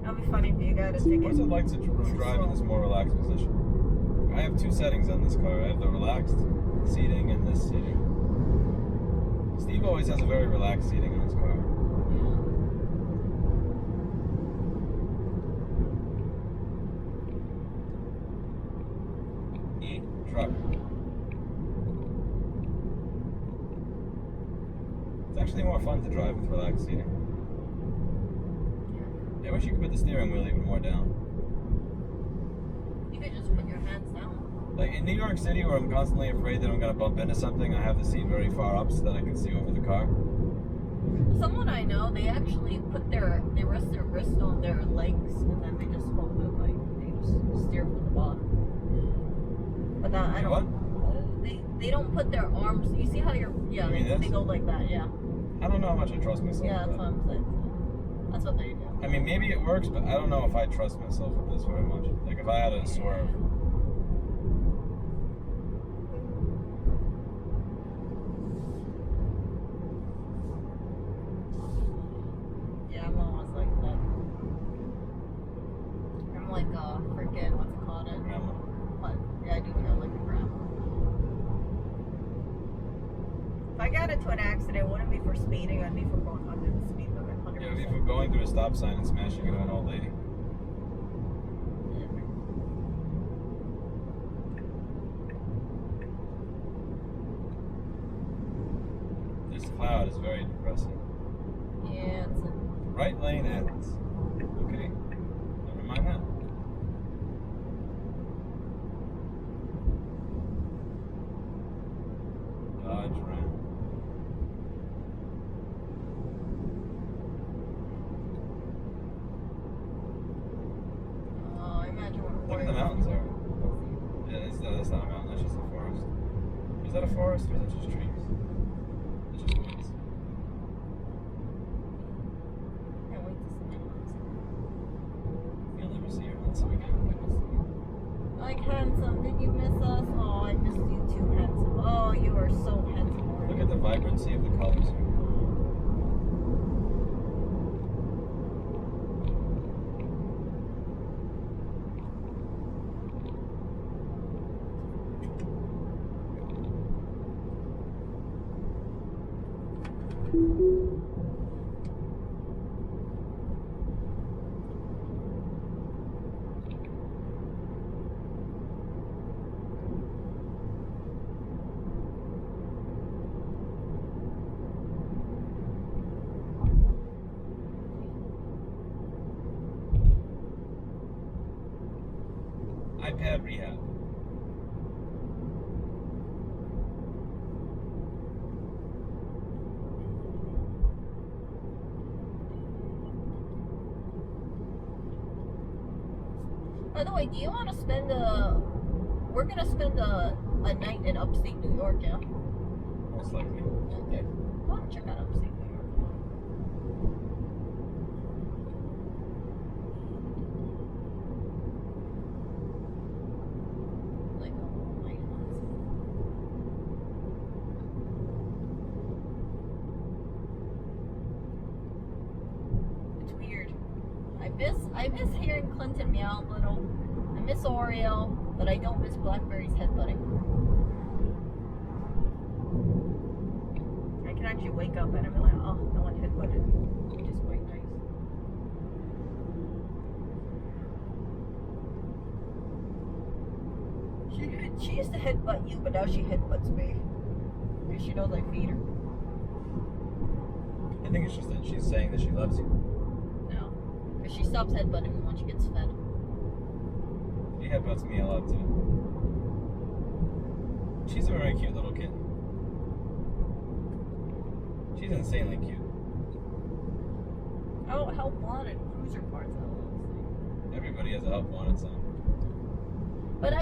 That'd be funny if you got a ticket. What is it like to drive in this more relaxed position? I have 2 settings on this car. I have the relaxed seating and this seating. Steve always has a very relaxed seating on his car. Truck. It's actually more fun to drive with relaxed seating. I wish you could put the steering wheel even more down. You could just put your hands down. In New York City, where I'm constantly afraid that I'm going to bump into something, I have the seat very far up so that I can see over the car. Someone I know, they actually they rest their wrist on their legs, and then they just hold it they just steer from the bottom. But that, I don't. What? They don't put their arms. You see how they go like that, yeah. I don't know how much I trust myself. Yeah, that's what I'm saying. That's what they do. I mean, maybe it works, but I don't know if I trust myself with this very much. Like, if I had to swerve. Yeah, I'm almost like that. I'm like, freaking, what's it called? Grandma. What? Yeah, I do feel like a grandma. If I got into an accident, it wouldn't be for speeding, I'd be for going under the speed limit, 100%. Yeah, if we're going through a stop sign and smashing into an old lady. This cloud is very depressing. Yeah, it's a... Right lane ends. Okay. Never mind that. Dodge Ram. Oh, I imagine what... Look at the mountains there. Yeah, that's not a mountain, that's just a forest. Is that a forest or is that just trees? It's just woods. Can't wait to see it. You'll never see her handsome again. Like, handsome, did you miss us? Oh, I missed you too, handsome. Oh, you are so handsome. Look at the vibrancy of the colors here. iPad Rehab. By the way, do you want to spend we're gonna spend a night in upstate New York, yeah? Most likely. Okay. I want to check out upstate New York. Like, oh my goodness. It's weird. I miss hearing Clinton meow a little. I miss Oreo, but I don't miss Blackberry's headbutting. I can actually wake up and I'm like, oh, no one headbutted me, which is quite nice. She used to headbutt you, but now she headbutts me. Because she knows I feed her. I think it's just that she's saying that she loves you. No. Because she stops headbutting me when she gets fed. She headbutts me a lot too. She's a very cute little kitten. She's insanely cute. Oh, help wanted cruiser parts. Everybody has a help wanted sign. But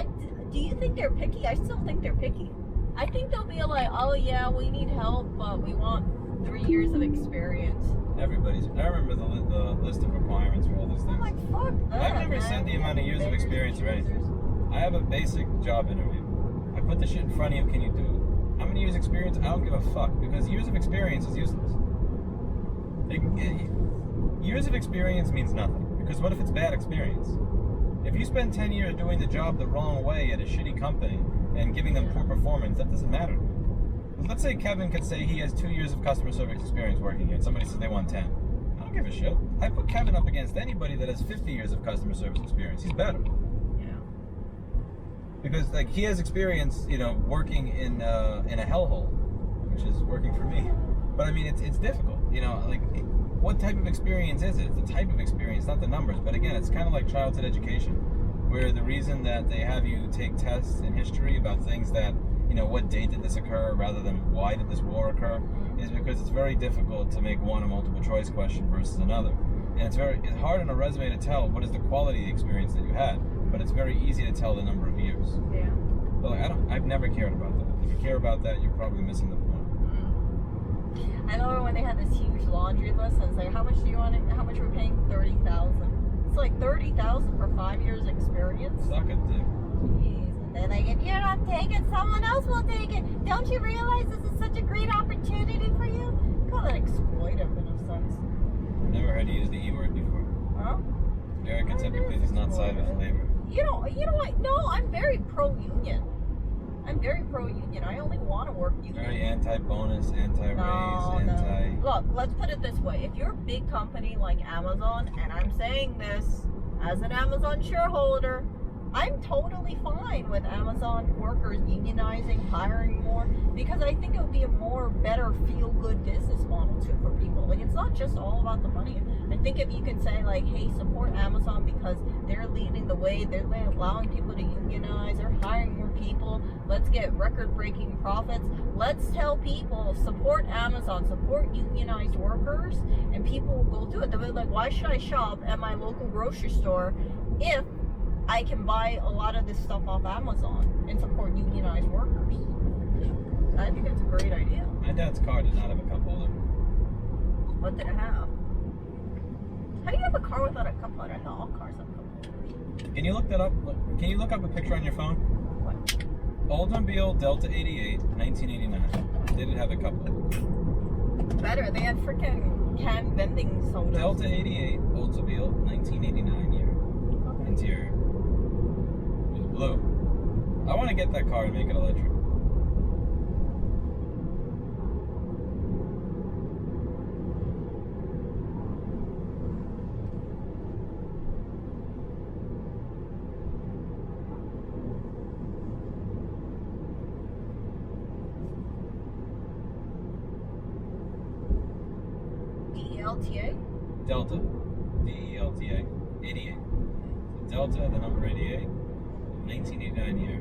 do you think they're picky? I still think they're picky. I think they'll be like, oh yeah, we need help, but we want 3 years of experience. I remember the list of requirements for all these things. I'm like, fuck that, I've never said the amount of years of experience or anything. I have a basic job interview. I put the shit in front of you, can you do it? How many years experience? I don't give a fuck, because years of experience is useless. Years of experience means nothing, because what if it's bad experience? If you spend 10 years doing the job the wrong way at a shitty company and giving them poor performance, that doesn't matter. Let's say Kevin could say he has 2 years of customer service experience working here, and somebody says they want 10. I don't give a shit. I put Kevin up against anybody that has 50 years of customer service experience. He's better. Yeah. Because like he has experience, you know, working in a hellhole, which is working for me. But I mean, it's difficult, you know. Like, what type of experience is it? It's the type of experience, not the numbers. But again, it's kind of like childhood education, where the reason that they have you take tests in history about things that, you know, what date did this occur rather than why did this war occur, is because it's very difficult to make one a multiple choice question versus another. And it's hard on a resume to tell what is the quality of the experience that you had, but it's very easy to tell the number of years. Yeah. But like, I've never cared about that. If you care about that, you're probably missing the point. I remember when they had this huge laundry list and say, how much do you want it? How much we're paying? $30,000. It's like $30,000 for 5 years experience. Suck it, dude. Jeez. And then like, if you're not taking, someone else will take it. Don't you realize this is such a great opportunity for you? Call that exploitive in a sense. Never heard you use the E word before. Huh? Arrogance typically does not side with labor. You know what? No, I'm very pro-union. I'm very pro-union. I only want to work union. Very anti-bonus, anti-raise, anti... Look, let's put it this way. If you're a big company like Amazon, and I'm saying this as an Amazon shareholder, I'm totally fine with Amazon workers unionizing, hiring more, because I think it would be a better feel-good business model too for people. Like, it's not just all about the money. I think if you can say like, hey, support Amazon because they're leading the way, they're allowing people to unionize, they're hiring more people, let's get record-breaking profits. Let's tell people, support Amazon, support unionized workers, and people will go through it. They'll be like, why should I shop at my local grocery store if I can buy a lot of this stuff off Amazon and support unionized workers? I think that's a great idea. My dad's car did not have a cup holder. What did it have? How do you have a car without a cup holder? No, all cars have cup holders. Can you look that up? Can you look up a picture on your phone? What? Oldsmobile Delta 88, 1989. Did it have a cup holder? Better. They had freaking can vending sodas. Delta 88, Oldsmobile, 1989 year. Okay. Interior. It was blue. I want to get that car and make it electric. DELTA? Delta. DELTA. 88. Delta, the number 88. 1989 year.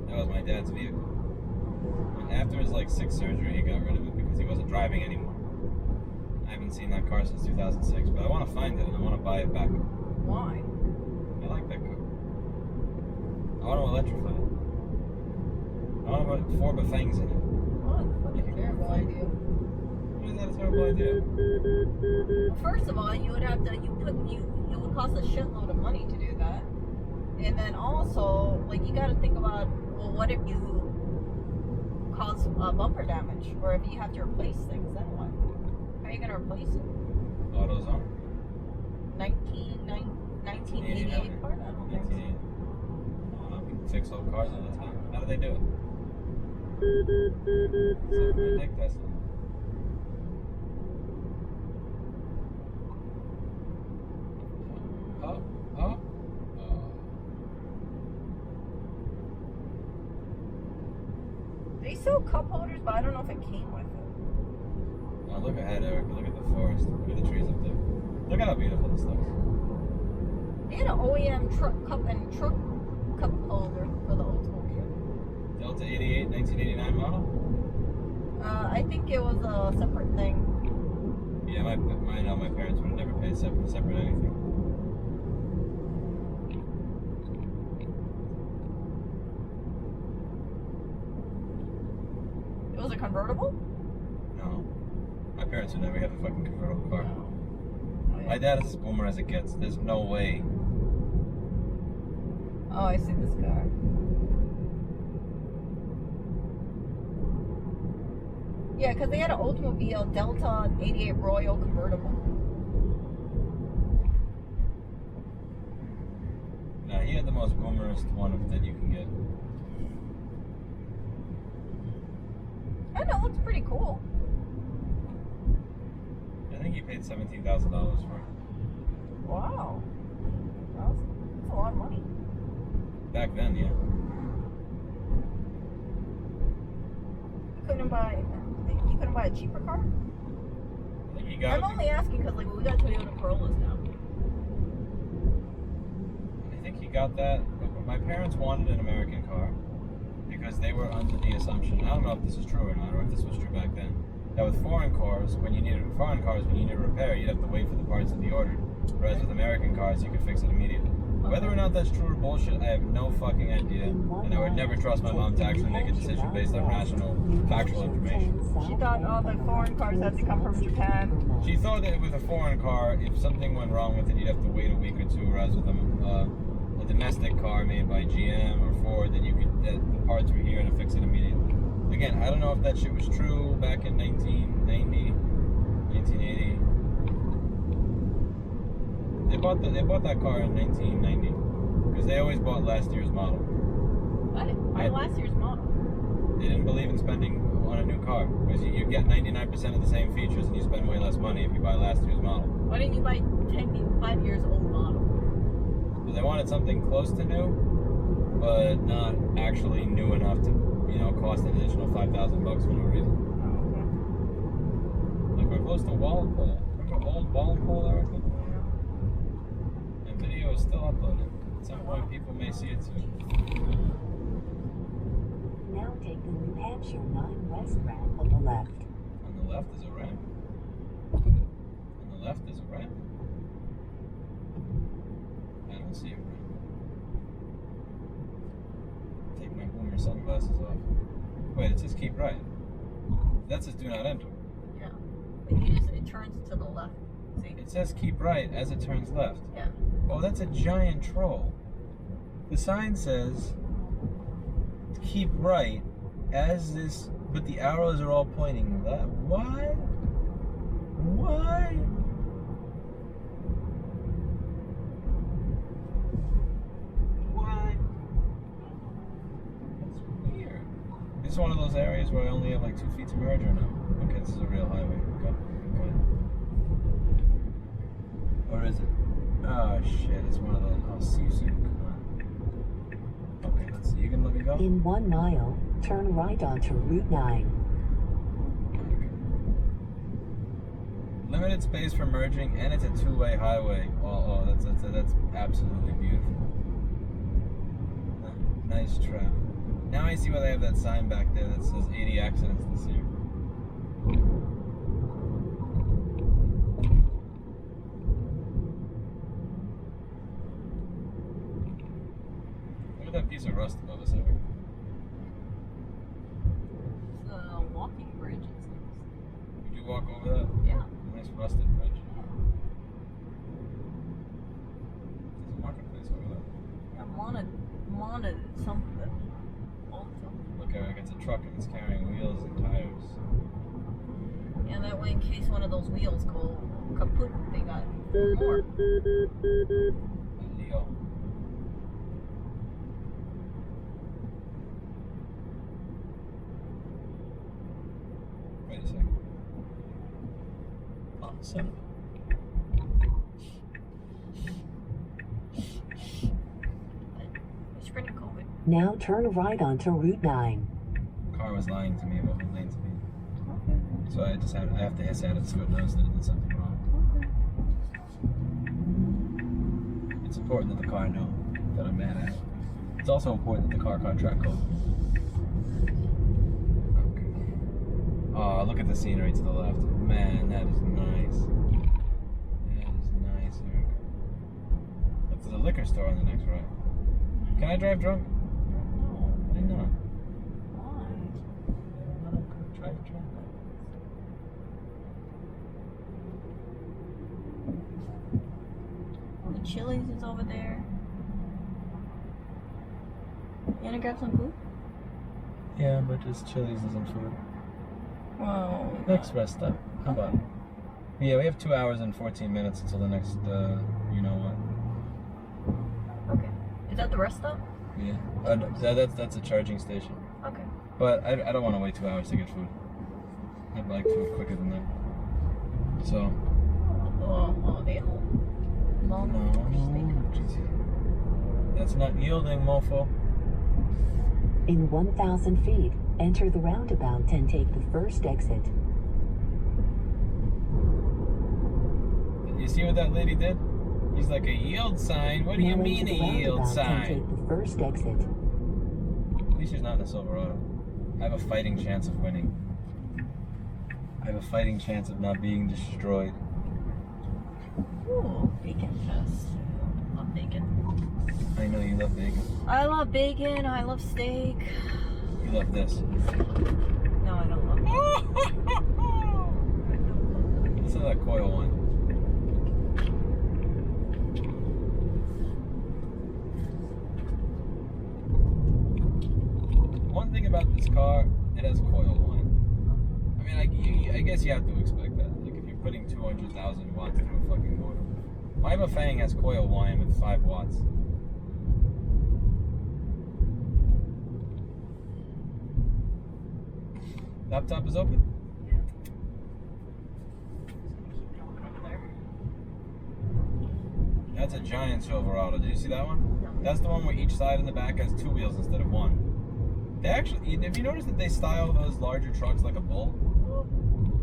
That was my dad's vehicle. And after his like 6th surgery, he got rid of it because he wasn't driving anymore. I haven't seen that car since 2006, but I want to find it and I want to buy it back. Why? I like that car. I want to electrify it. I want to put 4 Bafangs in it. What? That's a terrible idea. Why is that a terrible idea? Well, first of all, you would have to, it would cost a shitload of money to do that. And then also, like, you got to think about, well, what if you cause bumper damage? Or if you have to replace things, then what? How are you going to replace it? AutoZone? 1988 part? I don't think so. People fix old cars all the time. How do they do it? So ridiculous. They sell cup holders, but I don't know if it came with it. Oh, look ahead, Eric. Look at the forest. Look at the trees up there. Look at how beautiful this looks. They had an OEM truck cup holder for the Oldsmobile. Delta 88, 1989 model? I think it was a separate thing. Yeah, my parents would have never paid separate anything. It was a convertible? No. My parents would never have a fucking convertible car. Oh, yeah. My dad is as boomer as it gets. There's no way. Oh, I see this car. Yeah, because they had an Oldsmobile Delta 88 Royal convertible. Nah, he had the most boomerist one that you can get. I know, it looks pretty cool. I think he paid $17,000 for it. Wow. That's a lot of money. Back then, yeah. You couldn't buy a cheaper car? I think he got I'm only asking because like we got Toyota Corollas now. I think he got that. My parents wanted an American car because they were under the assumption, I don't know if this is true or not, or if this was true back then, that with foreign cars, when you needed a repair, you'd have to wait for the parts to be ordered. Whereas with American cars, you could fix it immediately. Whether or not that's true or bullshit, I have no fucking idea. And I would never trust my mom to actually make a decision based on rational, factual information. She thought all the foreign cars had to come from Japan. She thought that with a foreign car, if something went wrong with it, you'd have to wait a week or two, whereas with a domestic car made by GM or Ford, then you could, the parts were here to fix it immediately. Again, I don't know if that shit was true back in 1990, 1980. They bought that car in 1990 because they always bought last year's model. What? Why last year's model? They didn't believe in spending on a new car because you get 99% of the same features and you spend way less money if you buy last year's model. Why didn't you buy 5 years old model? Because they wanted something close to new, but not actually new enough to, cost an additional $5,000 for no reason. Like we're close to Wolfeboro. Remember old Wolfeboro, Erica? And video is still uploaded. At some point, people may see it soon. Now take the New Hampshire 9 West ramp on the left. On the left is a ramp. On the left is a ramp. I don't see a ramp. Take my boomer sunglasses off. Wait, it says keep right. That says do not enter. Yeah. It turns to the left. See? It says keep right as it turns left. Yeah. Oh, that's a giant troll. The sign says keep right as this, but the arrows are all pointing left. What? What? What? That's weird. This is one of those areas where I only have like 2 feet to merge or no? Okay, this is a real highway. Okay. Or is it? Oh shit, it's one of those. I'll see you soon. Come on. Okay, let's see. You can let me go? In 1 mile, turn right onto Route 9. Limited space for merging, and it's a 2-way highway. Oh, that's absolutely beautiful. Nice trap. Now I see why they have that sign back there that says 80 accidents this year. Look at that piece of rust above us over. It's a walking bridge, it seems. Would you walk over that? Yeah. Nice rusted bridge. There's a marketplace over there. Yeah, Mona something. Look, Eric, it's a truck and it's carrying wheels and tires. Yeah, that way in case one of those wheels go kaput, they got more. Leo. Wait a second. Oh, son of a... Spreading COVID. Now turn right onto Route 9. The car was lying to me about the lane speed. So I have to hiss at it so it knows that it did something wrong. It's important that the car know that I'm mad at it. It's also important that the car caught track code. Okay. Oh, look at the scenery to the left. Man, that is nice. That is nice, Eric. Look, there's a liquor store on the next right. Can I drive drunk? No. Why not? Why? Drive drunk. The Chili's is over there. You wanna grab some food? Yeah, but just Chili's isn't food. Well, Next rest stop. How about it? Yeah, we have 2 hours and 14 minutes until the next, you know what. okay. Is that the rest stop? Yeah. No, that's a charging station. Okay. But I don't want to wait 2 hours to get food. I'd like food quicker than that. So. Oh, they hold long. No. That's not yielding, mofo. In 1,000 feet, enter the roundabout and take the first exit. You see what that lady did? He's like a yield sign. What do you mean a yield sign? Take the first exit. At least she's not in a Silverado. I have a fighting chance of winning. I have a fighting chance of not being destroyed. Ooh, bacon test. Love bacon. I know you love bacon. I love bacon. I love steak. You love this. No, I don't love it. Listen to that coil one. One thing about this car, it has coil one. I mean, I guess you have to expect that. Like, if you're putting 200,000 watts through a fucking motor. My Bafang has coil wine with 5 watts. Laptop is open? Yeah. That's a giant Silverado. Did you see that one? No. That's the one where each side and the back has 2 wheels instead of 1. They actually, have you noticed that they style those larger trucks like a bull?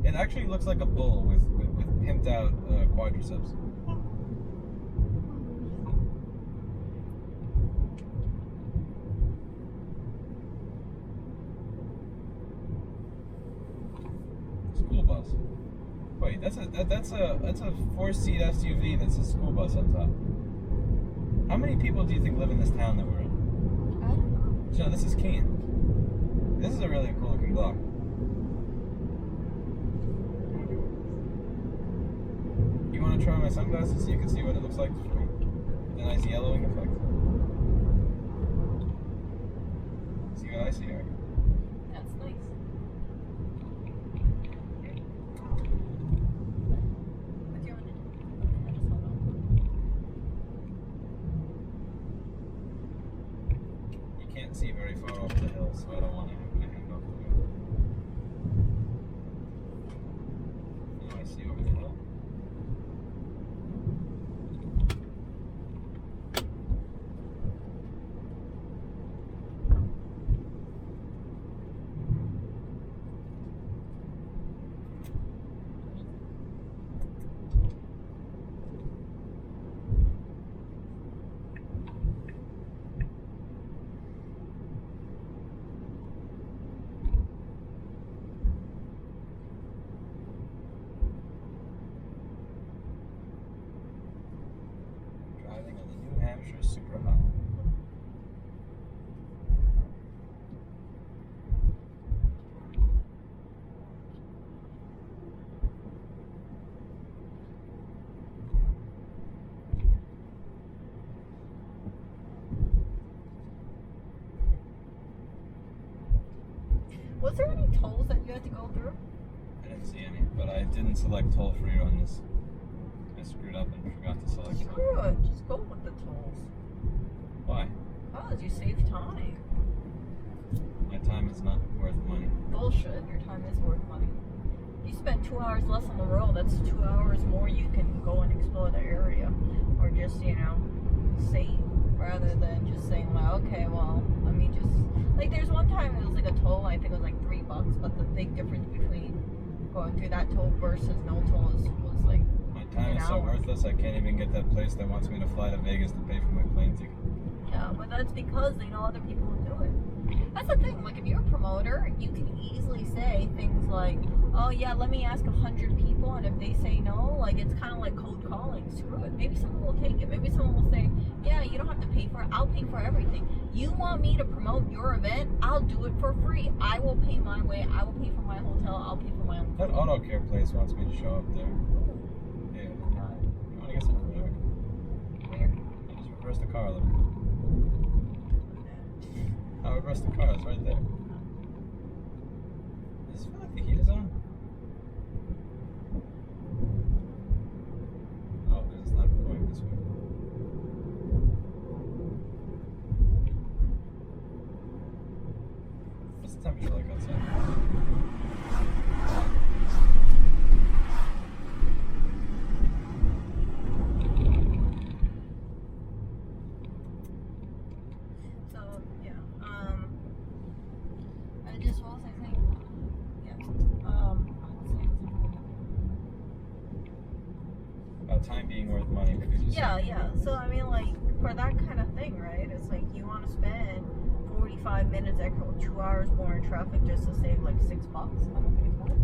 It actually looks like a bull with pimped out quadriceps. School bus. Wait, that's a 4-seat SUV that's a school bus on top. How many people do you think live in this town that we're in? So this is Keene. This is a really cool looking block. You want to try my sunglasses so you can see what it looks like? The nice yellowing effect. See what I see here? That's nice. What do you want to do? Just hold on. You can't see very far off the hill, so I don't want to hang off the hill. Now I see over the hill. Driving on the New Hampshire Super Hot. Was there any tolls that you had to go through? I didn't see any, but I didn't select toll free on this. I screwed up and forgot to select toll. Screw it. Just go with the tolls. Why? Oh, you save time. My time is not worth money. Bullshit. Your time is worth money. You spend 2 hours less on the road. That's 2 hours more you can go and explore the area, or just save rather than just saying like, okay, well, let me just like. There's one time it was like a toll. I think it was like $3, but the big difference between going through that toll versus no toll was like. My time is so worthless. I can't even get that place that wants me to fly to Vegas to pay for my plane ticket. Yeah, but that's because they know other people will do it. That's the thing. Like, if you're a promoter, you can easily say things like, "Oh yeah, let me ask 100 people, and if they say no, like it's kind of like cold calling. Screw it. Maybe someone will take it. Maybe someone will say, yeah, you don't have to pay for it. I'll pay for everything. You want me to promote your event? I'll do it for free. I will pay my way. I will pay for my hotel. I'll pay for my own." That auto care place wants me to show up there. Yeah. You want to get some food? Where? I just reversed the car. Look. I reversed the car. It's right there. Does it feel like the heat is on? Oh, it's not going this way. What's the temperature like outside? Time being worth money. Yeah. So I mean, like, for that kind of thing, right? It's like you want to spend 45 minutes extra, 2 hours more in traffic just to save like $6. I don't think it's worth it.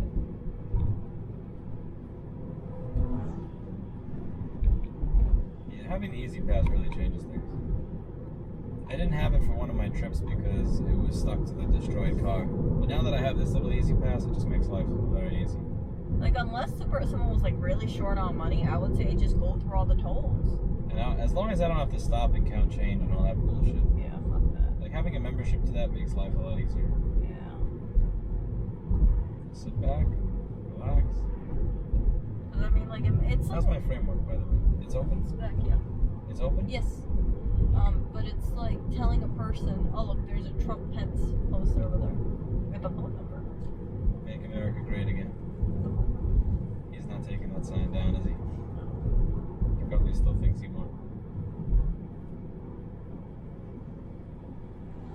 Yeah, having the easy pass really changes things. I didn't have it for one of my trips because it was stuck to the destroyed car. But now that I have this little easy pass, it just makes life very easy. Like, unless someone was like really short on money, I would say just go through all the tolls. And as long as I don't have to stop and count change and all that bullshit. Yeah, fuck that. Like, having a membership to that makes life a lot easier. Yeah. Sit back, relax. Because I mean, like, it's... How's my framework, by the way? It's open? It's back, yeah. It's open? Yes. But it's like telling a person, oh look, there's a Trump Pence poster over there with a phone number. Make America great again. He's not taking that sign down, is he? He probably still thinks he won.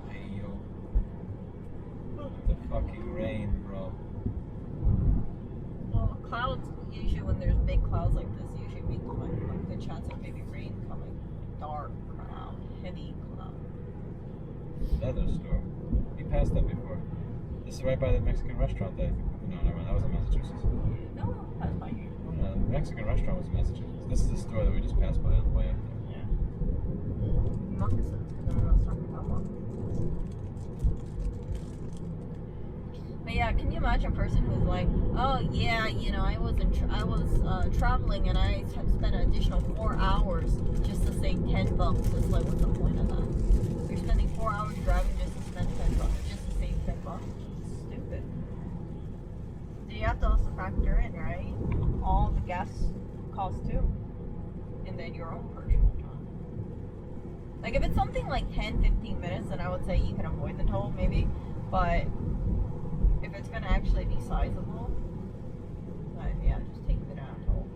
Hey yo. The fucking rain, bro. Well, clouds, usually when there's big clouds like this, usually make like a good chance of maybe rain coming. Dark cloud, heavy cloud. Leather store. We passed that before. This is right by the Mexican restaurant that I think. No, never mind. That was in Massachusetts. No, that's by here. Oh, no, the Mexican restaurant was in Massachusetts. This is the store that we just passed by on the way up there. Yeah. Moccasins, because I was talking about moccasins. But yeah, can you imagine a person who's like, oh yeah, you know, I was traveling and I spent an additional 4 hours just to save $10. It's like, what's the point of that? You're spending 4 hours driving just to spend $10, just to save $10. Stupid. So you have to also factor in, right? All the gas costs too, and then your own personal time. Like if it's something like 10-15 minutes, then I would say you can avoid the toll maybe, but if it's going to actually be sizable, then yeah, just take the down toll.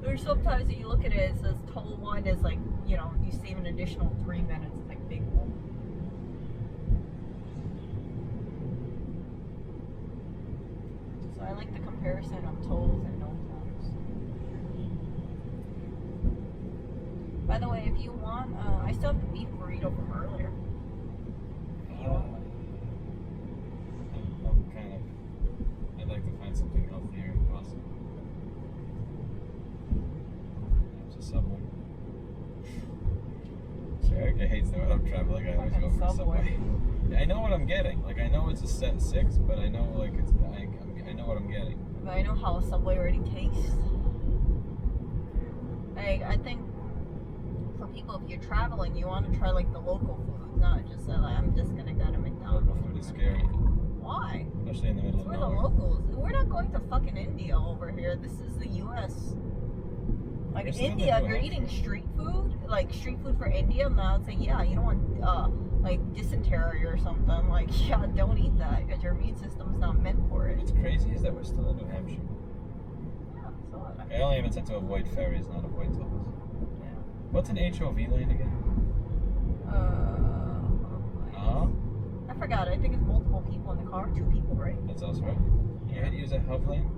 There's sometimes that you look at it, it says toll 1 is like, you know, you save an additional 3 minutes, like big one. So I like the comparison of tolls and no tolls. By the way, if you want, I still have the beef burrito from earlier. I'd like to find something healthier if possible. There's a Subway. Erica hates that when I'm traveling, I always go for Subway. I know what I'm getting. Like, I know it's a set 6, but I know, like, it's, I know what I'm getting. But I know how a Subway already tastes. Like, I think for people, if you're traveling, you want to try, like, the local food, not just say, like, I'm just gonna go to McDonald's. Local food is scary. Why? Especially in the middle of We're nowhere. the locals. We're not going to fucking India over here. This is the U.S. Like in India, if you're eating street food, like street food for India, then I would say, yeah, you don't want like dysentery or something. Like, yeah, don't eat that because your immune system's not meant for it. What's crazy is that we're still in New Hampshire. Yeah, so I only have intent to avoid ferries, not avoid tolls. Yeah. What's an HOV lane again? I forgot. I think it's multiple people in the car, 2 people, right? That's us, right? You had to use a HOV lane?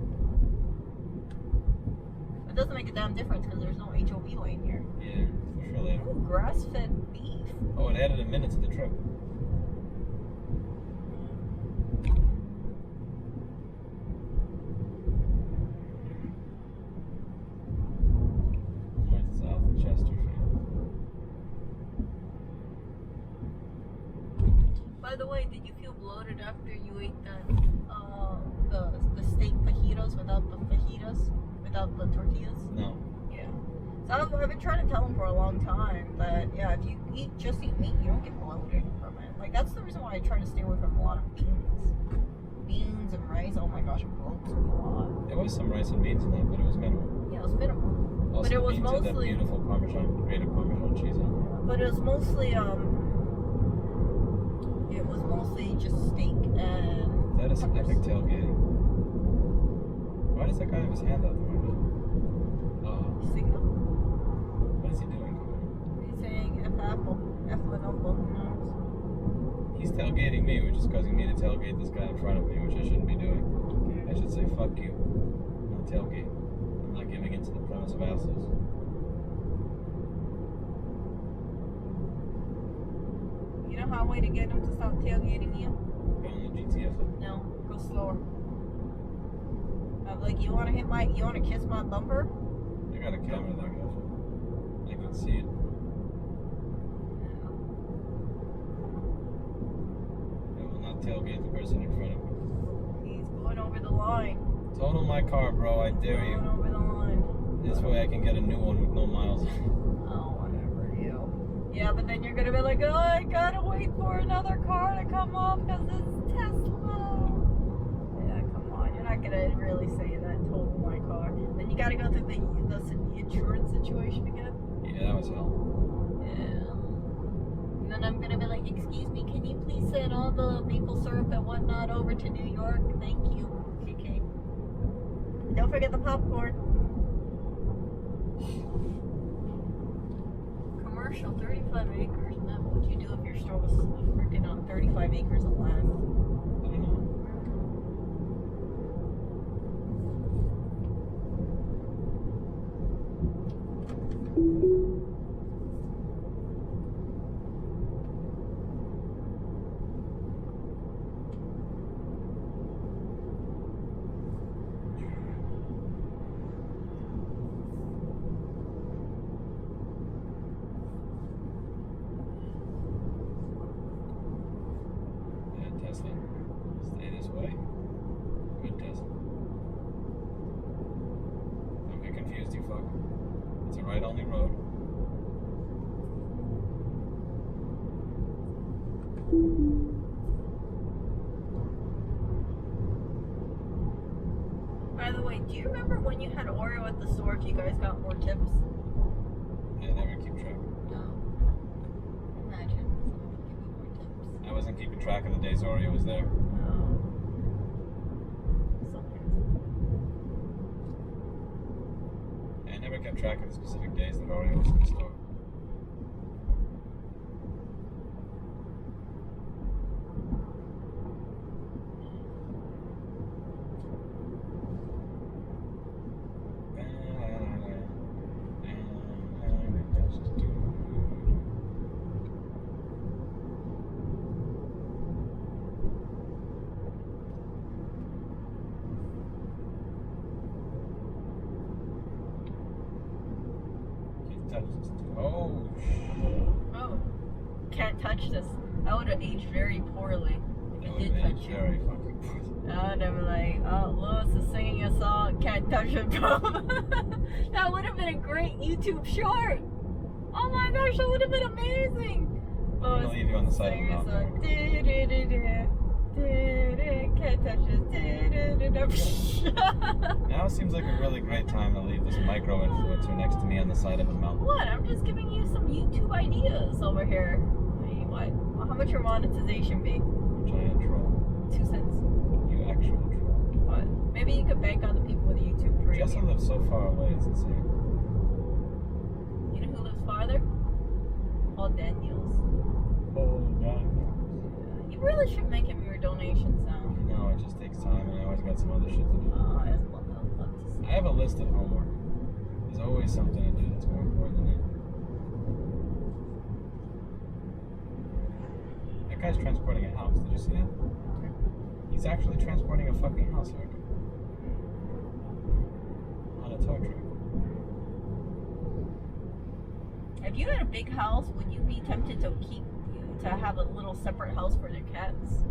It doesn't make a damn difference because there's no HOV lane here. Yeah, for sure later. Ooh, grass-fed beef. Oh, it added a minute to the trip. North, south, Chesterfield. By the way, did you feel bloated after you ate that, the steak fajitas without the fajitas? Without the tortillas? No. Yeah. So I've been trying to tell them for a long time that, yeah, if you just eat meat, you don't get bloated from it. Like, that's the reason why I try to stay away from a lot of beans. Beans and rice, oh my gosh, it bloats me a lot. There was some rice and beans in that, but it was minimal. Yeah, it was minimal. Also, But it was beans had that mostly... beautiful grated Parmesan cheese on it. But it was mostly, just steak and... That is epic tailgating. Why does that guy have his hand out the window? Signal? What is he doing? He's saying F Apple. F Lenovo. Who knows? He's tailgating me, which is causing me to tailgate this guy in front of me, which I shouldn't be doing. I should say, fuck you. I'm not tailgate. I'm not giving in to the premise of assholes. You know how a way to get him to stop tailgating you? Go on the GTF. No, go slower. I'm like, you want to kiss my bumper? I got a camera there, guys. I can see it. I will not tailgate the person in front of me. He's going over the line. Total my car, bro. I dare you. Going over the line. This way I can get a new one with no miles. Oh, whatever, you. Yeah, but then you're gonna be like, oh, I gotta wait for another car to come up because it's Tesla. Yeah, come on. You're not gonna really say that. Total my car. Then you gotta go through the insurance situation again. Yeah, that was hell. Yeah. And then I'm gonna be like, excuse me, can you please send all the maple syrup and whatnot over to New York? Thank you. Okay. Don't forget the popcorn. Commercial, 35 acres. Man, what would you do if your store was freaking on 35 acres of land? I don't know. Tesla. Stay this way. Good Tesla. Don't get confused, you fuck. It's a right-only road. By the way, do you remember when you had Oreo at the store if you guys got more tips? Yeah, never keep track. No. Imagine. I wasn't keeping track of the days Oreo was there. I never kept track of the specific days that Oreo was in the store. Oh, can't touch this. I would have aged very poorly if it did touch you. Very fucking poorly. I would have been like, oh, Lewis is singing a song, can't touch it, bro. That would have been a great YouTube short. Oh my gosh, that would have been amazing. I'm gonna leave you on the side of the mountain. Can't touch it. Now seems like a really great time to leave this micro influencer next to me on the side of a mountain. What? I'm just giving you some YouTube ideas over here. Hey, what? How much your monetization be? Giant troll. 2 cents. You actual troll. What? Maybe you could bank on the people with YouTube Premium. Jessa lives so far away, it's insane. You know who lives farther? Paul Daniels. Oh, Daniels. You really should make him your donations now. No, it just takes time, and I always got some other shit to do. Oh, I love to see. I have a list of homework. There's always something to do that's more important than that. That guy's transporting a house. Did you see that? He's actually transporting a fucking house, Eric. On a tow truck. If you had a big house, would you be tempted to have a little separate house for your cats?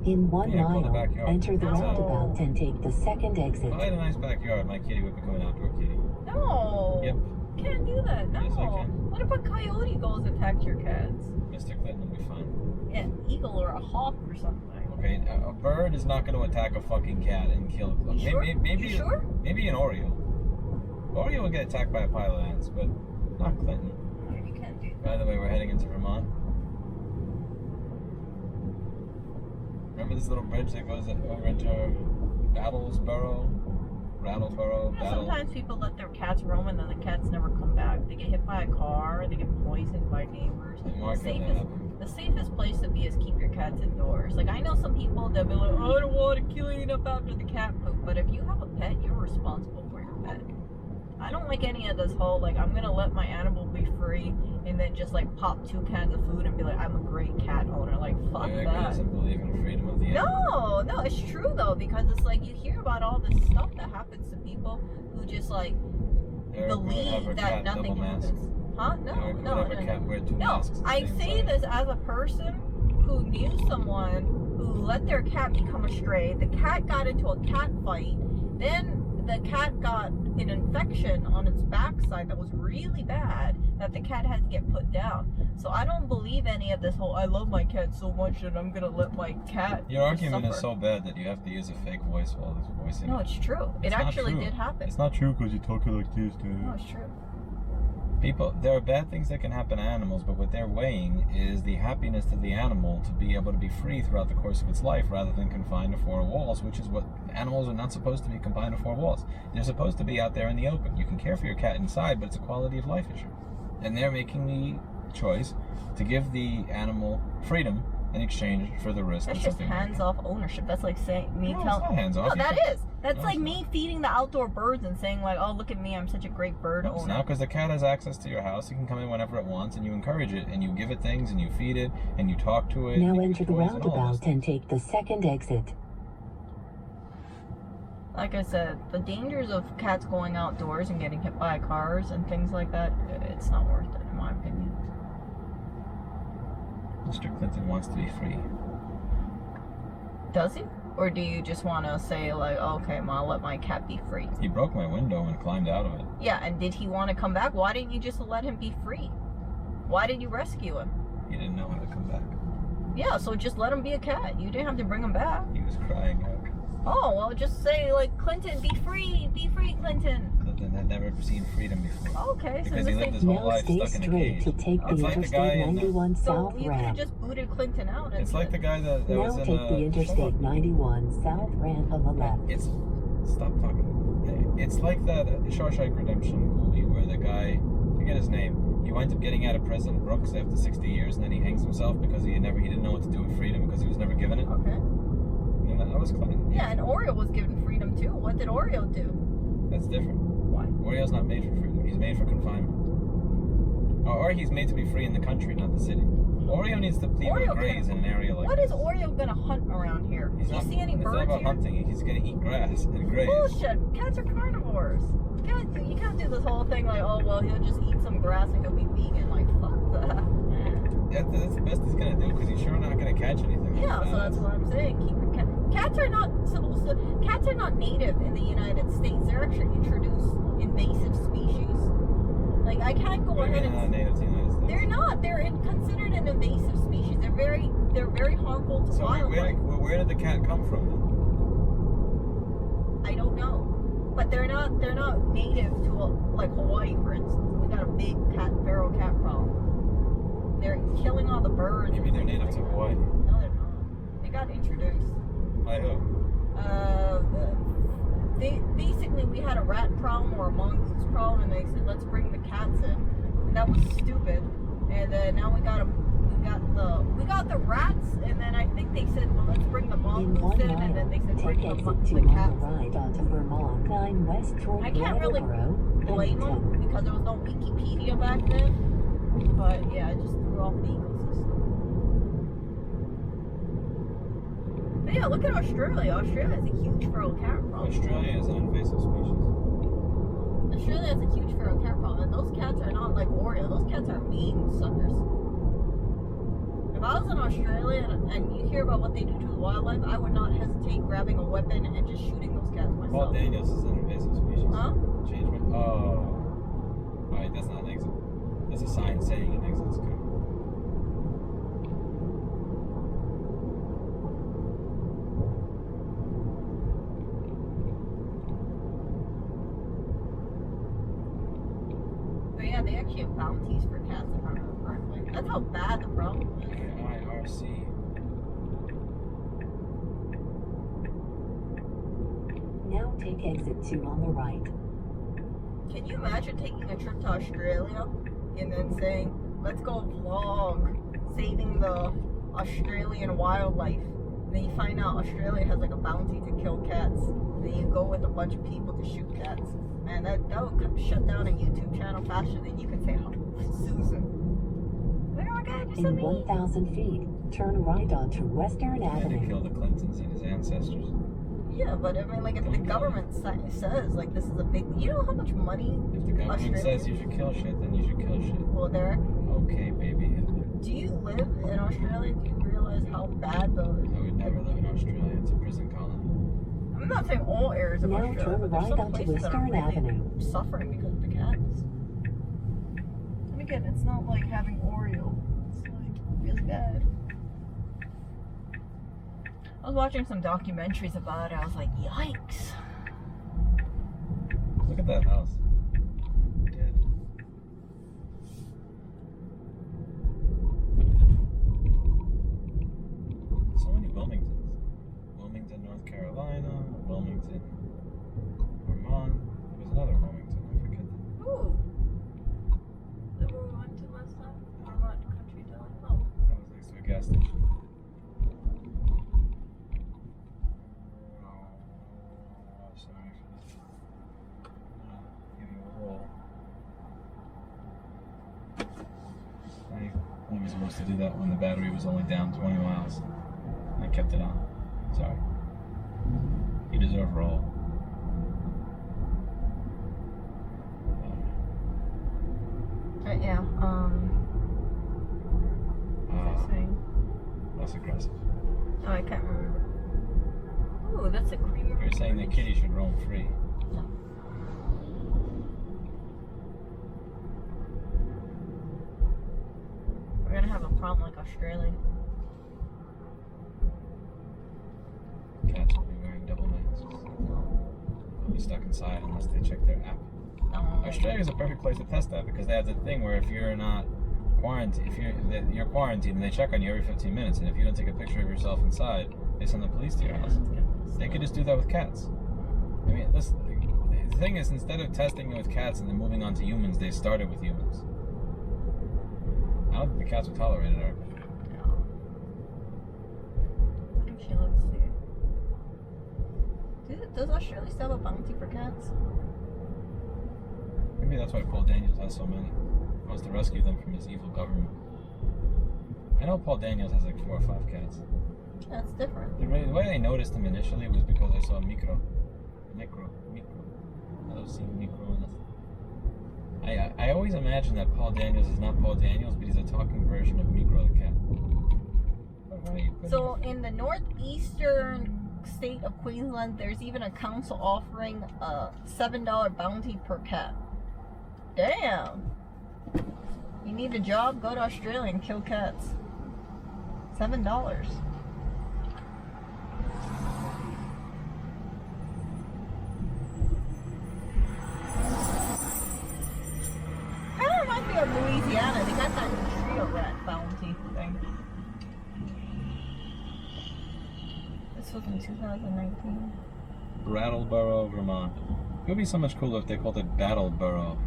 In 1 mile, enter the roundabout and take the second exit. If I had a nice backyard, my kitty would become an outdoor kitty. No. Yep. Can't do that. No. Yes, I can. What if a coyote goes and attacks your cats? Mr. Clinton will be fine. Yeah, an eagle or a hawk or something. Okay, a bird is not going to attack a fucking cat and kill it. You sure? Maybe, you sure? Maybe an Oreo. Oreo will get attacked by a pile of ants, but not Clinton. No, you can't do that. By the way, we're heading into Vermont. Remember this little bridge that goes over into Rattlesboro? Sometimes people let their cats roam and then the cats never come back. They get hit by a car, they get poisoned by neighbors. The safest place to be is keep your cats indoors. Like, I know some people that be like, oh, I don't want to clean up after the cat poop. But if you have a pet, you're responsible for your pet. I don't like any of this whole, like, I'm going to let my animal be free and then just like pop 2 cans of food and be like, I'm a great cat owner. Like, fuck America that. doesn't believe in freedom of the animal. No, it's true though, because it's like you hear about all this stuff that happens to people who just like believe that nothing happens. Huh? No. I say this as a person who knew someone who let their cat become a stray. The cat got into a cat fight. Then the cat got an infection on its backside that was really bad that the cat had to get put down. So I don't believe any of this whole I love my cat so much that I'm gonna let my cat Your argument suffer. is so bad that you have to use a fake voice while it's voicing. No, it's true. It actually did happen. It's not true because you talk like this, dude. No, it's true. People, there are bad things that can happen to animals, but what they're weighing is the happiness to the animal to be able to be free throughout the course of its life rather than confined to 4 walls, which is what animals are not supposed to be, confined to 4 walls. They're supposed to be out there in the open. You can care for your cat inside, but it's a quality of life issue. And they're making the choice to give the animal freedom in exchange for the risk. That's just hands-off ownership. That's like saying me telling. It's not hands-off. No, that is. That's like me feeding the outdoor birds and saying like, "Oh, look at me, I'm such a great bird owner." It's not, because the cat has access to your house. It can come in whenever it wants, and you encourage it, and you give it things, and you feed it, and you talk to it. Now enter the roundabout and take the second exit. Like I said, the dangers of cats going outdoors and getting hit by cars and things like that, it's not worth it, in my opinion. Mr. Clinton wants to be free. Does he? Or do you just want to say like, okay, I'll let my cat be free? He broke my window and climbed out of it. Yeah, and did he want to come back? Why didn't you just let him be free? Why did you rescue him? He didn't know how to come back. Yeah, so just let him be a cat. You didn't have to bring him back. He was crying out. Oh, well, just say like, Clinton, be free, Clinton. Clinton had never seen freedom before. Okay, because so he lived his whole life stuck in a cage. To take the It's like the guy Interstate 91 So South you could have ramp. just booted Clinton out. It's like the guy that Now was in take the Interstate 91 South ramp on the left. Stop talking. It's like that Shawshank Redemption movie where the guy, I forget his name, he winds up getting out of prison, Brooks, after 60 years, and then he hangs himself because he didn't know what to do with freedom because he was never given it. Okay. Yeah, that was Clinton. Yeah, and Oreo was given freedom too. What did Oreo do? That's different. Why? Oreo's not made for freedom. He's made for confinement. Or he's made to be free in the country, not the city. Oreo needs to be able to graze in an area like What this. is Oreo gonna hunt around here? Do you see any It's birds not about here? hunting. He's gonna eat grass and graze. Bullshit. Cats are carnivores. You can't do this whole thing like, oh well, he'll just eat some grass and he'll be vegan. Like, fuck that. That's the best he's gonna do because he's sure not gonna catch anything. Yeah, so that's what I'm saying. Keep your cat. Cats are not supposed to. Cats are not native in the United States. They're actually introduced invasive species. Like I can't go ahead and. Not native to the United States. They're not. They're considered an invasive species. They're very harmful to wildlife. Where did the cat come from then? I don't know, but they're not native to like Hawaii, for instance. We got a big feral cat problem. They're killing all the birds. Maybe they're native to Hawaii. No, they're not. They got introduced. By who? Basically we had a rat problem or a mongoose problem, and they said let's bring the cats in, and that was stupid. And then now we got the rats, and then I think they said well let's bring the mongoose in, and then they said bring the cats. Right onto Vermont 9 west toward I can't really Wolfeboro, blame them because there was no Wikipedia back then. But yeah, it just threw off the ecosystem. But yeah, look at Australia. Australia has a huge feral cat problem. Australia is an invasive species. Australia has a huge feral cat problem, and those cats are not like Oreo. Those cats are mean suckers. If I was in Australia and you hear about what they do to the wildlife, I would not hesitate grabbing a weapon and just shooting those cats myself. Paul Daniels is an invasive species. Huh? Change my. Oh. Alright, that's not an exit. There's a sign saying an exit is coming. But yeah, they actually have bounties for cats if I remember correctly. That's how bad the problem is. IRC. Now take exit 2 on the right. Can you imagine taking a trip to Australia and then saying, let's go vlog saving the Australian wildlife? And then you find out Australia has like a bounty to kill cats. And then you go with a bunch of people to shoot cats. Man, that would shut down a YouTube channel faster than you can say, oh, Susan. In 1,000 feet, turn right onto Western They Avenue. killed the Clintons and his ancestors. Yeah, but I mean, like, if the government says, like, this is a big... You know how much money If the government says you should kill shit, then you should kill shit. Well, there... Okay, baby. Do you live in Australia? Do you realize how bad the... I would never live in Australia. It's a prison colony. I'm not saying all areas of Now Australia, turn but there's right some onto places that are Western really Avenue. suffering because of the cats. And again, it's not like having Oreo. It's like really bad. I was watching some documentaries about it. I was like, yikes. Look at that house. Dead. So many Wilmingtons. Wilmington, North Carolina. Wilmington, Vermont. There's another Wilmington. I forget. Ooh. Is that where we went to last time? Vermont Country Deli? Oh. That was next to a gas station. Sorry for this. Give you a roll. I was supposed to do that when the battery was only down 20 miles. I kept it on. Sorry. You deserve a roll. Yeah, what was I saying? Less aggressive. Oh, I can't remember. Ooh, that's a creamer. You're saying that kitty should roam free. No. We're gonna have a problem like Australia. Cats will be wearing double masks. They'll be stuck inside unless they check their app. Australia is a perfect place to test that because they have the thing where if you're not quarantined, if you're quarantined and they check on you every 15 minutes, and if you don't take a picture of yourself inside, they send the police to your house. They could just do that with cats. I mean, listen, the thing is, instead of testing it with cats and then moving on to humans, they started with humans. I don't think the cats would tolerate it. No. She looks here. Does Australia still have a bounty for cats? Maybe that's why Paul Daniels has so many. He wants to rescue them from his evil government. I know Paul Daniels has like 4 or 5 cats. That's different. The way I noticed him initially was because I saw Micro. I love seeing Micro in this. I always imagine that Paul Daniels is not Paul Daniels, but he's a talking version of Micro the cat. So in the northeastern state of Queensland, there's even a council offering a $7 bounty per cat. Damn. You need a job? Go to Australia and kill cats. $7. Kind of reminds me of Louisiana. They got that trio rat bounty thing. This was in 2019. Brattleboro, Vermont. It would be so much cooler if they called it Battleboro.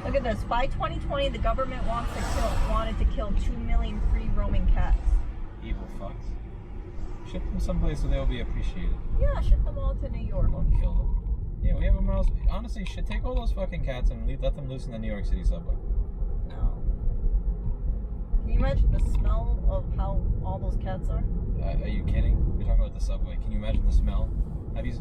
Look at this. By 2020, the government wanted to kill 2 million free roaming cats. Evil fucks. Ship them someplace where they'll be appreciated. Yeah, ship them all to New York. Don't kill them. Yeah, we have a mouse. Honestly, take all those fucking cats and let them loose in the New York City subway. No. Can you imagine the smell of how all those cats are? Are you kidding? You're talking about the subway. Can you imagine the smell? Have you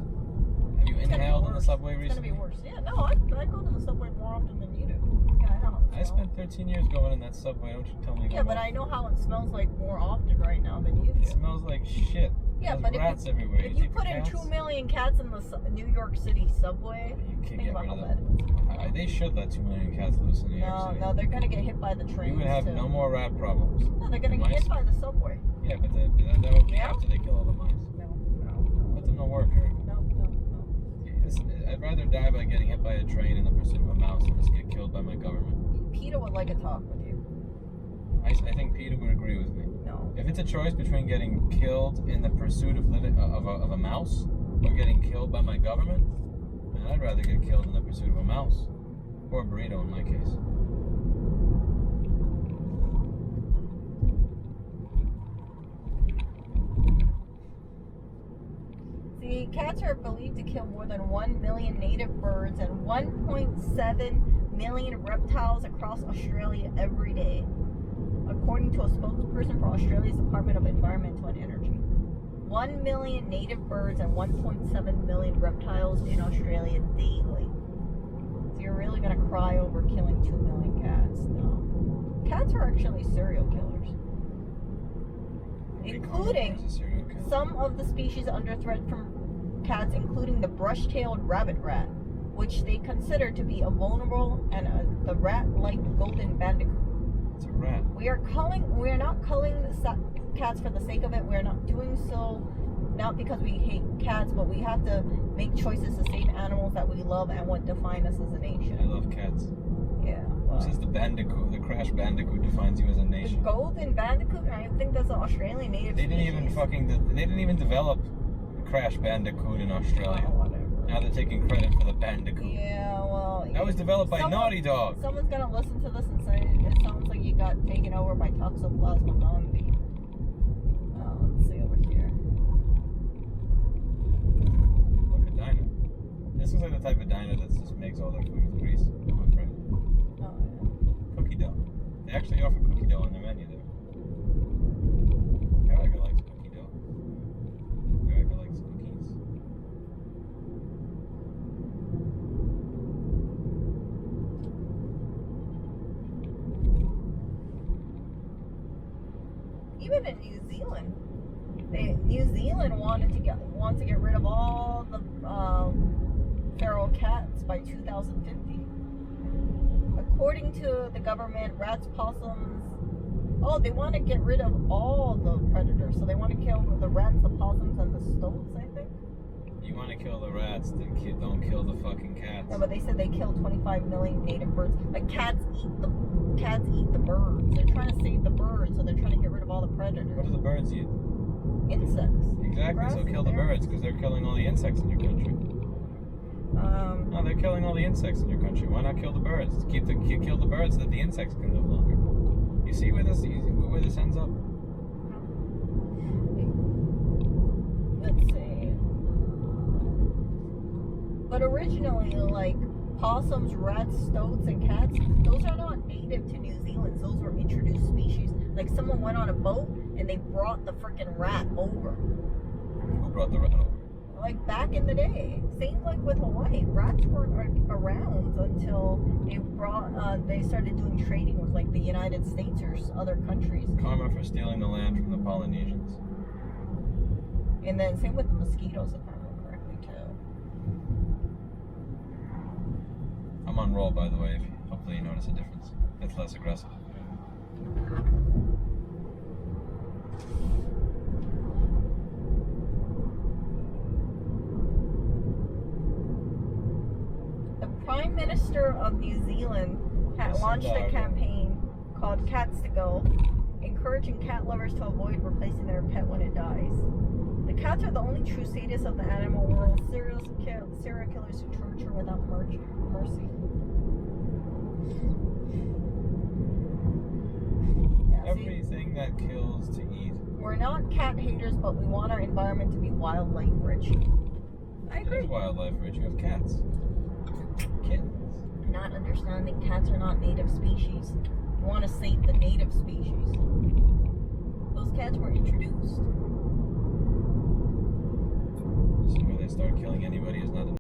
inhaled in the subway recently? It's gonna be worse. Yeah, no, I go to the subway more often than you do. Yeah, I know how it I spent 13 years going in that subway. Don't you tell me. Yeah, but I know how it smells like more often right now than you do. It smells like shit. Yeah, There's but rats everywhere. if you put in 2 million cats in the New York City subway, think about how bad it is. They should let 2 million cats loose in New York City. No, they're gonna get hit by the trains. We would have no more rat problems. No, they're gonna get hit by the subway. Yeah, but that would be after they kill all the mice. No. Let them know work, Eric. No. I'd rather die by getting hit by a train in the pursuit of a mouse than just get killed by my government. Peter would like to talk with you. I think Peter would agree with me. No. If it's a choice between getting killed in the pursuit of a mouse or getting killed by my government, man, I'd rather get killed in the pursuit of a mouse. Or a burrito in my case. See, cats are believed to kill more than 1 million native birds and 1.7 million reptiles across Australia every day, according to a spokesperson for Australia's Department of Environmental and Energy. 1 million native birds and 1.7 million reptiles in Australia daily. So you're really gonna cry over killing 2 million cats? No. Cats are actually serial killers. Including some of the species under threat from cats, including the brush-tailed rabbit rat, which they consider to be a vulnerable and the rat-like golden bandicoot. It's a rat. We are not culling cats for the sake of it. We are not doing so not because we hate cats, but we have to make choices to save animals that we love and what define us as a nation. I love cats. Yeah. Who says the bandicoot, the crash bandicoot defines you as a nation? The golden bandicoot? I think that's an Australian native They didn't species. they didn't even develop the crash bandicoot in Australia. Oh, whatever. Now they're taking credit for the bandicoot. Yeah, well... That was developed by Naughty Dog. Someone's gonna listen to this and say, it sounds like you got taken over by Toxoplasma gondii. Let's see over here. Look at Dinah. This looks like the type of Dinah that just makes all their food with grease. I'm afraid. Oh, yeah. Cookie dough. They actually offer cookie dough on the menu there. Erica likes cookie dough. Erica likes cookies. Even in New Zealand, New Zealand wants to get rid of all the feral cats by 2050. According to the government, rats, possums, they want to get rid of all the predators. So they want to kill the rats, the possums, and the stoats, I think. You want to kill the rats, then don't kill the fucking cats. Yeah, but they said they killed 25 million native birds. Like cats eat the birds. They're trying to save the birds, so they're trying to get rid of all the predators. What do the birds eat? Insects. Exactly, so kill the birds, because they're killing all the insects in your country. No, they're killing all the insects in your country. Why not kill the birds? Kill the birds so that the insects can live longer. You see where this ends up? Let's see. But originally, like possums, rats, stoats, and cats, those are not native to New Zealand. Those were introduced species. Like someone went on a boat and they brought the freaking rat over. Who brought the rat over? Like back in the day. Same like with Hawaii. Rats weren't around until they started doing trading with like the United States or other countries. Karma for stealing the land from the Polynesians. And then same with the mosquitoes, if I remember correctly too. I'm on roll, by the way. Hopefully you notice a difference. It's less aggressive. The Prime Minister of New Zealand had launched a campaign called Cats to Go, encouraging cat lovers to avoid replacing their pet when it dies. The cats are the only true sadists of the animal world, serial killers who torture without mercy. Yeah, Everything that kills to eat. We're not cat haters, but we want our environment to be wildlife rich. I agree. It is wildlife rich. You have cats. Kittens. Not understanding cats are not native species. You want to save the native species. Those cats were introduced. See where they start killing anybody